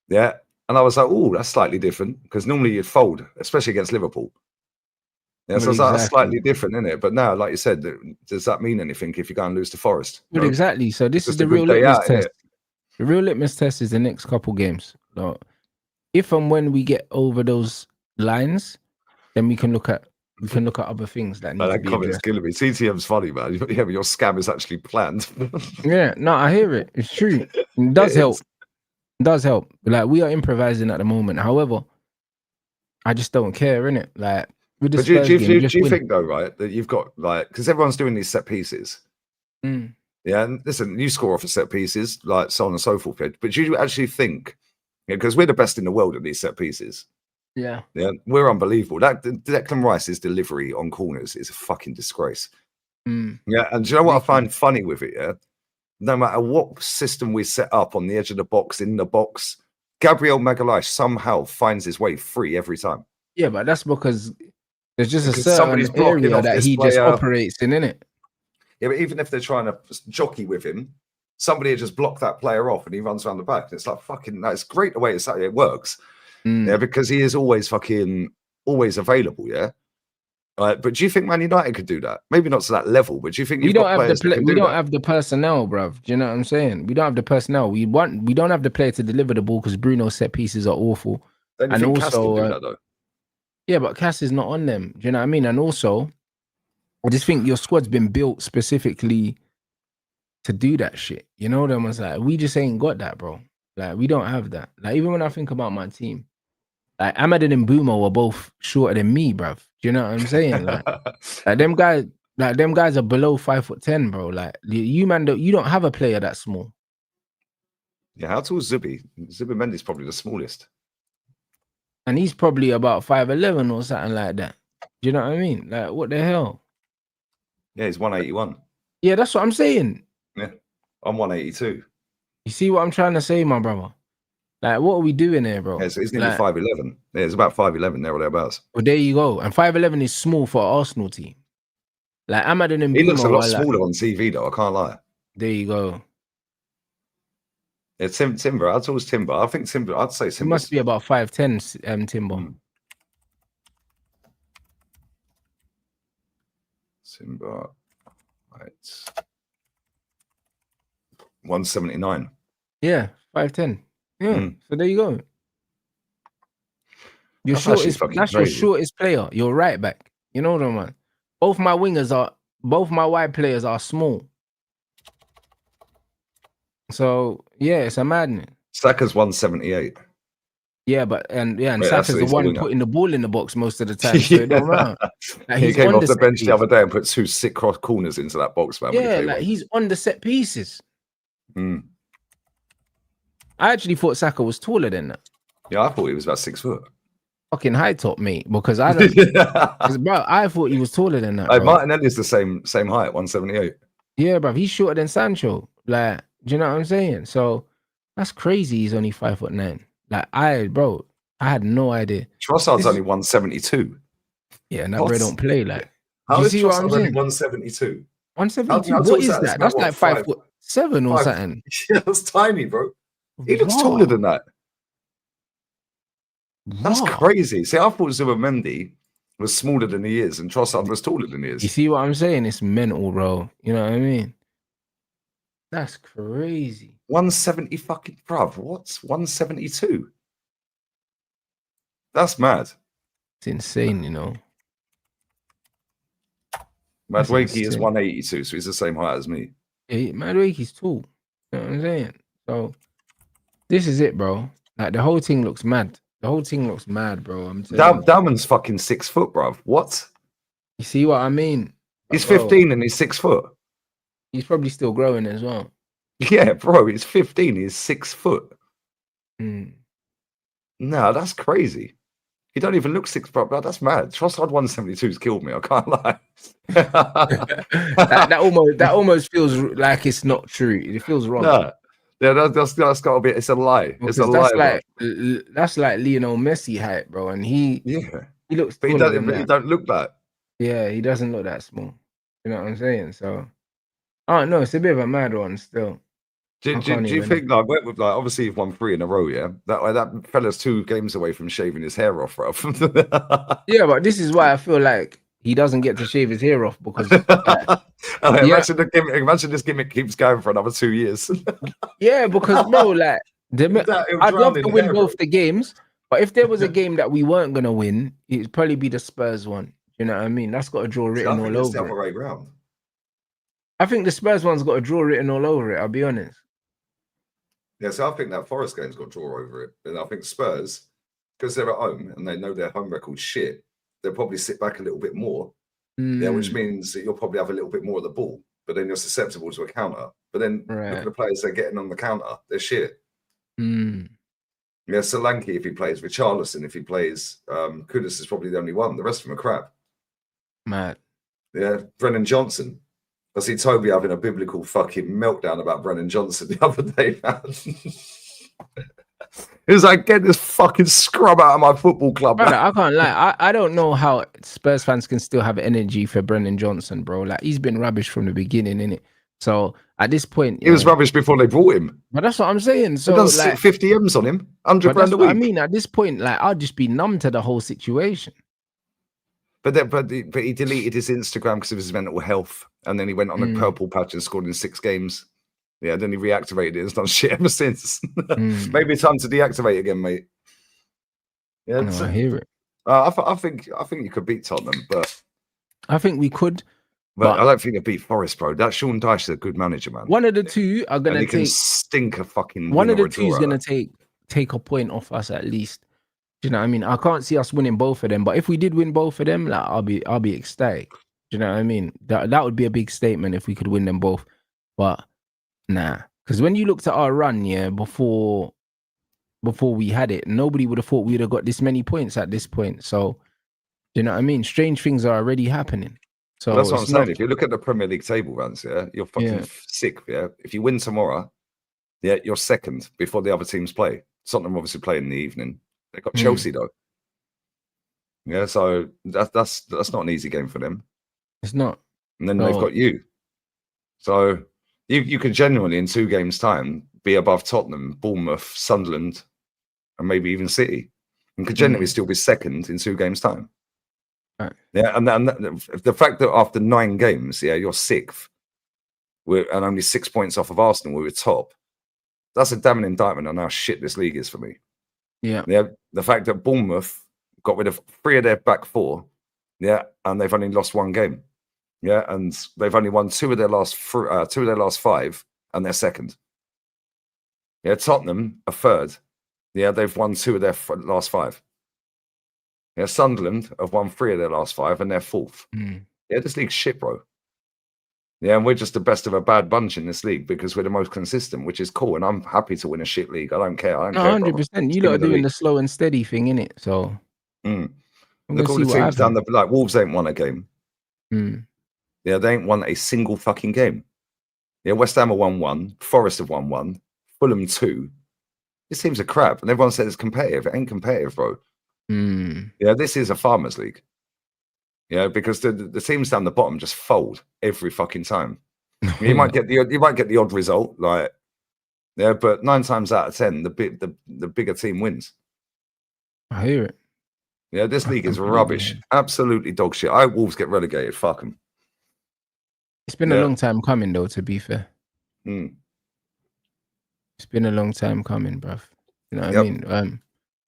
Yeah. And I was like, oh, that's slightly different because normally you'd fold, especially against Liverpool. Yeah. So that's slightly different, isn't it? But now, like you said, does that mean anything if you go and lose to Forest? Well, exactly. So this is the real litmus test. The real litmus test is the next couple games. If and when we get over those lines, then we can look at other things that need to That be comment's addressed. killing me. TTM's funny, man. Yeah, but your scam is actually planned. Yeah, no, I hear it. It's true. It does help. It does help. Like, we are improvising at the moment. However, I just don't care, innit? Like, with the But Spurs game, do just you win. think though, right, that you've got like, because everyone's doing these set pieces. Mm. Yeah, and listen, you score off of set pieces, like so on and so forth. But do you actually think, because we're the best in the world at these set pieces? Yeah. Yeah, we're unbelievable. Declan Rice's delivery on corners is a fucking disgrace. Mm. Yeah, and do you know what I find funny with it? Yeah, no matter what system we set up on the edge of the box, in the box, Gabriel Magalhaes somehow finds his way free every time. Yeah, but that's because there's just Because a certain somebody's blocking area off that this he just player. operates in, innit? Yeah, but even if they're trying to jockey with him, somebody had just blocked that player off and he runs around the back. And it's like fucking, that's great the way it works. Mm. Yeah, because he is always available. Yeah. Right. But do you think Man United could do that? Maybe not to that level, but do you think We you've don't got have players that can we do don't that? have the personnel, bruv. Do you know what I'm saying? We don't have the personnel. We don't have the player to deliver the ball because Bruno's set pieces are awful. Don't you And think Cass can also, do that though? yeah, but Cass is not on them. Do you know what I mean? And also, I just think your squad's been built specifically to do that shit. You know, them was like, we just ain't got that, bro. Like, we don't have that. Like, even when I think about my team, like Ahmad and Mbumo were both shorter than me, bruv. Do you know what I'm saying? Like them guys are below 5'10", bro. Like you man, you don't have a player that small. Yeah, how tall is Zubi? Zubi Mendy's probably the smallest. And he's probably about 5'11" or something like that. Do you know what I mean? Like, what the hell? Yeah, he's 181. Yeah, that's what I'm saying. Yeah, I'm 182. You see what I'm trying to say, my brother? Like, what are we doing here, bro? Yeah, so he's nearly like, 5'11. Yeah, it's about 5'11 there or thereabouts. Well, there you go. And 5'11" is small for an Arsenal team. Like, Ahmad and Mbumo, He looks a lot smaller on TV though, I can't lie. There you go. Yeah, Timber. How tall is Timber? I think Timber, I'd say Timber. He must be about 5'10", Timber. Timber, right. 179. Yeah, 5'10". Yeah, so there you go. That's your shortest player. Your right back. You know what I mean? Both my wide players are small. So yeah, it's a madness. Saka's 178. Yeah, and Saka's the one putting the ball in the box most of the time. So Yeah. it don't matter. Like, he came off the bench the other day and put 2 sick cross corners into that box, man. Yeah, like he's on the set pieces. Mm. I actually thought Saka was taller than that. Yeah, I thought he was about 6 foot. Fucking high top, mate. Because I don't. Bro, I thought he was taller than that. Bro. Martinelli's the same height, 178. Yeah, bro, he's shorter than Sancho. Like, do you know what I'm saying? So that's crazy. He's only 5'9". Like, I had no idea. Trossard's only 172. Yeah, and that bro don't play. Like, how is Trossard only 172? 172. What is that? That's like 5'7" or something. Yeah, that's tiny, bro. He looks taller than that. That's crazy. See, I thought Zubimendi was smaller than he is, and Trossard was taller than he is. You see what I'm saying? It's mental, bro. You know what I mean? That's crazy. 170 fucking bruv. What's 172? That's mad. It's insane, you know. Madueke is 182, so he's the same height as me. Yeah, Madueke's tall. You know what I'm saying? So this is it, bro. Like, the whole thing looks mad. The whole thing looks mad, bro. I'm telling you. Damon's fucking 6 foot, bruv. What? You see what I mean? He's 15 and he's 6 foot. He's probably still growing as well. Yeah, bro. He's 15. He's 6 foot. Mm. No, that's crazy. He don't even look 6 foot, bro. That's mad. Trossard 172's killed me. I can't lie. that almost feels like it's not true. It feels wrong. No. Yeah, that's got to be. It's a lie. It's a lie. That's like Lionel Messi height, bro. And he looks. But he don't look that. Yeah, he doesn't look that small. You know what I'm saying? So, I don't know. It's a bit of a mad one still. Do you think, like, with, like, obviously you've won 3 in a row, yeah? That fella's 2 games away from shaving his hair off, bro. Yeah, but this is why I feel like he doesn't get to shave his hair off because. Imagine this gimmick keeps going for another 2 years. Yeah, because bro, like, I'd love to win both the games, But if there was a game that we weren't gonna win, it'd probably be the Spurs one. You know what I mean? That's got a draw See, written I think all it's the over other it. way round. I think the Spurs one's got a draw written all over it. I'll be honest. Yeah, so I think that Forest game's got draw over it. And I think Spurs, because they're at home and they know their home record's shit, they'll probably sit back a little bit more. Yeah, which Mm, means that you'll probably have a little bit more of the ball, but then you're susceptible to a counter. But then look at right. the players they're getting on the counter. They're shit. Mm, Yeah, Solanke if he plays, Richarlison if he plays, Kudus is probably the only one. The rest of them are crap. mad. Yeah, Brennan Johnson. I see Toby having a biblical fucking meltdown about Brennan Johnson the other day, man. He was like, get this fucking scrub out of my football club, Brother, man. I can't lie. I don't know how Spurs fans can still have energy for Brendan Johnson, bro. Like he's been rubbish from the beginning, innit? So at this point, He was rubbish before they brought him. But that's what I'm saying. They've So done like 50 M's on him, 100 but grand that's a what I week. mean. At this point, like I'll just be numb to the whole situation. But he deleted his Instagram because of his mental health, and then he went on a purple patch and scored in 6 games. Yeah, then he reactivated it. It's done shit ever since. Maybe it's time to deactivate again, mate. Yeah, No, I hear it. I think you could beat Tottenham, but I think we could. But I don't think they beat Forest, bro. That Sean Dyche is a good manager, man. One of the two are And gonna he can take. stink a fucking One win of or the a two is draw out gonna of that. take a point off us at least. Do you know what I mean? I can't see us winning both of them, but if we did win both of them, like I'll be ecstatic. Do you know what I mean? That would be a big statement if we could win them both. But nah, because when you looked at our run, yeah, before we had it, nobody would have thought we'd have got this many points at this point. So, do you know what I mean? Strange things are already happening. So Well, that's what I'm it's saying. not. If you look at the Premier League table runs, yeah, you're fucking Yeah. sick. Yeah, if you win tomorrow, yeah, you're second before the other teams play. Tottenham obviously play in the evening. They got Chelsea though. Yeah, so that's not an easy game for them. It's not. And then they've got you. So you could genuinely in 2 games' time be above Tottenham, Bournemouth, Sunderland, and maybe even City, and could genuinely still be second in 2 games' time. Right. Yeah, and the fact that after 9 games, yeah, you're 6th, and only 6 points off of Arsenal, we were top. That's a damning indictment on how shit this league is for me. Yeah. Yeah, the fact that Bournemouth got rid of 3 of their back 4, yeah, and they've only lost 1 game. Yeah, and they've only won 2 of their last 5, and they're second. Yeah, Tottenham are third. Yeah, they've won 2 of their last 5. Yeah, Sunderland have won 3 of their last 5, and they're 4th. Yeah, this league's shit, bro. Yeah, and we're just the best of a bad bunch in this league because we're the most consistent, which is cool. And I'm happy to win a shit league. I don't care. I don't care. 100%. You lot are doing the slow and steady thing, innit? So look at all the teams down the like Wolves ain't won a game. Yeah, they ain't won a single fucking game. Yeah, West Ham have won 1, Forest have won 1, Fulham 2. These teams are crap, and everyone says it's competitive. It ain't competitive, bro. Yeah, this is a farmers league. Yeah, because the teams down the bottom just fold every fucking time. You might get the odd result, like yeah, but 9 times out of 10, the bigger team wins. I hear it. Yeah, this league is rubbish, absolutely dog shit. I hope Wolves get relegated. Fuck them. It's been a long time coming, though. To be fair, it's been a long time coming, bruv. You know what I mean?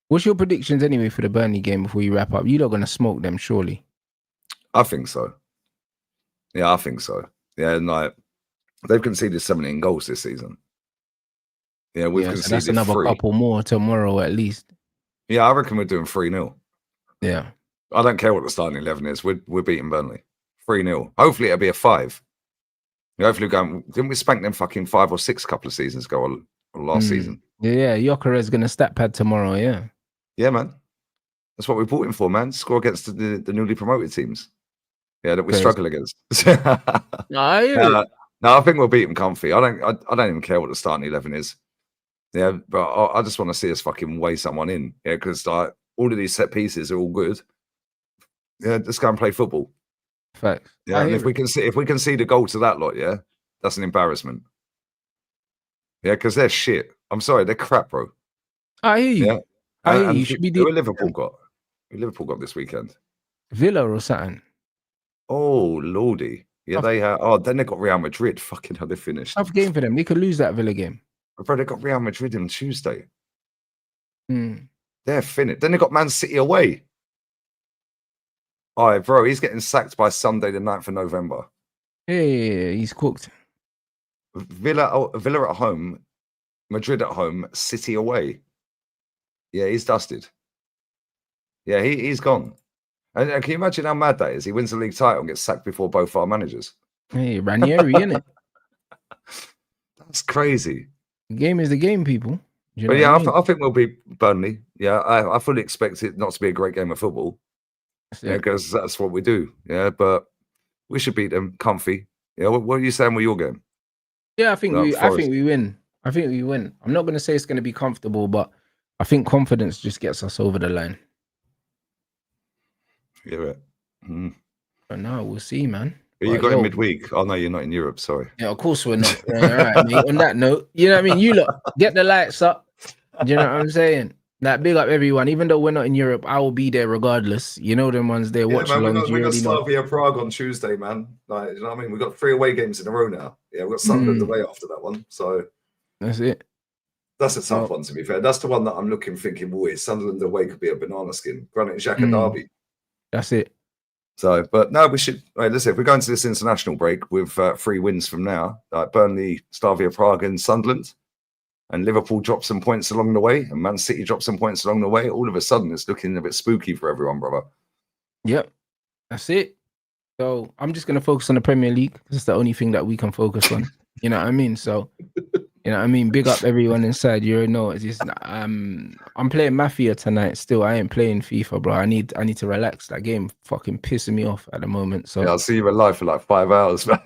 What's your predictions anyway for the Burnley game before you wrap up? You're not gonna smoke them, surely. I think so. Yeah, I think so. Yeah, and like they've conceded 17 goals this season. Yeah, we've conceded so that's another 3. couple more tomorrow at least. Yeah, I reckon we're doing 3-0. Yeah. I don't care what the starting 11 is. We're beating Burnley 3-0. Hopefully it'll be a 5. Hopefully didn't we spank them fucking 5 or 6 couple of seasons ago or last season? Yeah, Gyökeres gonna stat pad tomorrow. Yeah. Yeah, man. That's what we brought him for, man. Score against the newly promoted teams. Yeah, that we struggle against. No, I think we'll beat them comfy. I don't even care what the starting 11 is. Yeah, but I just want to see us fucking weigh someone in. Yeah, because like all of these set pieces are all good. Yeah, just go and play football. Facts. Yeah, and if we can see the goal to that lot, yeah, that's an embarrassment. Yeah, because they're shit. I'm sorry, they're crap, bro. I hear you. Yeah, I hear you. Should be who Liverpool got? Who Liverpool got this weekend? Villa or something. Oh lordy, yeah, they have. Oh, then they got Real Madrid. Fucking hell, they finished. Tough game for them. They could lose that Villa game. Bro, they got Real Madrid on Tuesday. They're finished. Then they got Man City away. All right, bro, he's getting sacked by Sunday, the 9th of November. Hey, he's cooked. Villa at home, Madrid at home, City away. Yeah, he's dusted. Yeah, he's gone. And can you imagine how mad that is? He wins the league title and gets sacked before both our managers. Hey, Ranieri, innit? That's crazy. The game is the game, people. You know But yeah, what I mean? I think we'll be Burnley. Yeah, I fully expect it not to be a great game of football. Yeah, because that's what we do. Yeah, but we should beat them comfy. Yeah, what are you saying with your game? Yeah, I think we win. I think we win. I'm not gonna say it's gonna be comfortable, but I think confidence just gets us over the line. Yeah. But no, we'll see, man. You got in midweek. Oh no, you're not in Europe. Sorry. Yeah, of course we're not. Yeah, all right, mate. On that note, you know what I mean? You look, get the lights up. Do you know what I'm saying? Like, big up everyone. Even though we're not in Europe, I will be there regardless. You know them ones there. Watch along. We got Slavia Prague on Tuesday, man. Like, you know what I mean? We've got 3 away games in a row now. Yeah, we've got Sunderland away after that one. So that's it. That's a tough one, to be fair. That's the one that I'm thinking, boy, Sunderland away could be a banana skin. Granite Xhaka derby. That's it. So, but no, we should. Right, listen, if we go into this international break with 3 wins from now, like Burnley, Slavia Prague, and Sunderland, and Liverpool drop some points along the way, and Man City drop some points along the way, all of a sudden it's looking a bit spooky for everyone, brother. Yep, that's it. So I'm just gonna focus on the Premier League because it's the only thing that we can focus on. You know what I mean? So, you know what I mean? Big up everyone inside. You already know it's just, I'm playing Mafia tonight. Still, I ain't playing FIFA, bro. I need to relax. That game fucking pissing me off at the moment. So yeah, I'll see you alive for like 5 hours, man.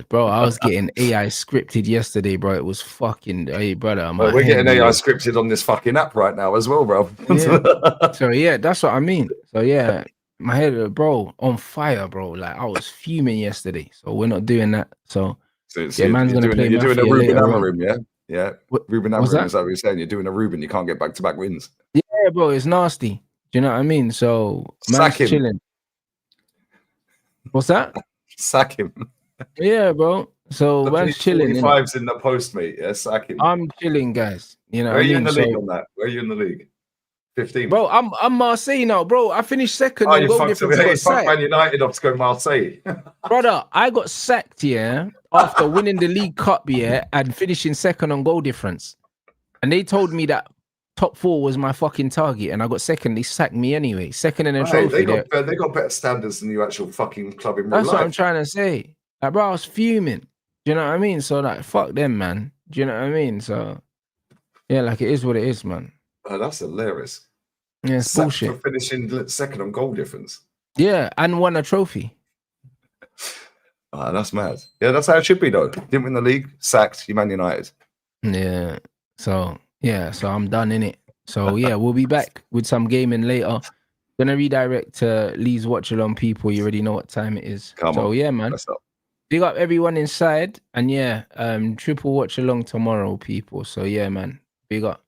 bro, I was getting AI scripted yesterday, bro. It was fucking, hey, brother. We're getting AI scripted on this fucking app right now as well, bro. Yeah. So yeah, that's what I mean. So yeah, my head, bro, on fire, bro. Like I was fuming yesterday. So we're not doing that. So yeah, man's gonna play. You're doing a Ruben Amorim, yeah, yeah. Ruben Amorim, is that what you're saying? You're doing a Ruben. You can't get back-to-back wins. Yeah, bro, it's nasty. Do you know what I mean? So man's chilling. What's that? Sack him. Yeah, bro. So man's chilling. 45's in the post, mate. Yeah, sack him. I'm chilling, guys. You know, where are you in the league on that? Where are you in the league? 15. Bro, I'm Marseille now, bro. I finished second. Oh, you fucked Man United off to go Marseille. Brother, I got sacked, yeah, after winning the League Cup, yeah, and finishing second on goal difference. And they told me that top 4 was my fucking target, and I got second. They sacked me anyway. Second in a trophy. They got better standards than the actual fucking club in real life. That's what I'm trying to say. Like, bro, I was fuming. Do you know what I mean? So, like, fuck them, man. Do you know what I mean? So, yeah, like, it is what it is, man. Oh, that's hilarious. Yeah, it's bullshit. For finishing second on goal difference. Yeah, and won a trophy. That's mad. Yeah, that's how it should be, though. Didn't win the league, sacked, you Man United. Yeah. So, yeah, so I'm done in it. So, yeah, we'll be back with some gaming later. Gonna redirect to Lee's watch along, people. You already know what time it is. Come on. Yeah, man. Big up everyone inside. And yeah, triple watch along tomorrow, people. So, yeah, man. Big up.